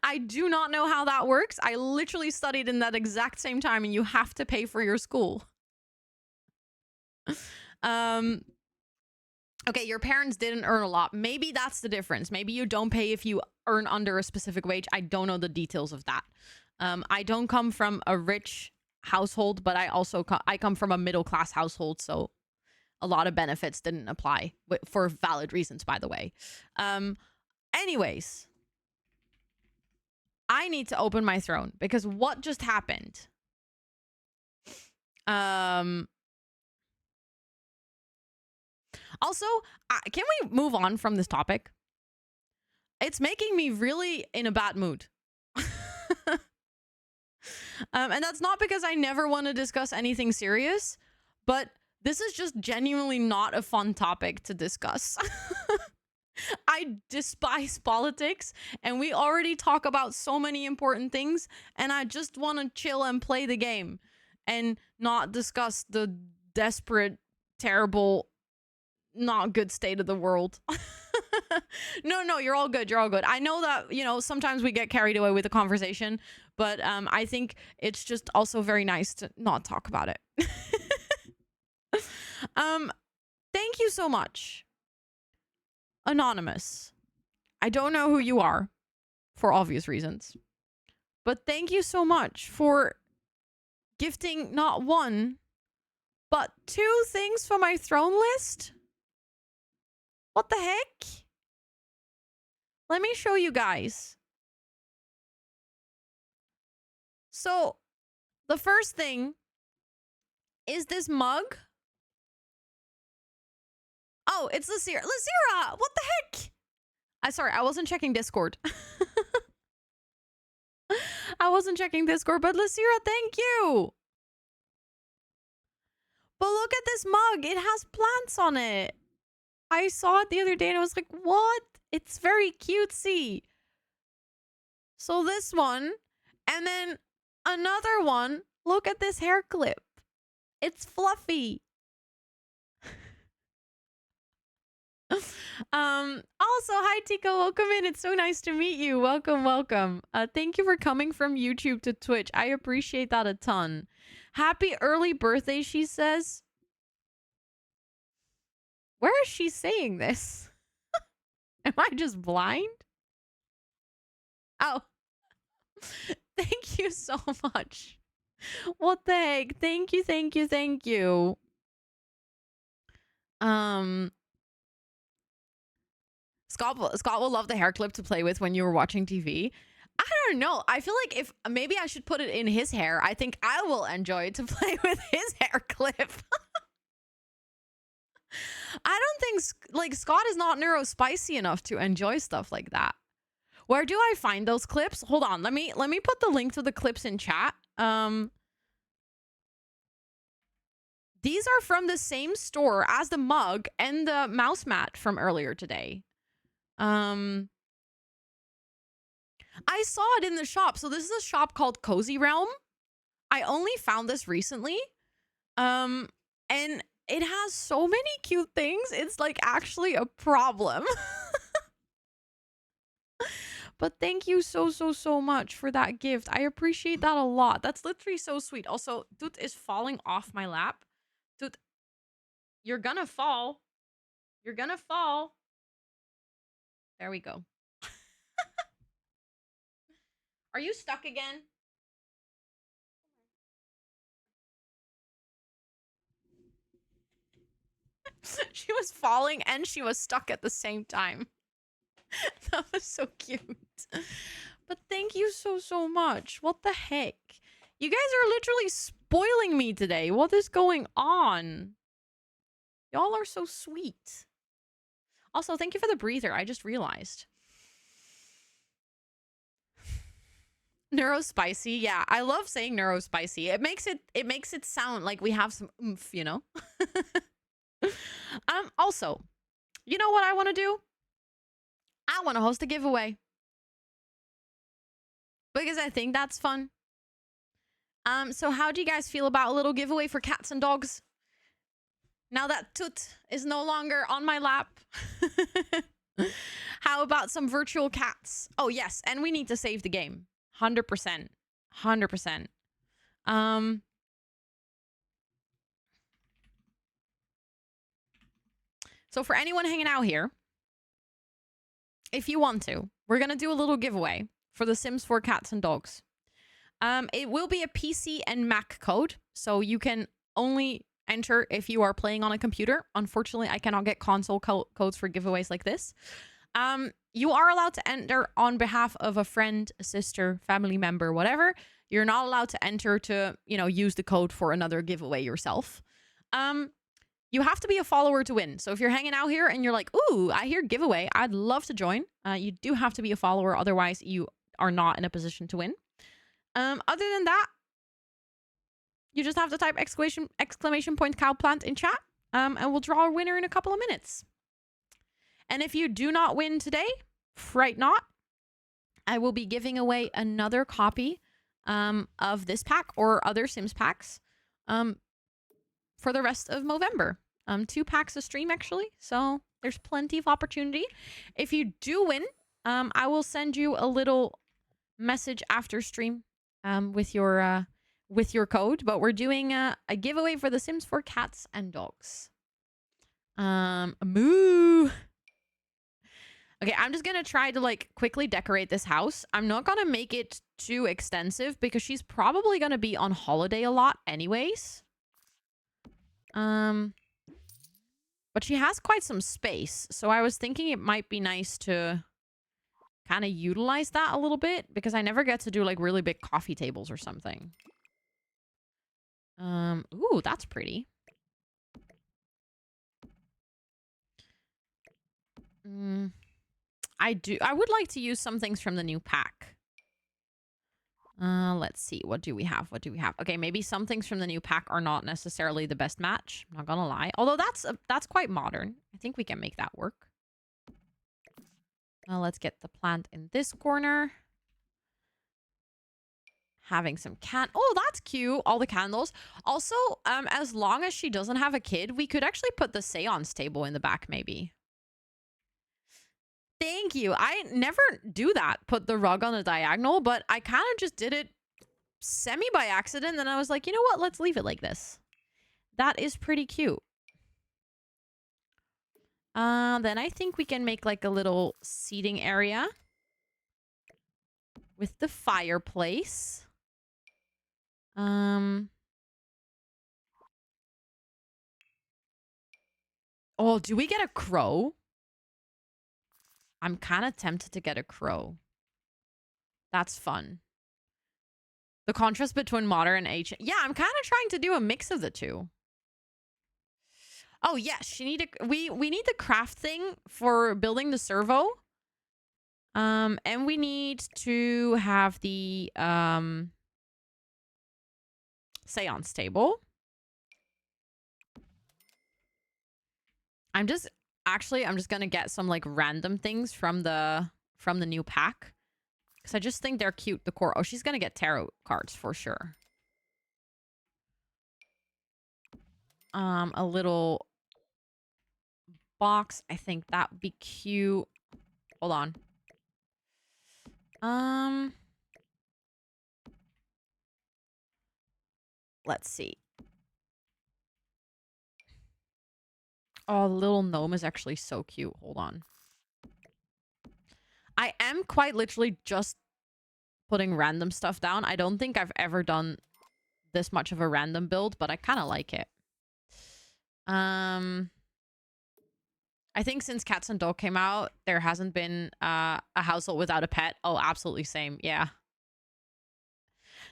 I do not know how that works. I literally studied in that exact same time and you have to pay for your school. Okay, your parents didn't earn a lot. Maybe that's the difference. Maybe you don't pay if you earn under a specific wage. I don't know the details of that. I don't come from a rich household, but I come from a middle-class household, so a lot of benefits didn't apply for valid reasons, by the way. Anyways, I need to open my throne because what just happened? Also, can we move on from this topic? It's making me really in a bad mood. And that's not because I never want to discuss anything serious, but this is just genuinely not a fun topic to discuss. I despise politics, and we already talk about so many important things, and I just want to chill and play the game and not discuss the desperate, terrible, not good state of the world. No, you're all good. You're all good. I know that, you know, sometimes we get carried away with the conversation, but I think it's just also very nice to not talk about it. Thank you so much, Anonymous. I don't know who you are for obvious reasons, but thank you so much for gifting not one, but 2 things for my throne list. What the heck? Let me show you guys. So, the first thing is this mug. Oh, it's Lysira. Lysira! What the heck? Sorry, I wasn't checking Discord. I wasn't checking Discord, but Lysira, thank you. But look at this mug. It has plants on it. I saw it the other day and I was like, what? It's very cutesy. So this one, and then another one. Look at this hair clip. It's fluffy. Also, hi Tico, welcome in. It's so nice to meet you. Welcome. Thank you for coming from YouTube to Twitch. I appreciate that a ton. Happy early birthday, she says. Where is she saying this? Am I just blind? Oh. Thank you so much. What the heck? Thank you. Scott will love the hair clip to play with when you were watching TV. I don't know. I feel like if maybe I should put it in his hair. I think I will enjoy to play with his hair clip. I don't think like Scott is not neurospicy enough to enjoy stuff like that. Where do I find those clips? Hold on. Let me put the link to the clips in chat. These are from the same store as the mug and the mouse mat from earlier today. I saw it in the shop. So this is a shop called Cozy Realm. I only found this recently. And it has so many cute things. It's like actually a problem. But thank you so much for that gift. I appreciate that a lot. That's literally so sweet. Also, Toot is falling off my lap. Toot, you're gonna fall. You're gonna fall. There we go. Are you stuck again? She was falling and she was stuck at the same time. That was so cute. But thank you so much. What the heck? You guys are literally spoiling me today. What is going on? Y'all are so sweet. Also, thank you for the breather. I just realized. Neurospicy. Yeah, I love saying neurospicy. It makes it sound like we have some oomph, you know? Also, you know what I want to do? I want to host a giveaway. Because I think that's fun. So how do you guys feel about a little giveaway for cats and dogs? Now that Toot is no longer on my lap. How about some virtual cats? Oh, yes. And we need to save the game. 100%. 100%. So for anyone hanging out here, if you want to, we're going to do a little giveaway for The Sims 4 cats and dogs. It will be a PC and Mac code, so you can only enter if you are playing on a computer. Unfortunately, I cannot get console codes for giveaways like this. You are allowed to enter on behalf of a friend, a sister, family member, whatever. You're not allowed to enter to, use the code for another giveaway yourself. You have to be a follower to win. So if you're hanging out here and you're like, ooh, I hear giveaway, I'd love to join. You do have to be a follower. Otherwise, you are not in a position to win. Other than that, you just have to type exclamation point cow plant in chat. And we'll draw a winner in a couple of minutes. And if you do not win today, fright not. I will be giving away another copy of this pack or other Sims packs for the rest of Movember. 2 packs a stream, actually. So there's plenty of opportunity. If you do win, I will send you a little message after stream with your code. But we're doing a giveaway for The Sims for cats and dogs. Moo. Okay, I'm just gonna try to like quickly decorate this house. I'm not gonna make it too extensive because she's probably gonna be on holiday a lot anyways. But she has quite some space, so I was thinking it might be nice to kind of utilize that a little bit because I never get to do like really big coffee tables or something. Ooh, that's pretty. I would like to use some things from the new pack. Let's see. What do we have? Okay, maybe some things from the new pack are not necessarily the best match. I'm not gonna lie. Although that's quite modern. I think we can make that work. Let's get the plant in this corner. Having some Oh, that's cute. All the candles. Also, as long as she doesn't have a kid, we could actually put the seance table in the back, maybe. Thank you. I never do that, put the rug on a diagonal, but I kind of just did it semi by accident. And I was like, you know what? Let's leave it like this. That is pretty cute. Then I think we can make like a little seating area with the fireplace. Oh, do we get a crow? I'm kind of tempted to get a crow. That's fun. The contrast between modern and ancient. Yeah, I'm kind of trying to do a mix of the two. Oh, yes. We need the craft thing for building the servo. And we need to have the seance table. I'm just gonna get some like random things from the new pack because I just think they're cute. The core. Oh, she's gonna get tarot cards for sure. A little box. I think that would be cute. Hold on. Let's see. Oh, the little gnome is actually so cute. Hold on. I am quite literally just putting random stuff down. I don't think I've ever done this much of a random build, but I kind of like it. I think since Cats and Dog came out, there hasn't been a household without a pet. Oh, absolutely same. Yeah.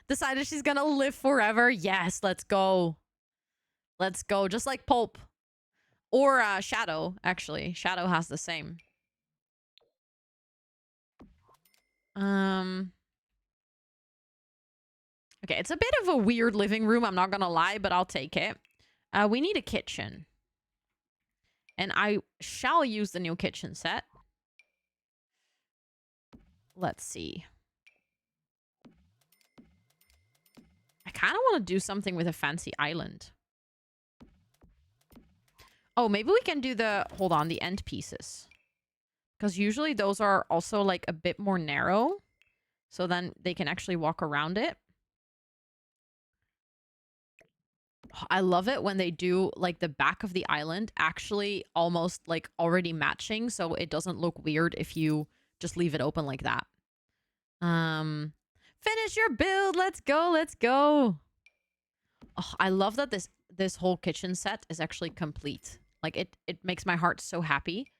Decided she's gonna live forever. Yes, let's go. Let's go. Just like Pulp. Or Shadow, actually. Shadow has the same. Okay, it's a bit of a weird living room, I'm not gonna lie, but I'll take it. We need a kitchen. And I shall use the new kitchen set. Let's see. I kind of want to do something with a fancy island. Oh, maybe we can do the... Hold on, the end pieces. Because usually those are also like a bit more narrow. So then they can actually walk around it. I love it when they do like the back of the island actually almost like already matching. So it doesn't look weird if you just leave it open like that. Finish your build. Let's go. Let's go. Oh, I love that this whole kitchen set is actually complete. Like it makes my heart so happy.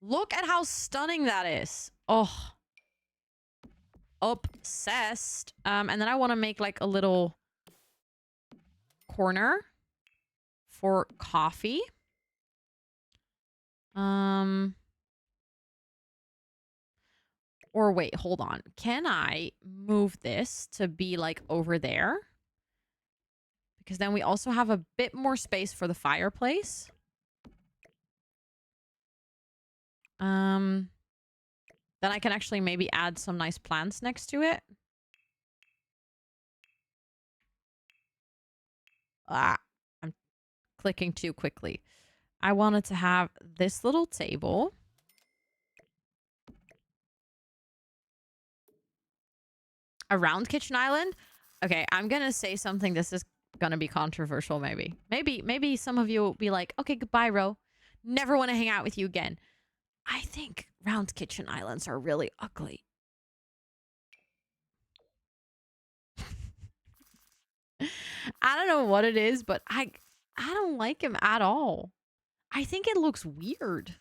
Look at how stunning that is. Oh. obsessed. And then I want to make like a little corner for coffee. Or wait, hold on. Can I move this to be like over there? Because then we also have a bit more space for the fireplace. Then I can actually maybe add some nice plants next to it. I'm clicking too quickly. I wanted to have this little table. A round kitchen island? Okay, I'm gonna say something. This is gonna be controversial, maybe. Maybe some of you will be like, okay, goodbye, Ro. Never want to hang out with you again. I think round kitchen islands are really ugly. I don't know what it is, but I don't like him at all. I think it looks weird.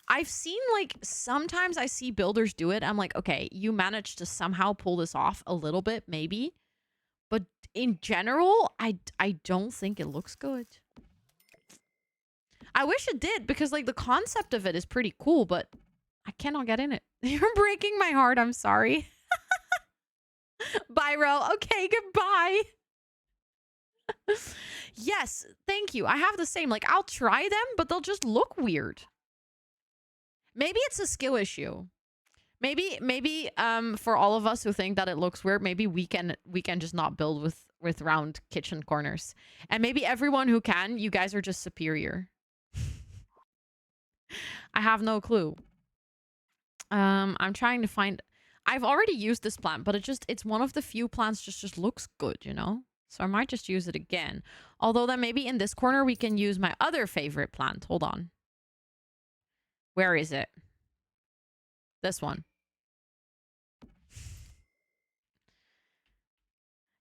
I've seen, like, sometimes I see builders do it. I'm like, okay, you managed to somehow pull this off a little bit, maybe. But in general, I don't think it looks good. I wish it did, because, like, the concept of it is pretty cool, but I cannot get in it. You're breaking my heart. I'm sorry. Bye, Ro. Okay, goodbye. Yes, thank you. I have the same. Like, I'll try them, but they'll just look weird. Maybe it's a skill issue. Maybe for all of us who think that it looks weird, maybe we can just not build with round kitchen corners. And maybe everyone who can, you guys are just superior. I have no clue. I'm trying to find... I've already used this plant, but it's one of the few plants just looks good, you know? So I might just use it again. Although then maybe in this corner we can use my other favorite plant. Hold on. Where is it? This one.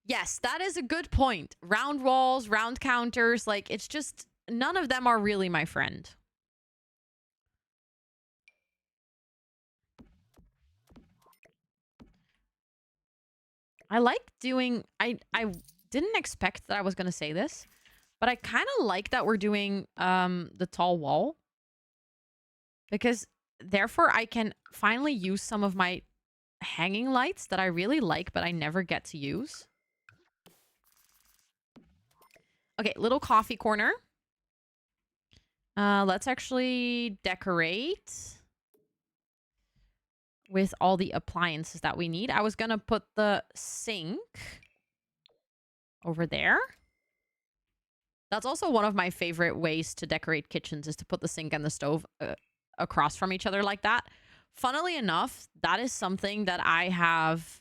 Yes, that is a good point. Round walls, round counters, like, it's just... None of them are really my friend. I like doing... I didn't expect that I was going to say this, but I kind of like that we're doing the tall wall. Because therefore I can finally use some of my hanging lights that I really like, but I never get to use. Okay, little coffee corner. Let's actually decorate with all the appliances that we need. I was going to put the sink over there. That's also one of my favorite ways to decorate kitchens, is to put the sink and the stove across from each other like that. Funnily enough, that is something that I have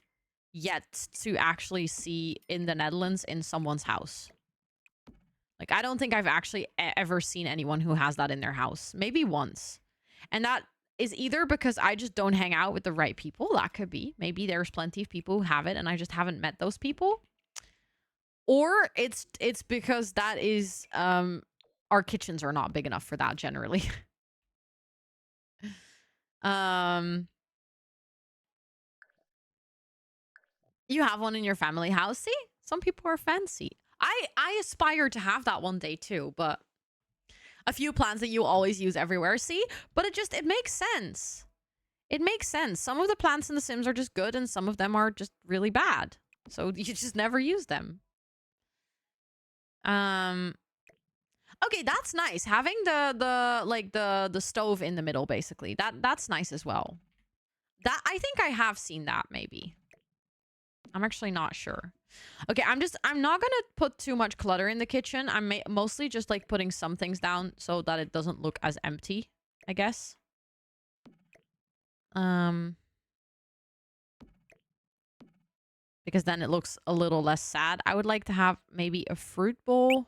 yet to actually see in the Netherlands in someone's house. Like, I don't think I've actually ever seen anyone who has that in their house. Maybe once. And that is either because I just don't hang out with the right people. That could be. Maybe there's plenty of people who have it and I just haven't met those people. Or it's because that is... our kitchens are not big enough for that generally. You have one in your family house? See? Some people are fancy. I aspire to have that one day too, but a few plants that you always use everywhere. See? But it makes sense. It makes sense. Some of the plants in The Sims are just good and some of them are just really bad. So you just never use them. Okay, that's nice. Having the stove in the middle, basically. That's nice as well. That I think I have seen that, maybe. I'm actually not sure. Okay, I'm not gonna put too much clutter in the kitchen. I'm mostly just like putting some things down so that it doesn't look as empty, I guess. Because then it looks a little less sad. I would like to have maybe a fruit bowl.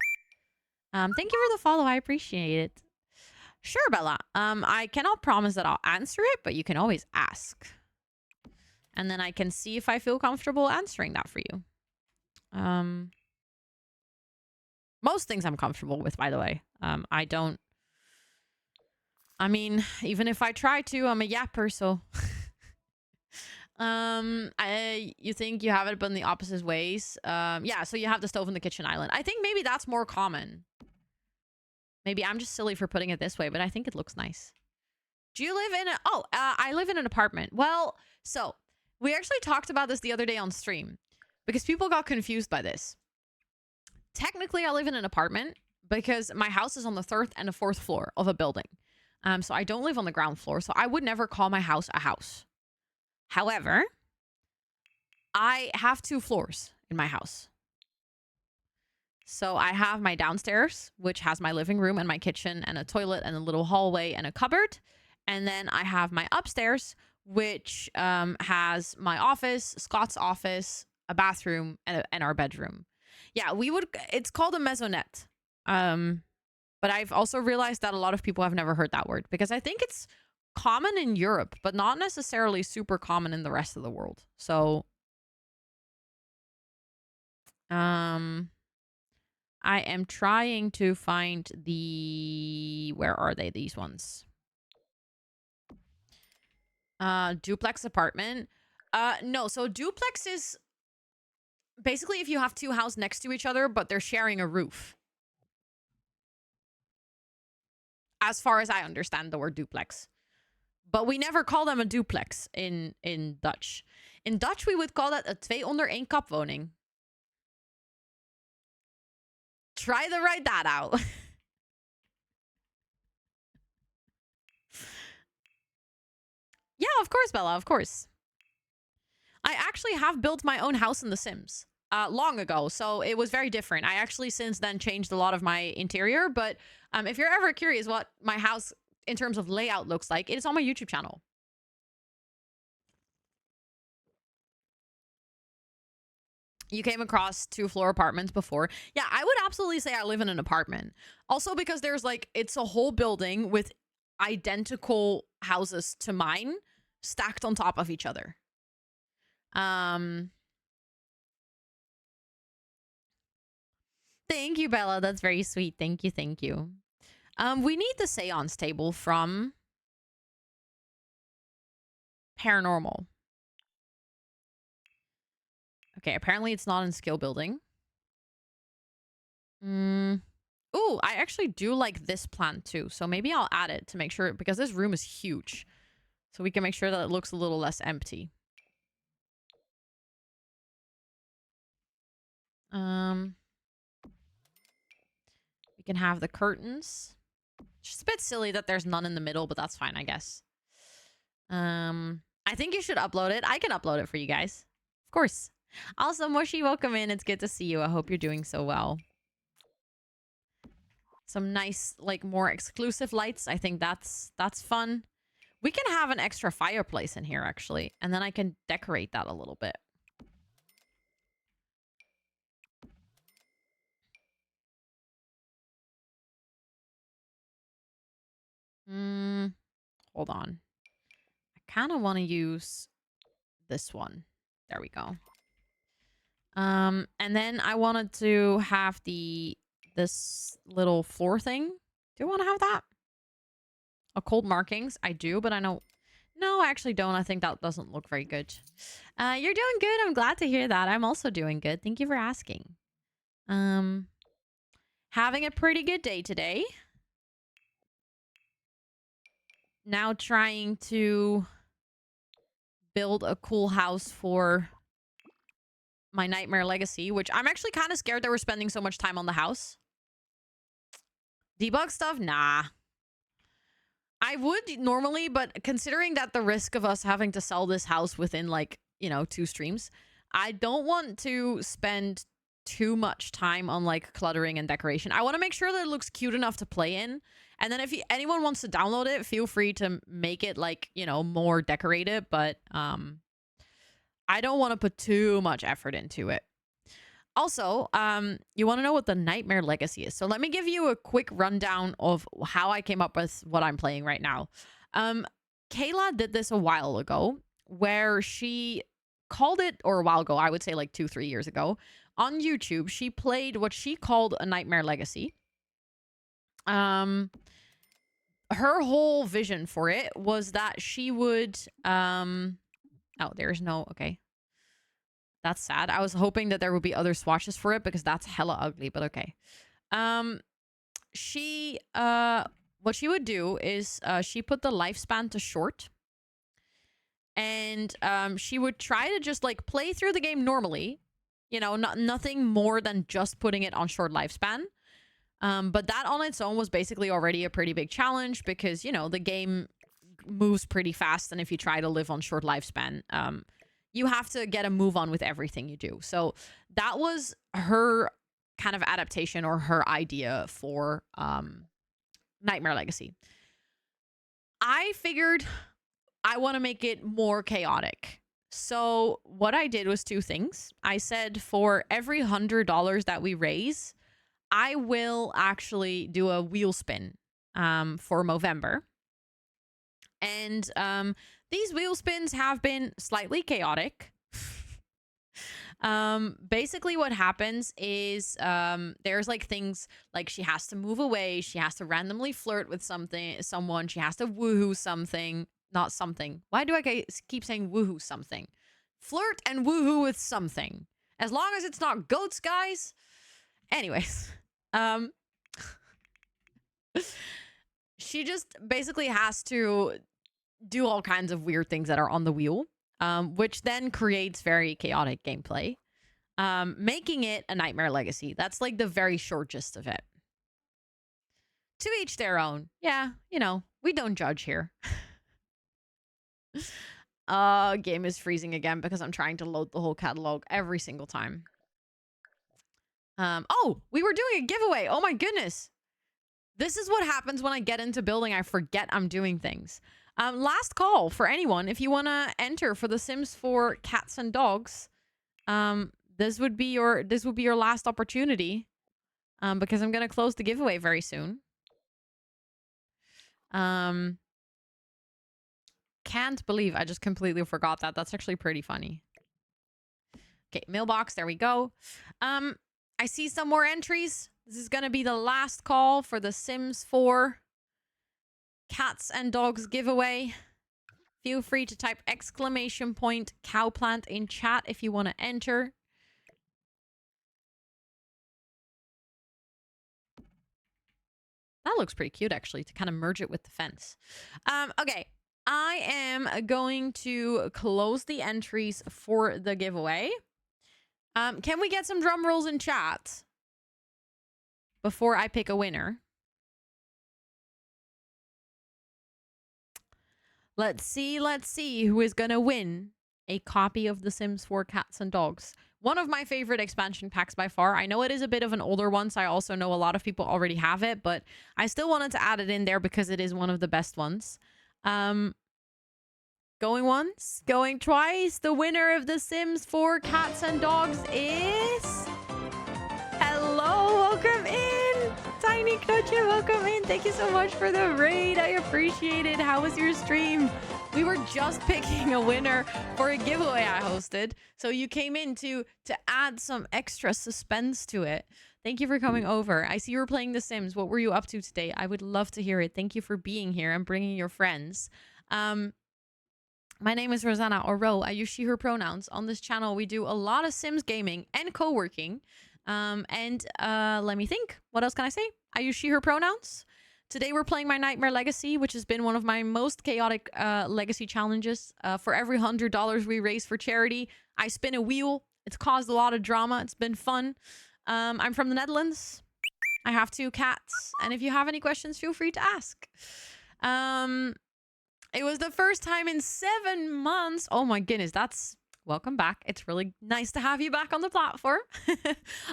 Thank you for the follow. I appreciate it. Sure, Bella. I cannot promise that I'll answer it, but you can always ask. And then I can see if I feel comfortable answering that for you. Most things I'm comfortable with, by the way. I mean, even if I try to, I'm a yapper, so... You think you have it, but in the opposite ways. Yeah, so you have the stove in the kitchen island. I think maybe that's more common. Maybe I'm just silly for putting it this way, but I think it looks nice. Do you live in a... Oh, I live in an apartment. Well, so we actually talked about this the other day on stream because people got confused by this. Technically, I live in an apartment because my house is on the 3rd and the 4th floor of a building. So I don't live on the ground floor, so I would never call my house a house. However, I have 2 floors in my house. So I have my downstairs, which has my living room and my kitchen and a toilet and a little hallway and a cupboard. And then I have my upstairs, which has my office, Scott's office, a bathroom, and our bedroom. Yeah, it's called a maisonette. But I've also realized that a lot of people have never heard that word because I think it's common in Europe, but not necessarily super common in the rest of the world. So, I am trying to find where are they? These ones. Duplex apartment. No, so duplex is basically if you have 2 houses next to each other, but they're sharing a roof. As far as I understand the word duplex. But we never call them a duplex in Dutch. In Dutch, we would call that a 2 onder 1 kap woning. Try to write that out. Yeah, of course, Bella, of course. I actually have built my own house in The Sims long ago, so it was very different. I actually since then changed a lot of my interior, but if you're ever curious what my house in terms of layout looks like, it is on my YouTube channel. You came across 2-floor apartments before. Yeah, I would absolutely say I live in an apartment. Also because there's like, it's a whole building with identical houses to mine stacked on top of each other. Thank you, Bella. That's very sweet. Thank you. Thank you. We need the seance table from Paranormal. Okay, apparently it's not in skill building. Ooh, I actually do like this plant too. So maybe I'll add it to make sure, because this room is huge. So we can make sure that it looks a little less empty. We can have the curtains. It's just a bit silly that there's none in the middle, but that's fine, I guess. I think you should upload it. I can upload it for you guys. Of course. Also, Moshi, welcome in. It's good to see you. I hope you're doing so well. Some nice, like, more exclusive lights. I think that's fun. We can have an extra fireplace in here, actually. And then I can decorate that a little bit. Hold on. I kind of want to use this one. There we go. And then I wanted to have this little floor thing. Do I want to have that? Occult markings. I do, but I know... No, I actually don't. I think that doesn't look very good. You're doing good. I'm glad to hear that. I'm also doing good. Thank you for asking. Having a pretty good day today. Now trying to build a cool house for my Nightmare Legacy, which I'm actually kind of scared that we're spending so much time on the house. Debug stuff? Nah. I would normally, but considering that the risk of us having to sell this house within, like, you know, 2 streams, I don't want to spend too much time on, like, cluttering and decoration. I want to make sure that it looks cute enough to play in. And then if anyone wants to download it, feel free to make it, like, you know, more decorated. But I don't want to put too much effort into it. Also, you want to know what the Nightmare Legacy is. So let me give you a quick rundown of how I came up with what I'm playing right now. Kayla did this a while ago, where she called it, or a while ago, I would say like 2-3 years ago, on YouTube. She played what she called a Nightmare Legacy. Her whole vision for it was that she would Oh, there's no... Okay. That's sad. I was hoping that there would be other swatches for it because that's hella ugly, but okay. She... What she would do is she put the lifespan to short. And she would try to just like play through the game normally. You know, nothing more than just putting it on short lifespan. But that on its own was basically already a pretty big challenge because, you know, the game moves pretty fast. And if you try to live on short lifespan, you have to get a move on with everything you do. So that was her kind of adaptation or her idea for Nightmare Legacy. I figured I want to make it more chaotic. So what I did was two things. I said for every $100 that we raise, I will actually do a wheel spin for Movember. And these wheel spins have been slightly chaotic. Basically what happens is there's like things like she has to move away, she has to randomly flirt with someone, she has to woohoo something. Not something. Why do I keep saying woohoo something? Flirt and woohoo with something. As long as it's not goats, guys. Anyways. She just basically has to do all kinds of weird things that are on the wheel. Which then creates very chaotic gameplay. Making it a Nightmare Legacy. That's like the very short gist of it. To each their own. Yeah, you know, we don't judge here. Game is freezing again because I'm trying to load the whole catalog every single time. Oh, we were doing a giveaway. Oh my goodness. This is what happens when I get into building. I forget I'm doing things. Last call for anyone. If you want to enter for The Sims 4 cats and dogs, this would be your last opportunity. Because I'm going to close the giveaway very soon. Can't believe I just completely forgot that. That's actually pretty funny. Okay, mailbox. There we go. I see some more entries. This is going to be the last call for the Sims 4 cats and dogs giveaway. Feel free to type !cowplant in chat if you want to enter. That looks pretty cute, actually, to kind of merge it with the fence. Okay. I am going to close the entries for the giveaway. Can we get some drum rolls in chat before I pick a winner? Let's see who is going to win a copy of The Sims 4 Cats and Dogs. One of my favorite expansion packs by far. I know it is a bit of an older one, so I also know a lot of people already have it, but I still wanted to add it in there because it is one of the best ones. Going once, going twice. The winner of The Sims 4 Cats and Dogs is... Hello, welcome in. Tiny Knutje, welcome in. Thank you so much for the raid. I appreciate it. How was your stream? We were just picking a winner for a giveaway I hosted. So you came in to add some extra suspense to it. Thank you for coming over. I see you were playing The Sims. What were you up to today? I would love to hear it. Thank you for being here and bringing your friends. My name is Rosanna, or Ro. I use she, her pronouns. On this channel, we do a lot of Sims gaming and co-working. Let me think. What else can I say? I use she, her pronouns. Today, we're playing my Nightmare Legacy, which has been one of my most chaotic legacy challenges. For every $100 we raise for charity, I spin a wheel. It's caused a lot of drama. It's been fun. I'm from the Netherlands. I have 2 cats. And if you have any questions, feel free to ask. It was the first time in 7 months. Oh my goodness, that's... Welcome back. It's really nice to have you back on the platform.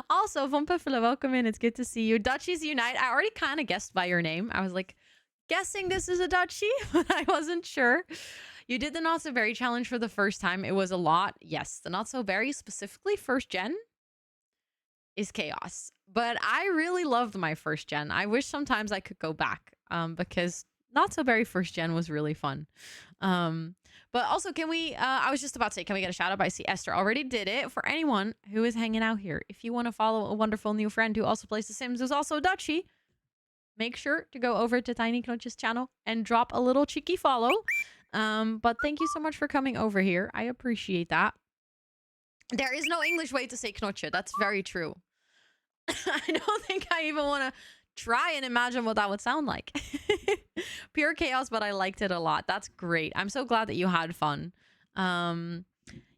Also, Von Puffelen, welcome in. It's good to see you. Dutchies Unite. I already kind of guessed by your name. I was like, guessing this is a Dutchie, but I wasn't sure. You did the Not So Berry challenge for the first time. It was a lot. Yes, the Not So Berry, specifically first gen, is chaos. But I really loved my first gen. I wish sometimes I could go back because Not So Berry first gen was really fun. But also, can we, I was just about to say, can we get a shout out? I see Esther already did it. For anyone who is hanging out here, if you want to follow a wonderful new friend who also plays The Sims, who's also a Dutchie, make sure to go over to Tiny Knutje's channel and drop a little cheeky follow. But thank you so much for coming over here. I appreciate that. There is no English way to say knotsje. That's very true. I don't think I even want to try and imagine what that would sound like. Pure chaos, but I liked it a lot. That's great. I'm so glad that you had fun.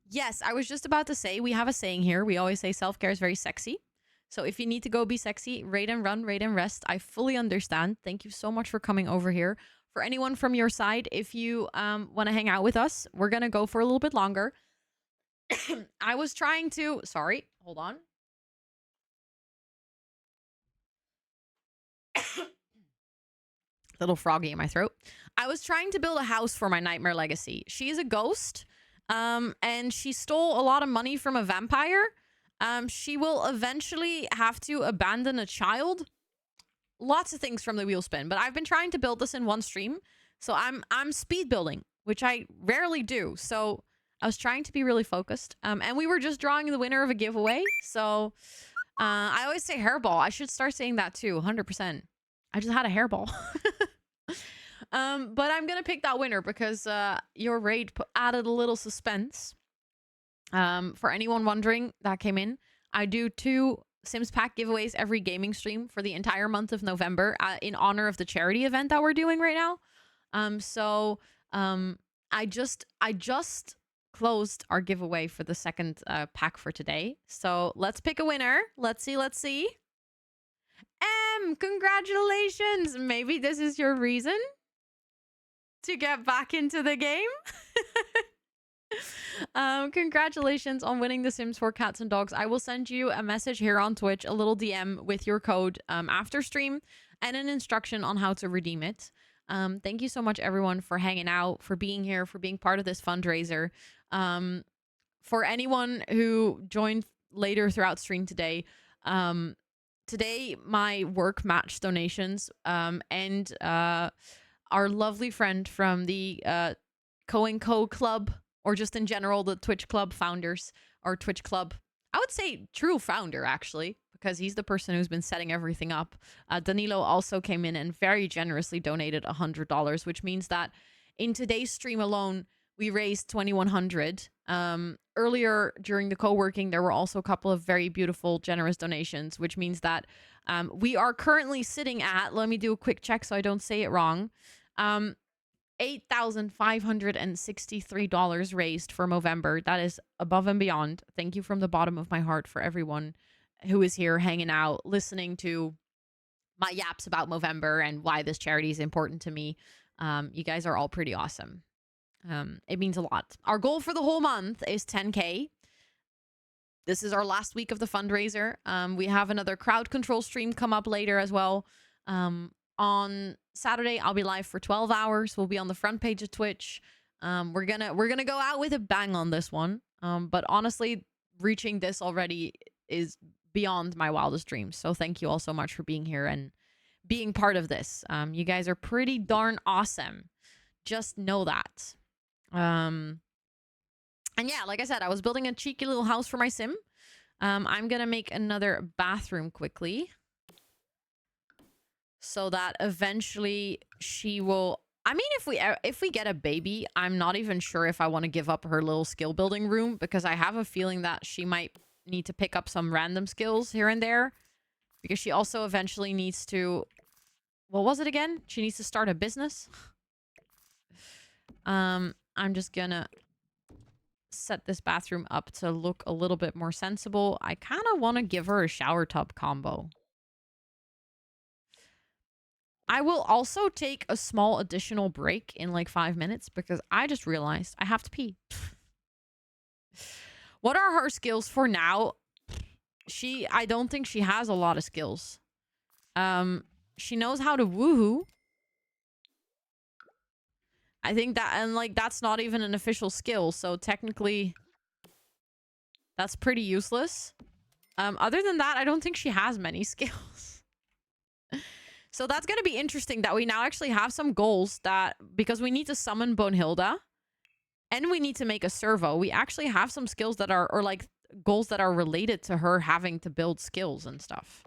Yes, I was just about to say, we have a saying here. We always say self-care is very sexy. So if you need to go be sexy, raid and run, raid and rest. I fully understand. Thank you so much for coming over here. For anyone from your side, if you want to hang out with us, we're going to go for a little bit longer. I was trying to... Sorry, hold on. Little froggy in my throat. I was trying to build a house for my Nightmare Legacy. She is a ghost, and she stole a lot of money from a vampire. She will eventually have to abandon a child. Lots of things from the wheel spin, but I've been trying to build this in one stream, so I'm speed building, which I rarely do. So I was trying to be really focused, and we were just drawing the winner of a giveaway. So I always say hairball. I should start saying that too. 100%. I just had a hairball. But I'm gonna pick that winner because your raid added a little suspense. For anyone wondering that came in, I do 2 Sims pack giveaways every gaming stream for the entire month of November in honor of the charity event that we're doing right now. I just closed our giveaway for the second pack for today. So let's pick a winner. Let's see. Congratulations. Maybe this is your reason to get back into the game. Congratulations on winning The Sims 4 Cats and Dogs. I will send you a message here on Twitch, a little DM with your code after stream and an instruction on how to redeem it. Thank you so much, everyone, for hanging out, for being here, for being part of this fundraiser. For anyone who joined later throughout stream today, today my work matched donations, and our lovely friend from the Co & Co Club, or just in general, the Twitch Club founders, or Twitch Club, I would say true founder, actually, because he's the person who's been setting everything up. Danilo also came in and very generously donated $100, which means that in today's stream alone, we raised $2,100. Earlier during the co-working, there were also a couple of very beautiful, generous donations, which means that we are currently sitting at, let me do a quick check so I don't say it wrong, $8,563 raised for Movember. That is above and beyond. Thank you from the bottom of my heart for everyone who is here hanging out, listening to my yaps about Movember and why this charity is important to me. You guys are all pretty awesome. It means a lot. Our goal for the whole month is 10K. This is our last week of the fundraiser. We have another crowd control stream come up later as well. On Saturday, I'll be live for 12 hours. We'll be on the front page of Twitch. We're gonna go out with a bang on this one. But honestly, reaching this already is beyond my wildest dreams. So thank you all so much for being here and being part of this. You guys are pretty darn awesome. Just know that. And yeah, like I said, I was building a cheeky little house for my sim. I'm gonna make another bathroom quickly, so that eventually she will... I mean, if we get a baby, I'm not even sure if I want to give up her little skill building room, because I have a feeling that she might need to pick up some random skills here and there, because she also eventually needs to... What was it again? She needs to start a business. I'm just gonna set this bathroom up to look a little bit more sensible. I kind of want to give her a shower tub combo. I will also take a small additional break in like 5 minutes because I just realized I have to pee. What are her skills for now? I don't think she has a lot of skills. She knows how to woohoo. I think that, and like, that's not even an official skill, so technically that's pretty useless. Other than that, I don't think she has many skills. So that's going to be interesting that we now actually have some goals that, because we need to summon Bonhilda and we need to make a servo, we actually have some skills that are, or like goals that are related to her having to build skills and stuff.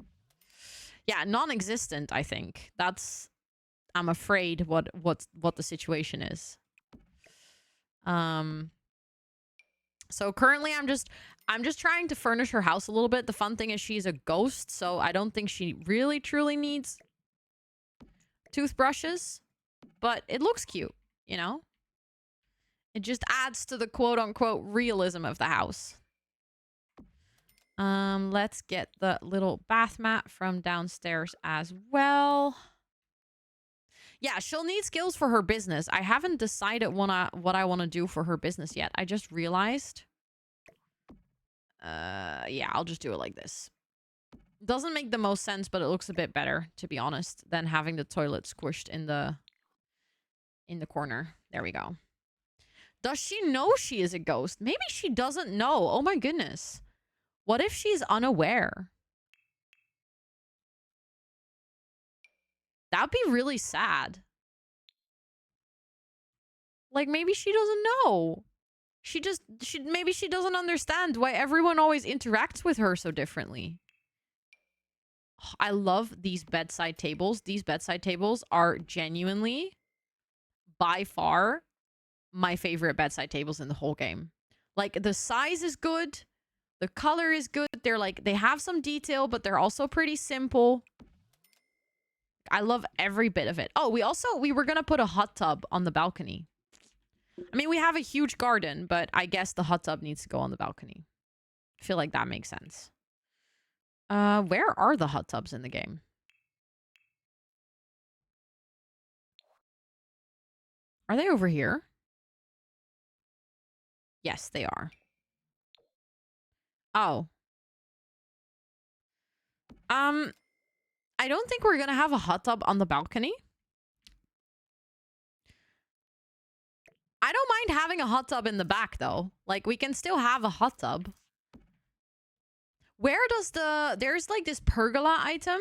Yeah, non-existent, I think. That's, I'm afraid, what the situation is. So currently I'm just trying to furnish her house a little bit. The fun thing is she's a ghost, so I don't think she really truly needs toothbrushes, but it looks cute, you know? It just adds to the quote-unquote realism of the house. Let's get the little bath mat from downstairs as well. Yeah, she'll need skills for her business. I haven't decided what I want to do for her business yet. I just realized. Yeah, I'll just do it like this. Doesn't make the most sense, but it looks a bit better, to be honest, than having the toilet squished in the corner. There we go. Does she know she is a ghost? Maybe she doesn't know. Oh my goodness. What if she's unaware? That'd be really sad. Like, maybe she doesn't know. Maybe she doesn't understand why everyone always interacts with her so differently. Oh, I love these bedside tables. These bedside tables are genuinely, by far, my favorite bedside tables in the whole game. Like, the size is good. The color is good. They're like, they have some detail, but they're also pretty simple. I love every bit of it. Oh, we were going to put a hot tub on the balcony. I mean, we have a huge garden, but I guess the hot tub needs to go on the balcony. I feel like that makes sense. Where are the hot tubs in the game? Are they over here? Yes, they are. Oh. I don't think we're gonna have a hot tub on the balcony. I don't mind having a hot tub in the back, though. Like, we can still have a hot tub. Where does there's like this pergola item.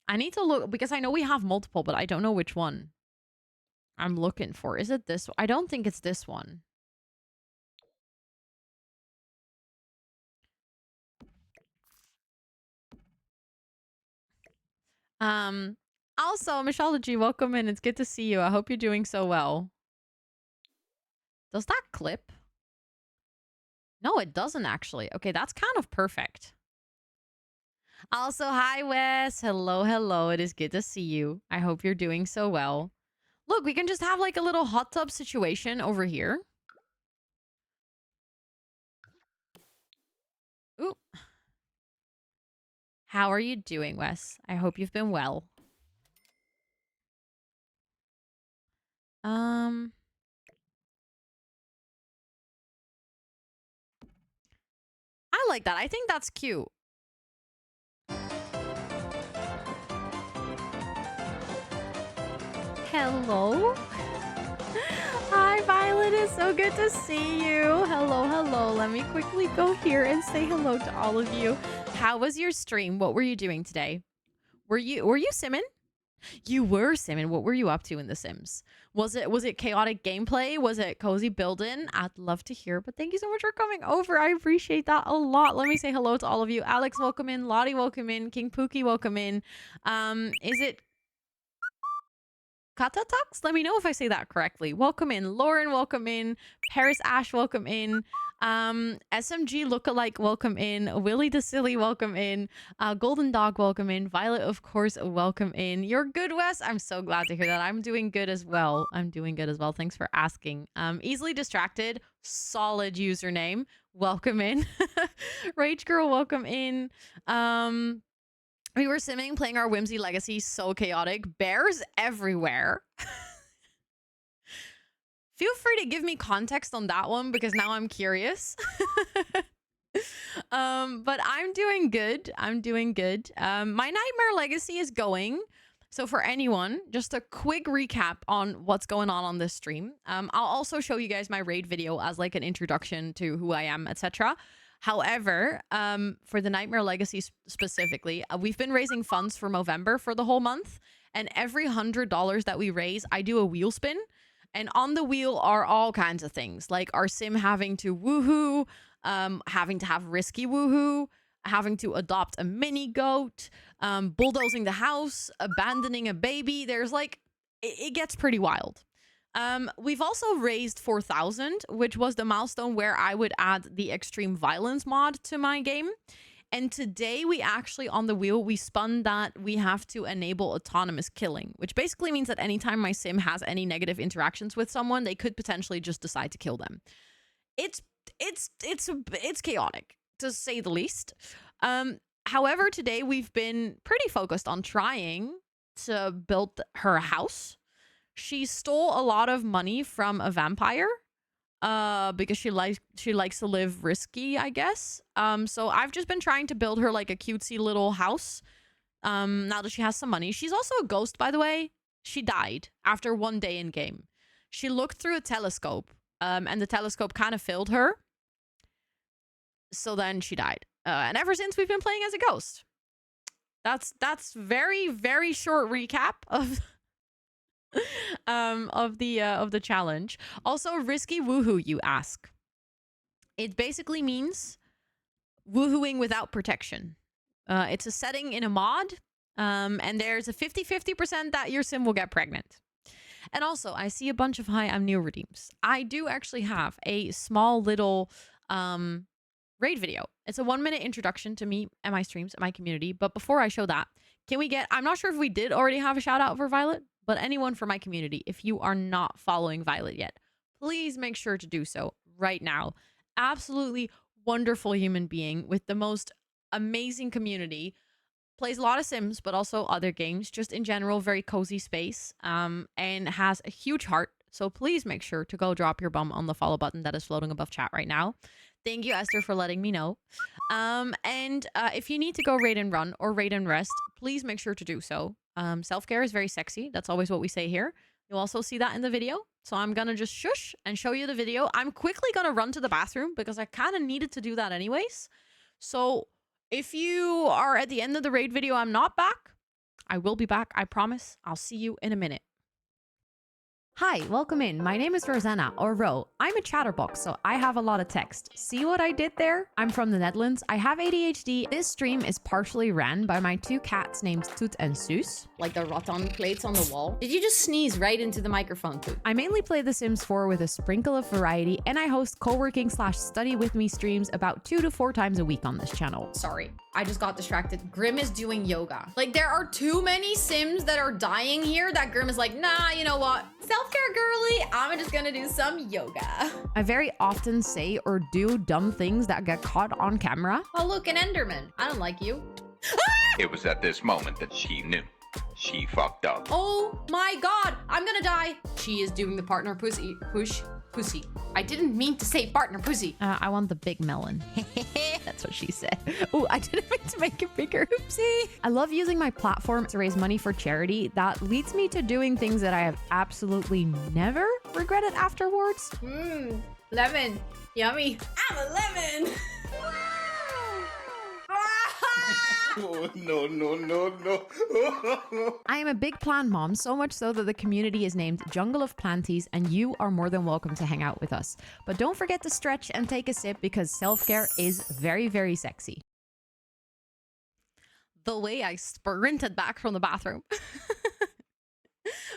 I need to look, because I know we have multiple, but I don't know which one I'm looking for. Is it this one? I don't think it's this one. Also, Michelle G, welcome in. It's good to see you. I hope you're doing so well. Does that clip? No, it doesn't actually. Okay, that's kind of perfect. Also, hi, Wes. Hello, hello. It is good to see you. I hope you're doing so well. Look, we can just have like a little hot tub situation over here. Ooh. How are you doing, Wes? I hope you've been well. I like that. I think that's cute. Hello? Hi, Violet. It's so good to see you. Hello, hello. Let me quickly go here and say hello to all of you. How was your stream? What were you doing today? Were you simming? You were simming. What were you up to in The Sims? Was it chaotic gameplay? Was it cozy building? I'd love to hear, but thank you so much for coming over. I appreciate that a lot. Let me say hello to all of you. Alex, welcome in. Lottie, welcome in. King Pookie, welcome in. Is it Katatax? Let me know if I say that correctly. Welcome in. Lauren, welcome in. Paris Ash, welcome in. SMG lookalike, welcome in. Willie the Silly, welcome in. Golden Dog, welcome in. Violet, of course, welcome in. You're good, Wes. I'm so glad to hear that. I'm doing good as well. Thanks for asking. Easily distracted, solid username. Welcome in. Rage Girl, welcome in. We were simming, playing our Whimsy Legacy. So chaotic. Bears everywhere. Feel free to give me context on that one, because now I'm curious. But I'm doing good. My Nightmare Legacy is going. So for anyone, just a quick recap on what's going on this stream. I'll also show you guys my raid video as like an introduction to who I am, etc. However, for the Nightmare Legacy specifically, we've been raising funds for Movember for the whole month. And every $100 that we raise, I do a wheel spin. And on the wheel are all kinds of things, like our sim having to woohoo, having to have risky woohoo, having to adopt a mini goat, bulldozing the house, abandoning a baby. There's like, it gets pretty wild. We've also raised 4,000, which was the milestone where I would add the extreme violence mod to my game. And today we actually, on the wheel, we spun that we have to enable autonomous killing, which basically means that anytime my sim has any negative interactions with someone, they could potentially just decide to kill them. It's chaotic, to say the least. However, today we've been pretty focused on trying to build her house. She stole a lot of money from a vampire because she likes to live risky, I guess. So I've just been trying to build her like a cutesy little house now that she has some money. She's also a ghost, by the way. She died after one day in game. She looked through a telescope and the telescope kind of failed her. So then she died. And ever since we've been playing as a ghost. That's very, very short recap of of the challenge. Also, risky woohoo, you ask. It basically means woohooing without protection. It's a setting in a mod, and there's a 50-50% that your sim will get pregnant. And also, I see a bunch of hi, I'm new redeems. I do actually have a small little raid video. It's a 1-minute introduction to me and my streams and my community. But before I show that, can we get, I'm not sure if we did already have a shout out for Violet, but anyone from my community, if you are not following Violet yet, please make sure to do so right now. Absolutely wonderful human being with the most amazing community. Plays a lot of Sims, but also other games. Just in general, very cozy space. And has a huge heart. So please make sure to go drop your bum on the follow button that is floating above chat right now. Thank you, Esther, for letting me know. And if you need to go raid and run or raid and rest, please make sure to do so. Self-care is very sexy. That's always what we say here. You'll also see that in the video. So I'm going to just shush and show you the video. I'm quickly going to run to the bathroom because I kind of needed to do that anyways. So if you are at the end of the raid video, I'm not back. I will be back. I promise. I'll see you in a minute. Hi, welcome in. My name is Rosanna, or Ro. I'm a chatterbox, so I have a lot of text. See what I did there? I'm from the Netherlands. I have ADHD. This stream is partially ran by my 2 cats named Toet and Suus. Like the rattan plates on the wall. Did you just sneeze right into the microphone, Toet? I mainly play The Sims 4 with a sprinkle of variety, and I host co-working/study with me streams about 2 to 4 times a week on this channel. Sorry, I just got distracted. Grim is doing yoga. Like, there are too many Sims that are dying here that Grim is like, nah, you know what? Self-care girly, I'm just gonna do some yoga. I very often say or do dumb things that get caught on camera. Oh, look, an Enderman. I don't like you. It was at this moment that she knew. She fucked up. Oh my god, I'm gonna die. She is doing the partner pussy. Pussy. I didn't mean to say partner pussy. I want the big melon. That's what she said. Oh, I didn't mean to make it bigger. Oopsie. I love using my platform to raise money for charity. That leads me to doing things that I have absolutely never regretted afterwards. Lemon. Yummy. I'm a lemon. Oh, no. I am a big plant mom, so much so that the community is named Jungle of Planties, and you are more than welcome to hang out with us. But don't forget to stretch and take a sip because self-care is very, very sexy. The way I sprinted back from the bathroom.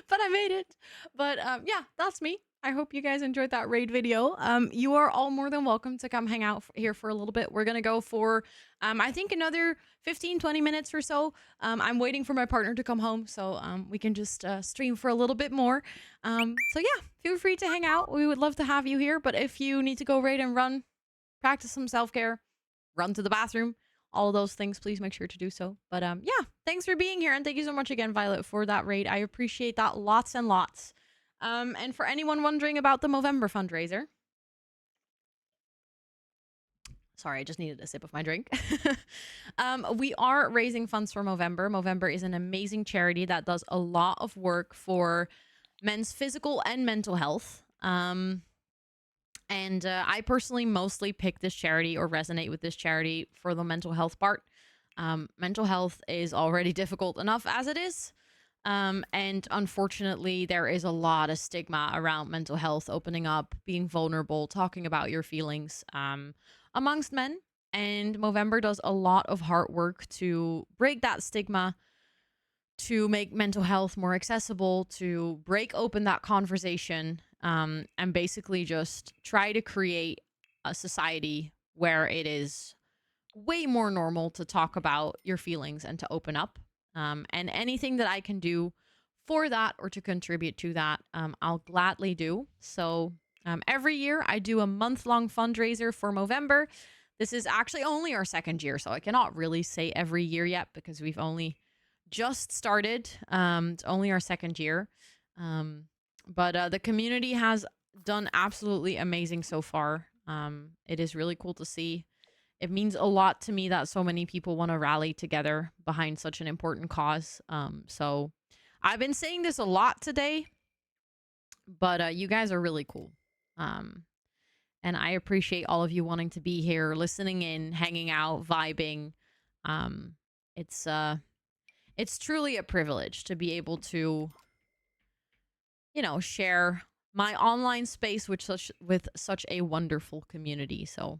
But I made it. But yeah, that's me. I hope you guys enjoyed that raid video. You are all more than welcome to come hang out here for a little bit. We're going to go for, I think, another 15-20 minutes or so. I'm waiting for my partner to come home, so we can just stream for a little bit more. So yeah, feel free to hang out. We would love to have you here. But if you need to go raid and run, practice some self-care, run to the bathroom, all of those things, please make sure to do so. But yeah, thanks for being here. And thank you so much again, Violet, for that raid. I appreciate that lots and lots. And for anyone wondering about the Movember fundraiser. Sorry, I just needed a sip of my drink. We are raising funds for Movember. Movember is an amazing charity that does a lot of work for men's physical and mental health. And I personally mostly pick this charity or resonate with this charity for the mental health part. Mental health is already difficult enough as it is. And unfortunately, there is a lot of stigma around mental health, opening up, being vulnerable, talking about your feelings amongst men. And Movember does a lot of hard work to break that stigma, to make mental health more accessible, to break open that conversation, and basically just try to create a society where it is way more normal to talk about your feelings and to open up. And anything that I can do for that or to contribute to that, I'll gladly do. So every year I do a month-long fundraiser for Movember. This is actually only our second year, so I cannot really say every year yet because we've only just started. It's only our second year. But the community has done absolutely amazing so far. It is really cool to see. It means a lot to me that so many people want to rally together behind such an important cause. So I've been saying this a lot today, but you guys are really cool. And I appreciate all of you wanting to be here, listening in, hanging out, vibing. It's truly a privilege to be able to, you know, share my online space with such a wonderful community. So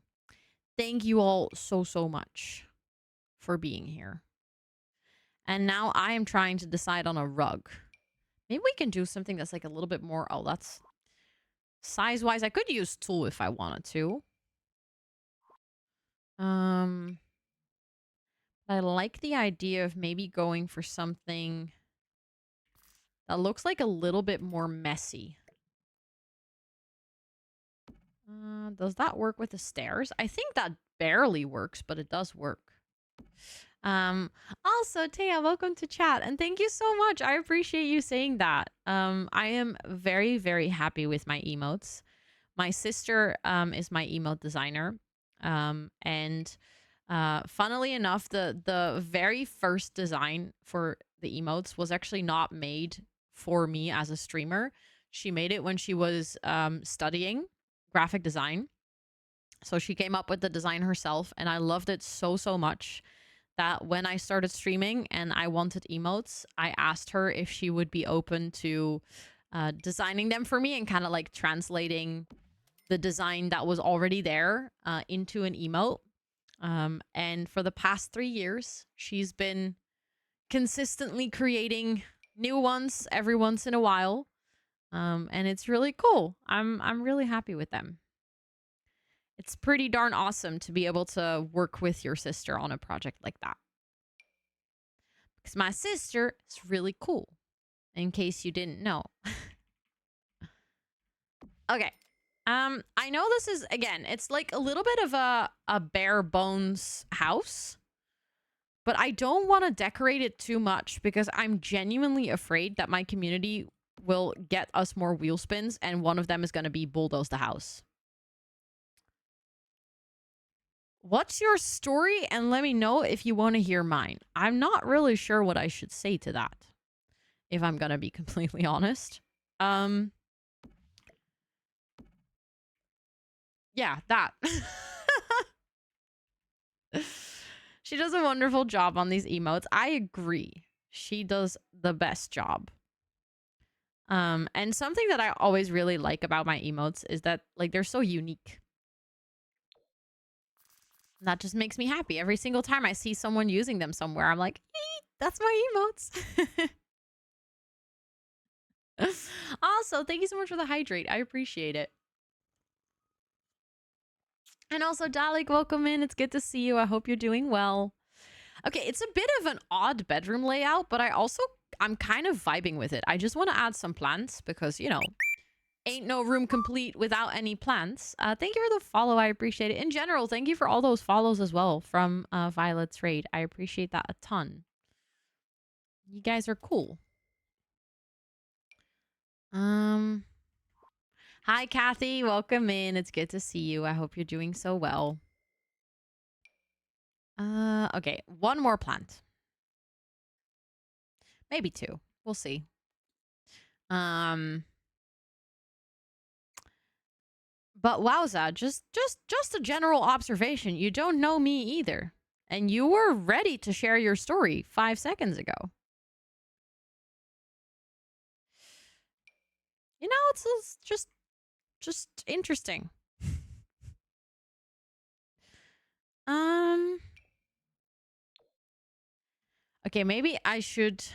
thank you all so much for being here. And now I am trying to decide on a rug. Maybe we can do something that's like a little bit more... Oh, that's... Size-wise, I could use tulle if I wanted to. I like the idea of maybe going for something that looks like a little bit more messy. Does that work with the stairs? I think that barely works, but it does work. Also, Taya, welcome to chat, and thank you so much. I appreciate you saying that. I am very, very happy with my emotes. My sister is my emote designer. And funnily enough, the very first design for the emotes was actually not made for me as a streamer. She made it when she was studying graphic design. So she came up with the design herself, and I loved it so much that when I started streaming and I wanted emotes, I asked her if she would be open to designing them for me and kind of like translating the design that was already there into an emote. And for the past 3 years, she's been consistently creating new ones every once in a while. And it's really cool. I'm really happy with them. It's pretty darn awesome to be able to work with your sister on a project like that. Because my sister is really cool, in case you didn't know. Okay. I know this is, again, it's like a little bit of a bare bones house. But I don't want to decorate it too much because I'm genuinely afraid that my community will get us more wheel spins and one of them is going to be bulldoze the house. What's your story? And let me know if you want to hear mine. I'm not really sure what I should say to that, if I'm going to be completely honest. Yeah, that. She does a wonderful job on these emotes. I agree. She does the best job. And something that I always really like about my emotes is that, like, they're so unique. That just makes me happy. Every single time I see someone using them somewhere, I'm like, that's my emotes. Also, thank you so much for the hydrate. I appreciate it. And also, Dalek, welcome in. It's good to see you. I hope you're doing well. Okay, it's a bit of an odd bedroom layout, but I'm kind of vibing with it. I just want to add some plants because, you know, ain't no room complete without any plants. Thank you for the follow. I appreciate it. In general, thank you for all those follows as well from Violet's Raid. I appreciate that a ton. You guys are cool. Hi, Kathy. Welcome in. It's good to see you. I hope you're doing so well. Okay. One more plant. Maybe 2. We'll see. But wowza, just a general observation. You don't know me either. And you were ready to share your story 5 seconds ago. You know, it's just interesting. Okay, maybe I should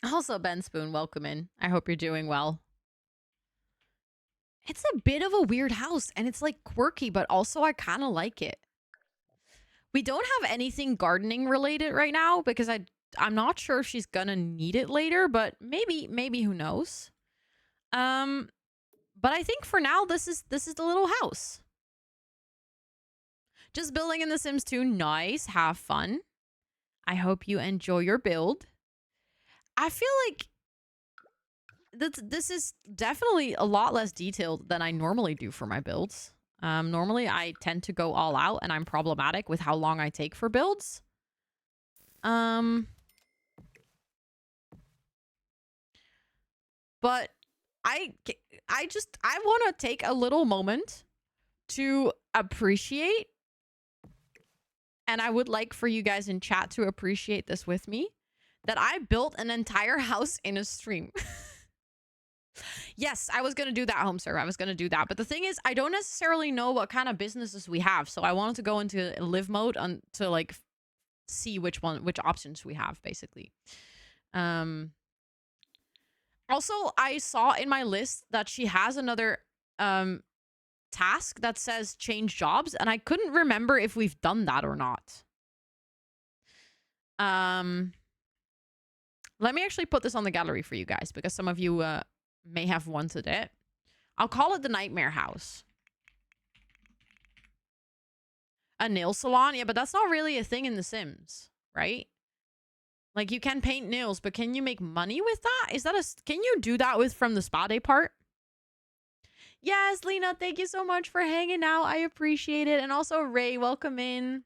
Also, Ben Spoon, welcome in. I hope you're doing well. It's a bit of a weird house, and it's like quirky, but also I kind of like it. We don't have anything gardening related right now because I'm not sure if she's gonna need it later, but maybe who knows. But I think for now this is the little house. Just building in The Sims 2. Nice. Have fun. I hope you enjoy your build. I feel like this is definitely a lot less detailed than I normally do for my builds. Normally I tend to go all out, and I'm problematic with how long I take for builds. But I want to take a little moment to appreciate, and I would like for you guys in chat to appreciate this with me, that I built an entire house in a stream. Yes, I was going to do that, home server. I was going to do that. But the thing is, I don't necessarily know what kind of businesses we have. So I wanted to go into live mode to like see which options we have, basically. Also, I saw in my list that she has another task that says change jobs, and I couldn't remember if we've done that or not. Let me actually put this on the gallery for you guys, because some of you may have wanted it. I'll call it the Nightmare House. A nail salon? Yeah, but that's not really a thing in The Sims, right? Like, you can paint nails, but can you make money with that? Is that can you do that with from the spa day part? Yes, Lena, thank you so much for hanging out. I appreciate it. And also, Ray, welcome in.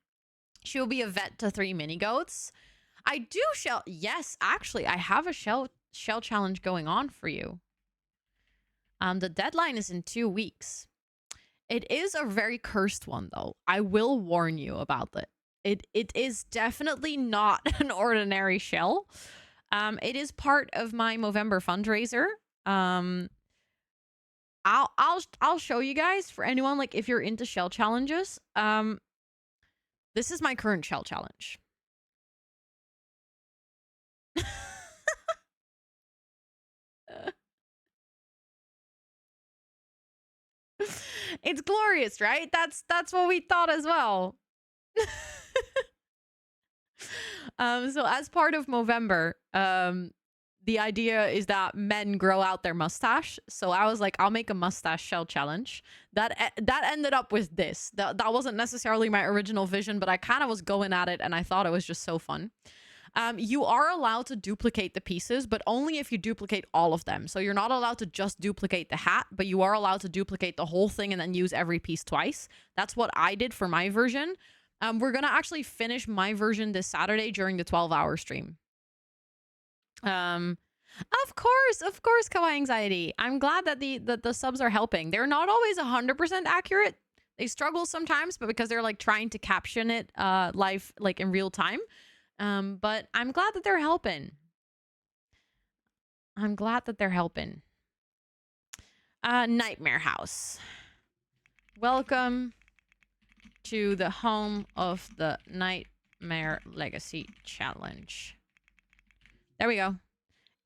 She'll be a vet to 3 mini goats. I do shell. Yes, actually, I have a shell challenge going on for you. The deadline is in 2 weeks. It is a very cursed one, though. I will warn you about that. It is definitely not an ordinary shell. It is part of my Movember fundraiser. I'll show you guys, for anyone, like, if you're into shell challenges. This is my current shell challenge. It's glorious, right? That's what we thought as well. So as part of Movember, the idea is that men grow out their mustache. So I was like, I'll make a mustache shell challenge. That ended up with this. That wasn't necessarily my original vision, but I kind of was going at it, and I thought it was just so fun. You are allowed to duplicate the pieces, but only if you duplicate all of them. So you're not allowed to just duplicate the hat, but you are allowed to duplicate the whole thing and then use every piece twice. That's what I did for my version. We're going to actually finish my version this Saturday during the 12-hour stream. Of course, Kawaii Anxiety. I'm glad that the subs are helping. They're not always 100% accurate. They struggle sometimes, but because they're like trying to caption it live, like in real time. But I'm glad that they're helping. Nightmare House. Welcome to the home of the Nightmare Legacy Challenge. There we go.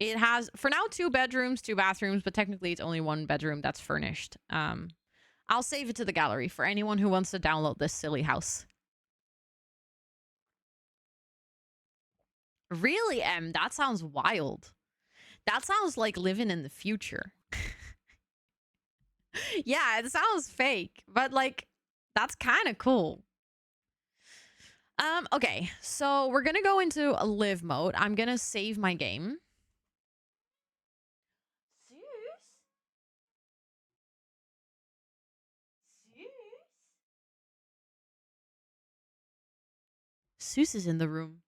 It has, for now, 2 bedrooms, 2 bathrooms, but technically it's only 1 bedroom that's furnished. I'll save it to the gallery for anyone who wants to download this silly house. Really, Em? That sounds wild. That sounds like living in the future. Yeah, it sounds fake, but like, that's kind of cool. Okay, so we're gonna go into a live mode. I'm gonna save my game. Seuss is in the room.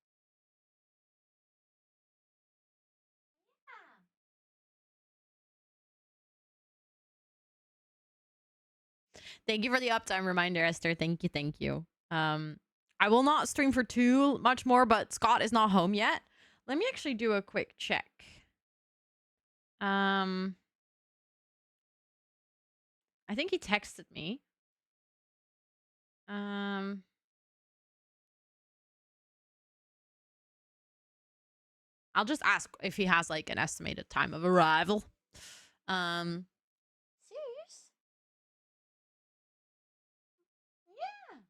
Thank you for the uptime reminder, Esther. Thank you. I will not stream for too much more, but Scott is not home yet. Let me actually do a quick check. I think he texted me. I'll just ask if he has like an estimated time of arrival. Serious? Yeah.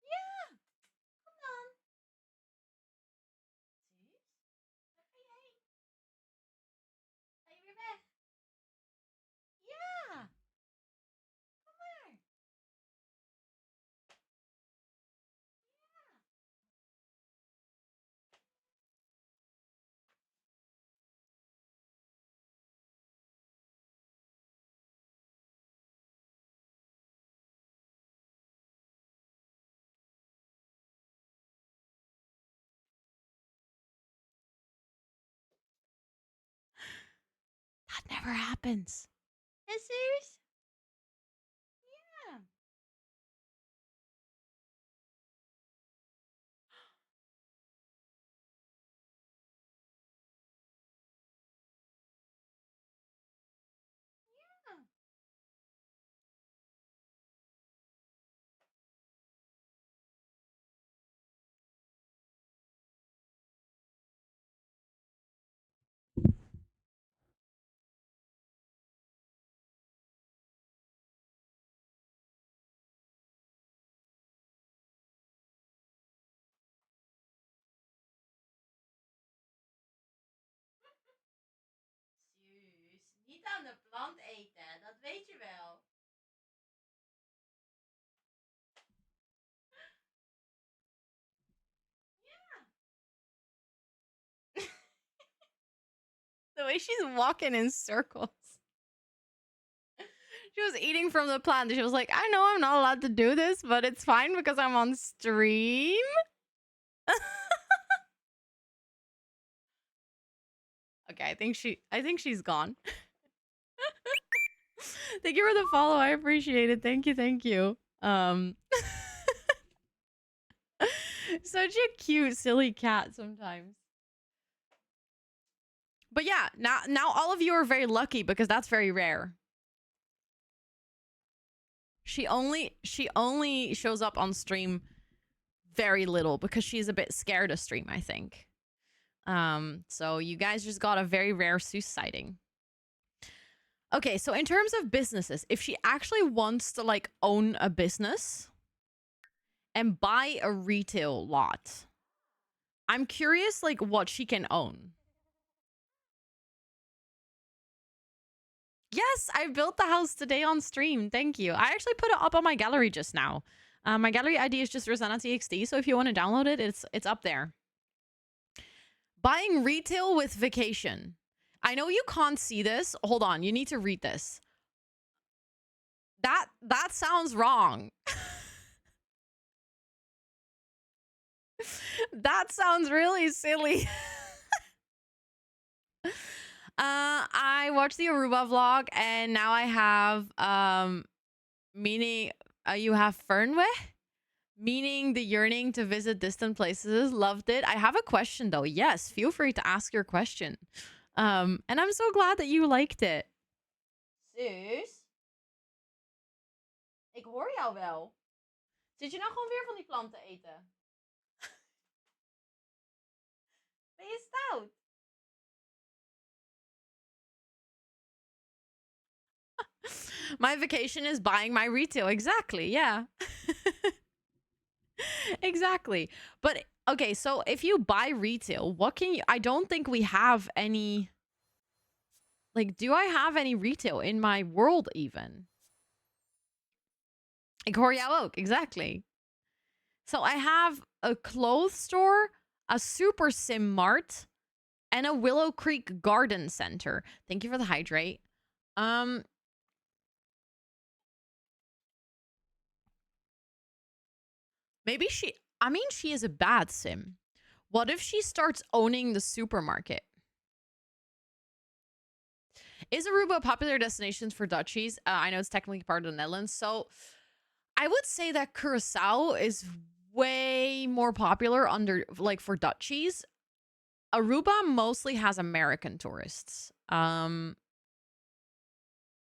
Yeah. Come on. Serious? Hey, Rebecca. Yeah. Come here. That never happens. Is serious? Yeah. Suus, niet aan de plant eten, dat weet je wel. The way she's walking in circles. She was eating from the plant. She was like, I know I'm not allowed to do this, but it's fine because I'm on stream. Okay, I think she's gone. Thank you for the follow. I appreciate it. Thank you. Such a cute, silly cat sometimes. But yeah, now all of you are very lucky because that's very rare. She only shows up on stream very little because she's a bit scared to stream, I think. So you guys just got a very rare Seuss sighting. Okay, so in terms of businesses, if she actually wants to like own a business and buy a retail lot, I'm curious like what she can own. Yes, I built the house today on stream. Thank you. I actually put it up on my gallery just now. My gallery ID is just Rosannatxt, so if you want to download it, it's up there. Buying retail with vacation. I know you can't see this. Hold on, you need to read this. That sounds wrong. That sounds really silly. I watched the Aruba vlog and now I have meaning you have Fernweh? Meaning the yearning to visit distant places. Loved it. I have a question though. Yes, feel free to ask your question. And I'm so glad that you liked it. Suus? Ik hoor jou wel. Zit je nou gewoon weer van die planten eten? Ben je stout? My vacation is buying my retail. Exactly. Yeah. Exactly. But okay, so if you buy retail, what can you... I don't think we have any... Like, do I have any retail in my world even? Ik hoor jou ook. Exactly. So I have a clothes store, a Super Sim Mart, and a Willow Creek Garden Center. Thank you for the hydrate. Maybe she... I mean, she is a bad sim. What if she starts owning the supermarket? Is Aruba a popular destination for Dutchies? I know it's technically part of the Netherlands. So I would say that Curacao is way more popular under like for Dutchies. Aruba mostly has American tourists.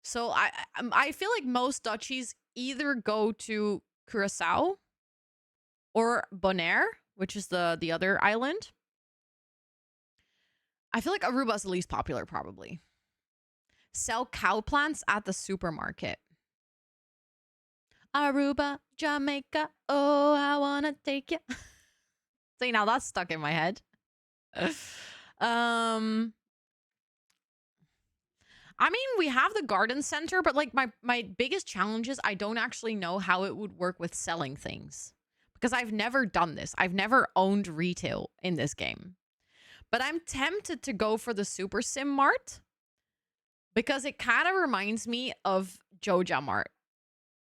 So I feel like most Dutchies either go to Curacao or Bonaire, which is the other island. I feel like Aruba's the least popular, probably. Sell cow plants at the supermarket. Aruba, Jamaica, oh, I wanna take you. See, now that's stuck in my head. I mean, we have the garden center, but like my biggest challenge is I don't actually know how it would work with selling things because I've never done this. I've never owned retail in this game. But I'm tempted to go for the Super Sim Mart because it kind of reminds me of Joja Mart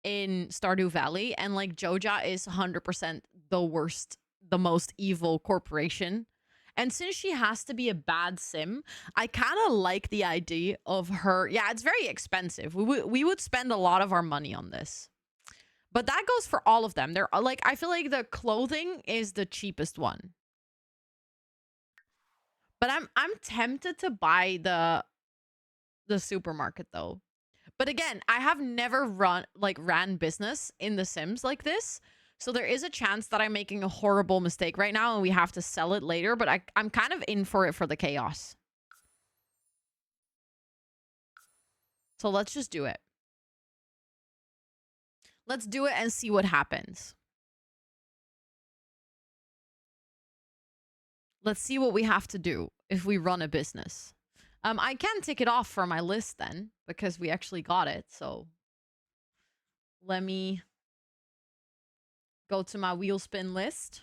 in Stardew Valley, and like Joja is 100% the worst, the most evil corporation. And since she has to be a bad sim, I kind of like the idea of her. Yeah, it's very expensive. We would spend a lot of our money on this. But that goes for all of them. They're like, I feel like the clothing is the cheapest one. But I'm tempted to buy the supermarket though. But again, I have never ran business in The Sims like this. So there is a chance that I'm making a horrible mistake right now and we have to sell it later, but I'm kind of in for it for the chaos. So let's just do it. Let's do it and see what happens. Let's see what we have to do if we run a business. I can tick it off from my list then because we actually got it. So let me go to my wheel spin list.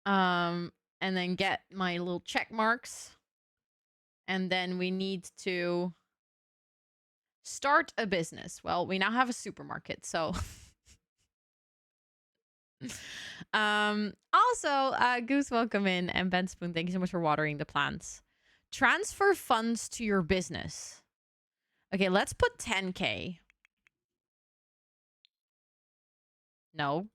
And then get my little check marks. And then we need to start a business. Well, we now have a supermarket, so also Goose, welcome in, and Ben Spoon, thank you so much for watering the plants. Transfer funds to your business. Okay, let's put 10K. No.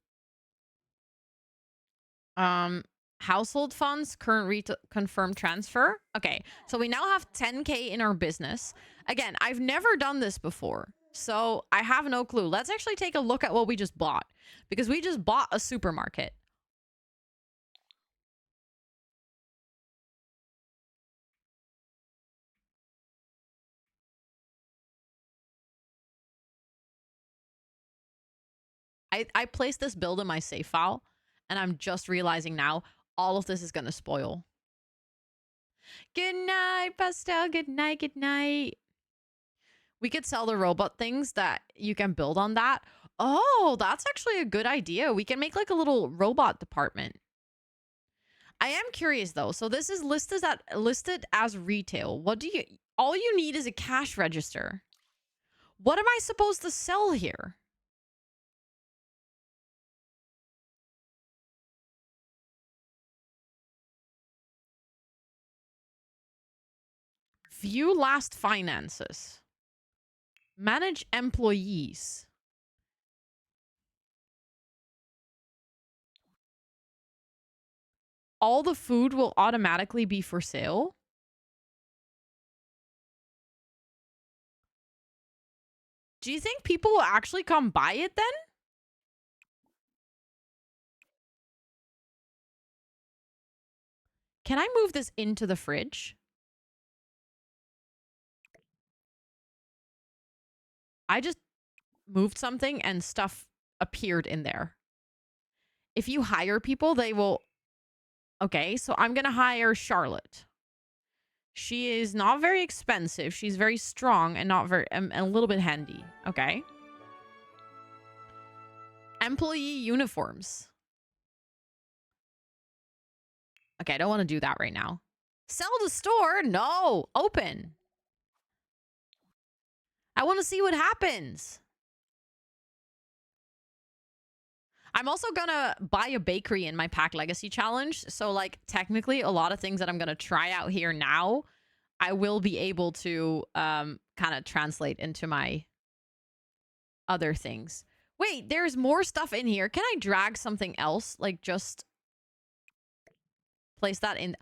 Household funds, current confirmed transfer. Okay, so we now have 10K in our business. Again, I've never done this before, so I have no clue. Let's actually take a look at what we just bought, because we just bought a supermarket. I placed this build in my save file, and I'm just realizing now all of this is going to spoil. Good night, Pastel. Good night. Good night. We could sell the robot things that you can build on that. Oh, that's actually a good idea. We can make like a little robot department. I am curious though. So this is listed as retail. What do you, all you need is a cash register. What am I supposed to sell here? View last finances. Manage employees. All the food will automatically be for sale. Do you think people will actually come buy it then? Can I move this into the fridge? I just moved something and stuff appeared in there. If you hire people, they will... Okay, so I'm going to hire Charlotte. She is not very expensive. She's very strong and not very... and a little bit handy. Okay. Employee uniforms. Okay, I don't want to do that right now. Sell the store? No. Open. I want to see what happens. I'm also gonna buy a bakery in my Pack Legacy challenge. So like technically a lot of things that I'm gonna try out here now, I will be able to kind of translate into my other things. Wait, there's more stuff in here. Can I drag something else? Like just place that in.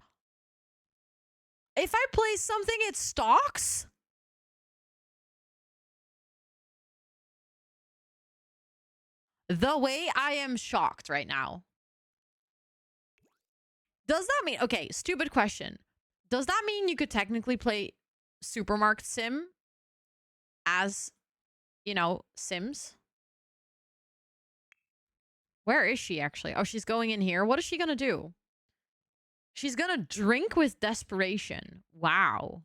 If I place something, it stocks? The way I am shocked right now. Does that mean... Okay, stupid question. Does that mean you could technically play Supermarket Sim as, you know, Sims? Where is she, actually? Oh, she's going in here. What is she gonna do? She's gonna drink with desperation. Wow.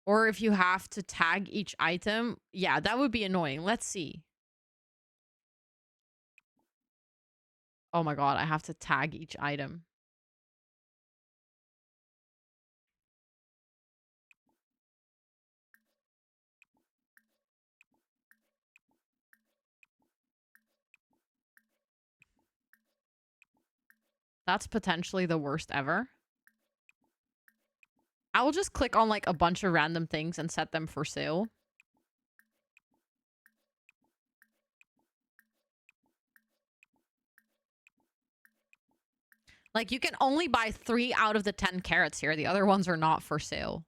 Or if you have to tag each item. Yeah, that would be annoying. Let's see. Oh my god, I have to tag each item. That's potentially the worst ever. I will just click on like a bunch of random things and set them for sale. Like, you can only buy 3 out of the 10 carrots here. The other ones are not for sale.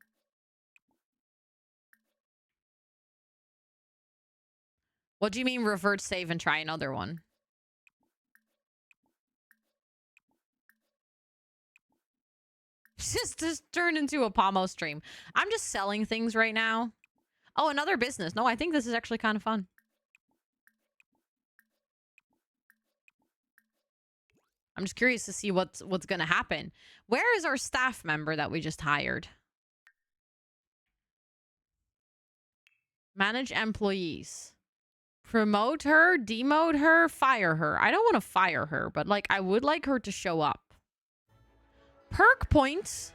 What do you mean revert save and try another one? Just turned into a Pomo stream. I'm just selling things right now. Oh, another business. No, I think this is actually kind of fun. I'm just curious to see what's going to happen. Where is our staff member that we just hired? Manage employees. Promote her, demote her, fire her. I don't want to fire her, but like I would like her to show up. Perk points.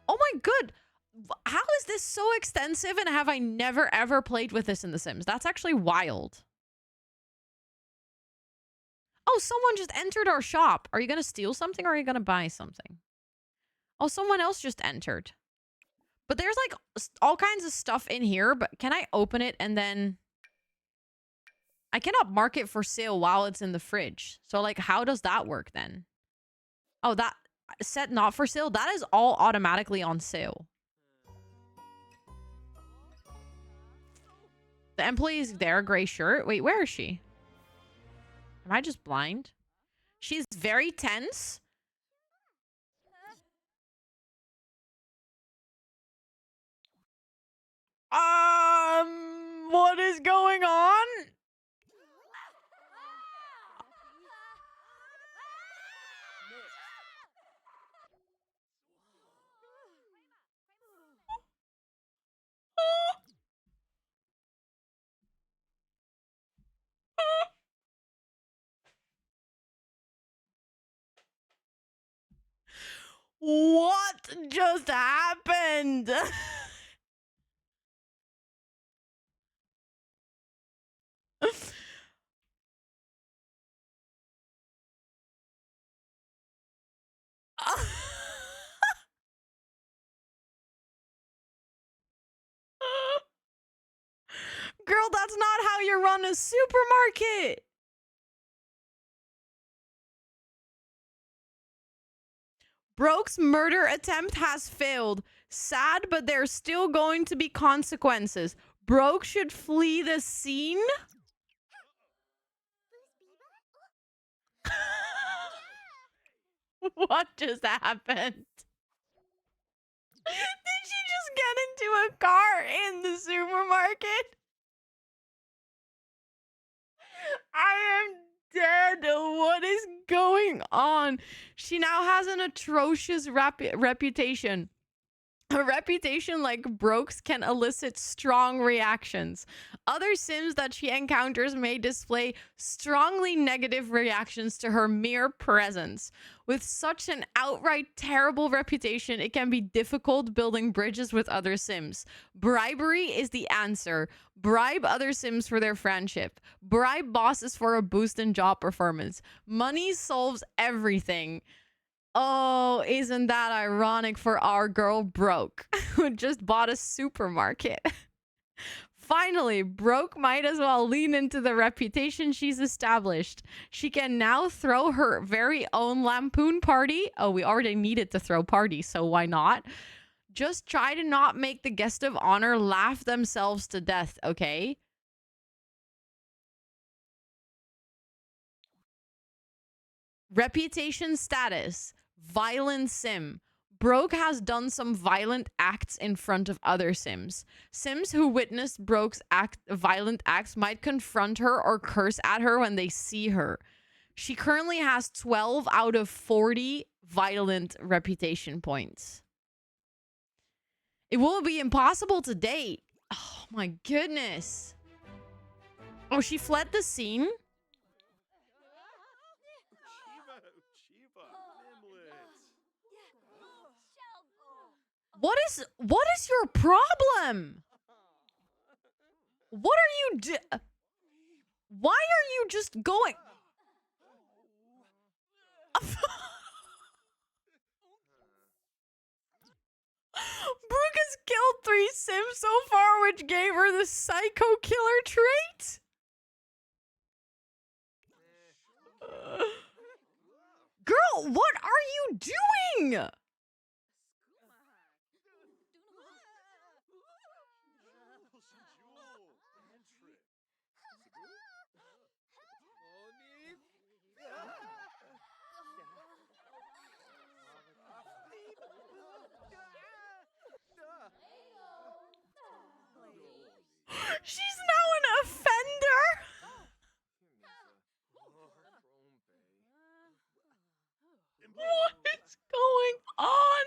Oh my good. How is this so extensive and have I never ever played with this in The Sims? That's actually wild. Oh, someone just entered our shop. Are you going to steal something or are you going to buy something? Oh, someone else just entered. But there's like all kinds of stuff in here, but can I open it and then... I cannot mark it for sale while it's in the fridge. So like, how does that work then? Oh, that set not for sale. That is all automatically on sale. The employee is there, gray shirt. Wait, where is she? Am I just blind? She's very tense. What is going on? What just happened? Girl, that's not how you run a supermarket. Broke's murder attempt has failed. Sad, but there's still going to be consequences. Broke should flee the scene. What just happened? Did she just get into a car in the supermarket? I am dead. What is going on? She now has an atrocious reputation. A reputation like Broke's can elicit strong reactions. Other Sims that she encounters may display strongly negative reactions to her mere presence. With such an outright terrible reputation, it can be difficult building bridges with other Sims. Bribery is the answer. Bribe other Sims for their friendship. Bribe bosses for a boost in job performance. Money solves everything. Oh, isn't that ironic for our girl Broke, who just bought a supermarket? Finally, Broke might as well lean into the reputation she's established. She can now throw her very own lampoon party. Oh, we already needed to throw parties, so why not? Just try to not make the guest of honor laugh themselves to death, okay? Reputation status. Violent sim. Broke has done some violent acts in front of other Sims. Sims who witnessed Broke's violent acts might confront her or curse at her when they see her. She currently has 12 out of 40 violent reputation points. It will be impossible to date. Oh my goodness. Oh, she fled the scene? What is your problem? What are you Why are you just going? Brooke has killed 3 Sims so far, which gave her the psycho killer trait. Girl, what are you doing? She's now an offender. What's going on?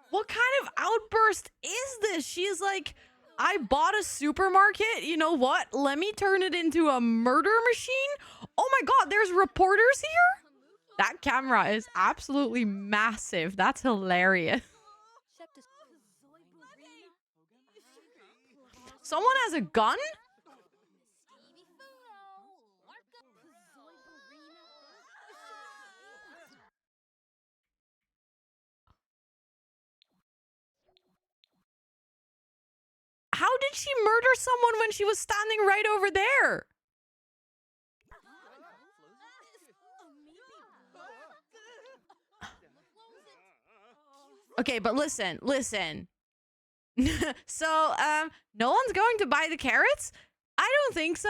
What kind of outburst is this? She's like, I bought a supermarket. You know what? Let me turn it into a murder machine. Oh my God, there's reporters here? That camera is absolutely massive. That's hilarious. Someone has a gun? How did she murder someone when she was standing right over there? Okay, but listen. So, no one's going to buy the carrots? I don't think so.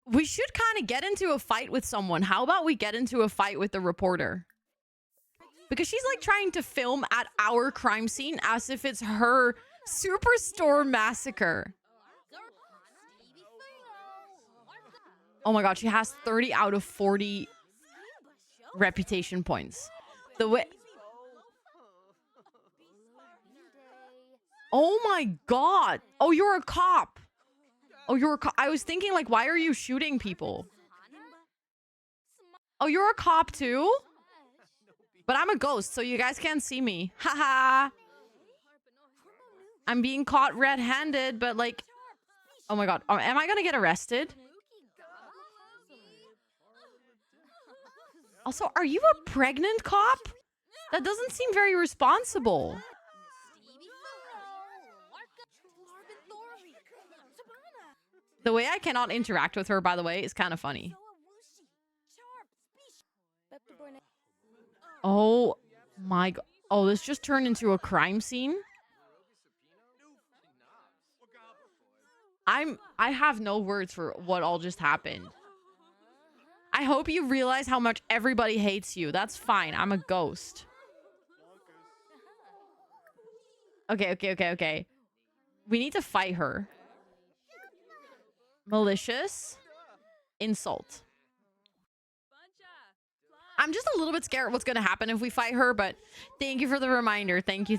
We should kind of get into a fight with someone. How about we get into a fight with the reporter? Because she's like trying to film at our crime scene as if it's her superstore massacre. Oh my God, she has 30 out of 40 reputation points. The way... Oh my God. Oh, you're a cop. Oh, you're a cop. I was thinking, like, why are you shooting people? Oh, you're a cop too? But I'm a ghost, so you guys can't see me. Haha. I'm being caught red-handed, but like... Oh my God. Oh, am I gonna get arrested? Also, are you a pregnant cop? That doesn't seem very responsible. The way I cannot interact with her, by the way, is kind of funny. Oh my God. Oh, this just turned into a crime scene. I have no words for what all just happened. I hope you realize how much everybody hates you. That's fine. I'm a ghost. Okay. We need to fight her. Malicious. Insult. I'm just a little bit scared what's going to happen if we fight her, but thank you for the reminder. Thank you.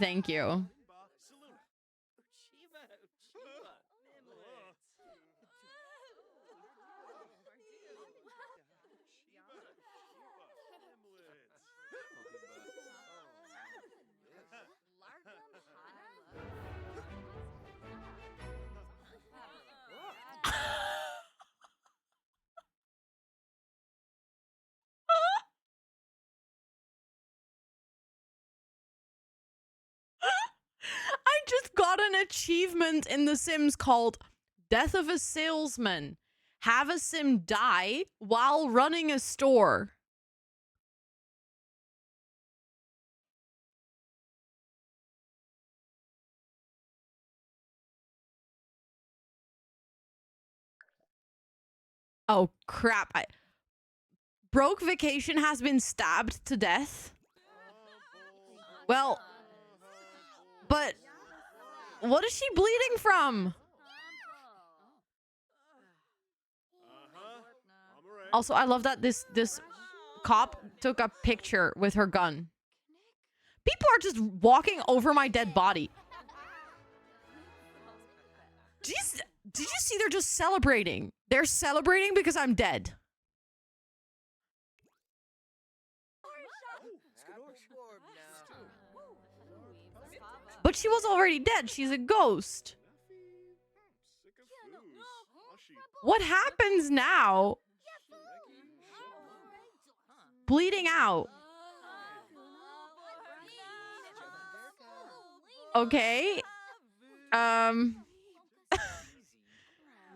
I just got an achievement in The Sims called Death of a Salesman. Have a Sim die while running a store. Oh, crap. Broke Vacation has been stabbed to death. Well, but what is she bleeding from? Also, I love that this cop took a picture with her gun. People are just walking over my dead body. Did you see they're just celebrating? They're celebrating because I'm dead. But she was already dead. She's a ghost. What happens now? Bleeding out. Okay.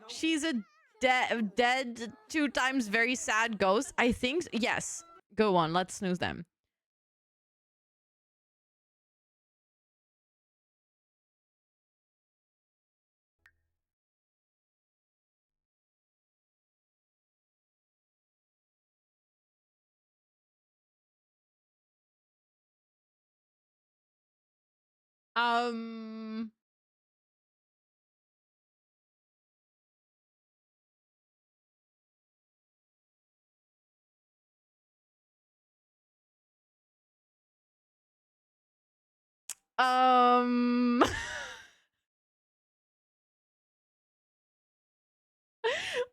She's a dead 2 times very sad ghost. I think yes. Go on. Let's snooze them. Um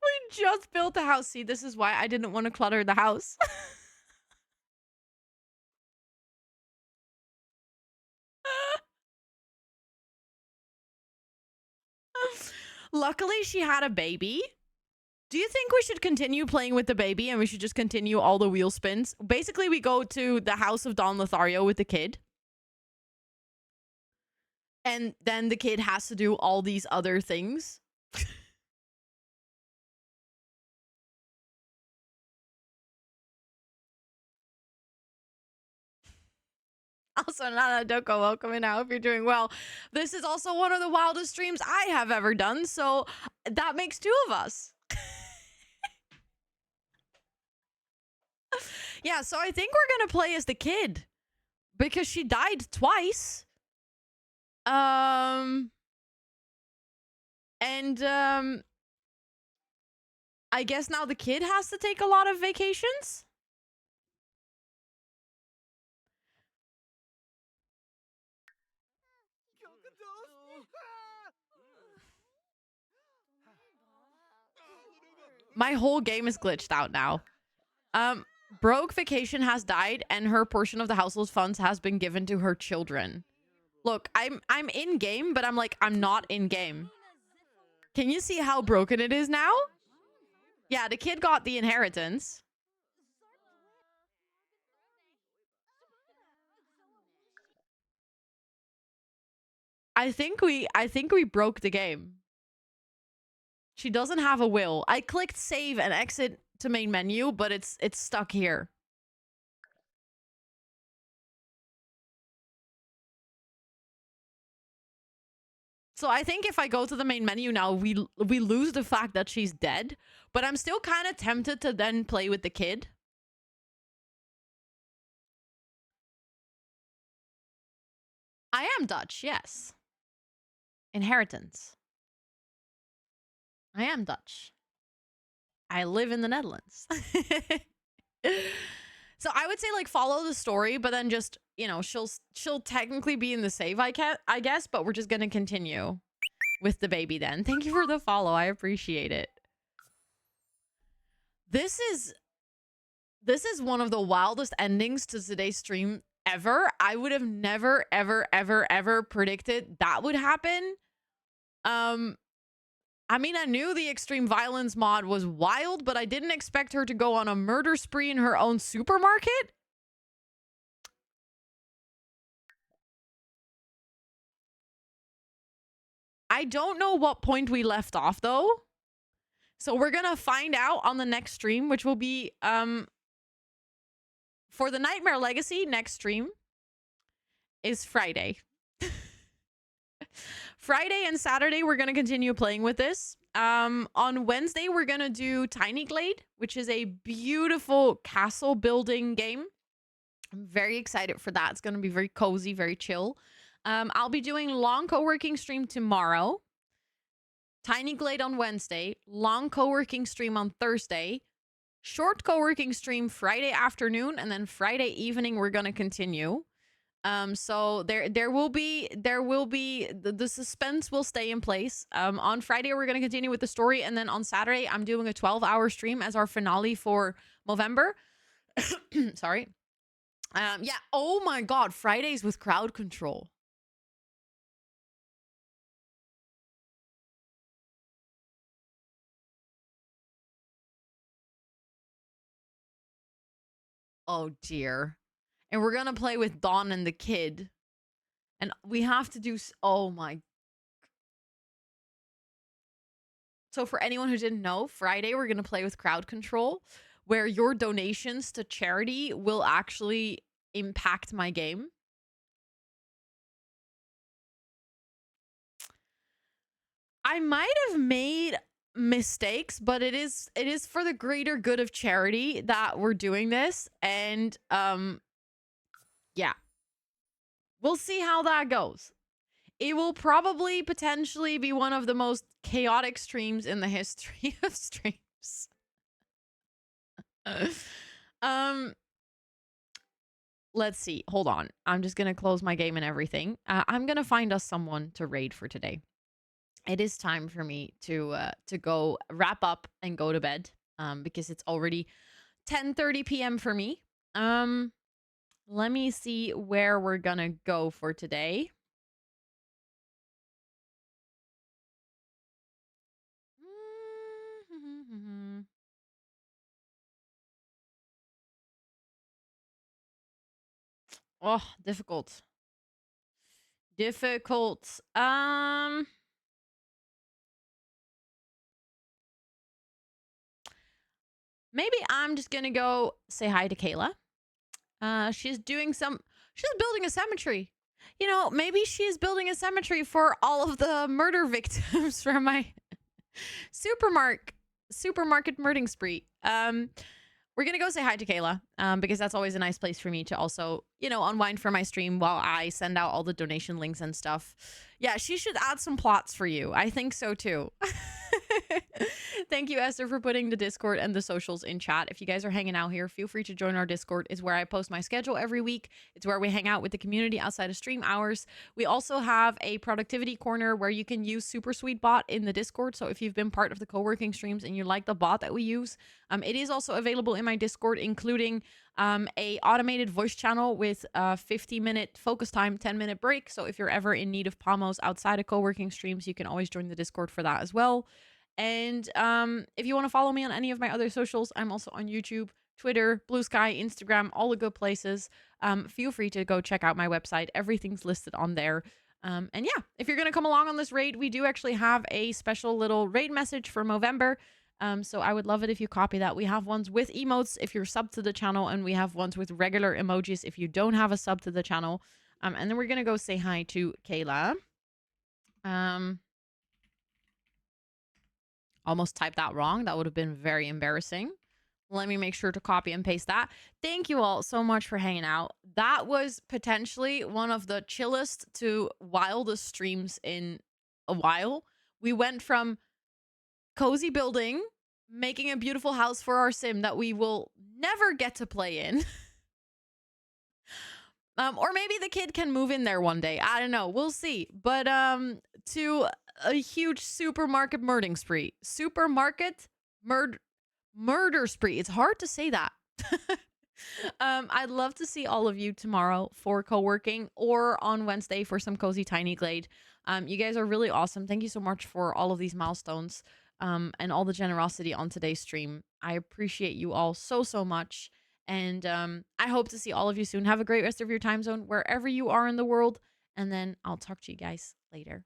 We just built a house. See, this is why I didn't want to clutter the house. Luckily, she had a baby. Do you think we should continue playing with the baby and we should just continue all the wheel spins? Basically, we go to the house of Don Lothario with the kid. And then the kid has to do all these other things. Also, Nana Doko, welcome in. I hope you're doing well. This is also one of the wildest streams I have ever done, so that makes 2 of us. Yeah, so I think we're gonna play as the kid because she died twice. I guess now the kid has to take a lot of vacations. My whole game is glitched out now. Broke Vacation has died and her portion of the household funds has been given to her children. Look, I'm in game, but I'm not in game. Can you see how broken it is now? Yeah, the kid got the inheritance. I think we broke the game. She doesn't have a will. I clicked save and exit to main menu, but it's stuck here. So I think if I go to the main menu now, we lose the fact that she's dead, but I'm still kind of tempted to then play with the kid. I am Dutch, yes. Inheritance. I am Dutch. I live in the Netherlands. So I would say follow the story, but then just, she'll technically be in the save, I guess, but we're just going to continue with the baby then. Thank you for the follow. I appreciate it. This is one of the wildest endings to today's stream ever. I would have never, ever, ever, ever predicted that would happen. I mean, I knew the extreme violence mod was wild, but I didn't expect her to go on a murder spree in her own supermarket. I don't know what point we left off, though. So we're going to find out on the next stream, which will be for the Nightmare Legacy. Next stream is Friday. Friday and Saturday, we're going to continue playing with this. On Wednesday, we're gonna do Tiny Glade, which is a beautiful castle building game. I'm very excited for that. It's gonna be very cozy, very chill. I'll be doing long co-working stream tomorrow. Tiny Glade on Wednesday, long co-working stream on Thursday, short co-working stream Friday afternoon, and then Friday evening we're gonna continue. So there will be the suspense will stay in place. On Friday we're gonna continue with the story, and then on Saturday I'm doing a 12-hour stream as our finale for Movember. Sorry. Yeah. Oh my God, Fridays with crowd control. Oh dear. And we're gonna play with Dawn and the kid. And we have to do oh my. So for anyone who didn't know, Friday we're gonna play with crowd control, where your donations to charity will actually impact my game. I might have made mistakes, but it is for the greater good of charity that we're doing this. And yeah. We'll see how that goes. It will probably potentially be one of the most chaotic streams in the history of streams. Let's see. Hold on. I'm just going to close my game and everything. I'm going to find us someone to raid for today. It is time for me to go wrap up and go to bed because it's already 10:30 p.m. for me. Let me see where we're going to go for today. Oh, difficult. Difficult. Maybe I'm just gonna go say hi to Kayla. She's building a cemetery. You know, maybe she's building a cemetery for all of the murder victims from my supermarket murdering spree. We're gonna go say hi to Kayla, because that's always a nice place for me to also, you know, unwind from my stream while I send out all the donation links and stuff. Yeah, she should add some plots for you. I think so too. Thank you, Esther, for putting the Discord and the socials in chat. If you guys are hanging out here, feel free to join our Discord. It's where I post my schedule every week. It's where we hang out with the community outside of stream hours. We also have a productivity corner where you can use Super Sweet Bot in the Discord. So if you've been part of the co-working streams and you like the bot that we use, it is also available in my Discord, including a automated voice channel with a 50-minute focus time, 10-minute break. So if you're ever in need of Pamos outside of co-working streams, you can always join the Discord for that as well. And if you want to follow me on any of my other socials, I'm also on YouTube, Twitter, Blue Sky, Instagram, all the good places. Feel free to go check out my website. Everything's listed on there. And yeah, if you're going to come along on this raid, we do actually have a special little raid message for Movember. So I would love it if you copy that. We have ones with emotes if you're sub to the channel, and we have ones with regular emojis if you don't have a sub to the channel. And then we're going to go say hi to Kayla. Almost typed that wrong. That would have been very embarrassing. Let me make sure to copy and paste that. Thank you all so much for hanging out. That was potentially one of the chillest to wildest streams in a while. We went from cozy building, making a beautiful house for our sim that we will never get to play in. Or maybe the kid can move in there one day. I don't know. We'll see. But to a huge supermarket murdering spree. Supermarket murder spree. It's hard to say that. I'd love to see all of you tomorrow for co-working, or on Wednesday for some cozy tiny glade. You guys are really awesome. Thank you so much for all of these milestones and all the generosity on today's stream. I appreciate you all so much. And I hope to see all of you soon. Have a great rest of your time zone wherever you are in the world. And then I'll talk to you guys later.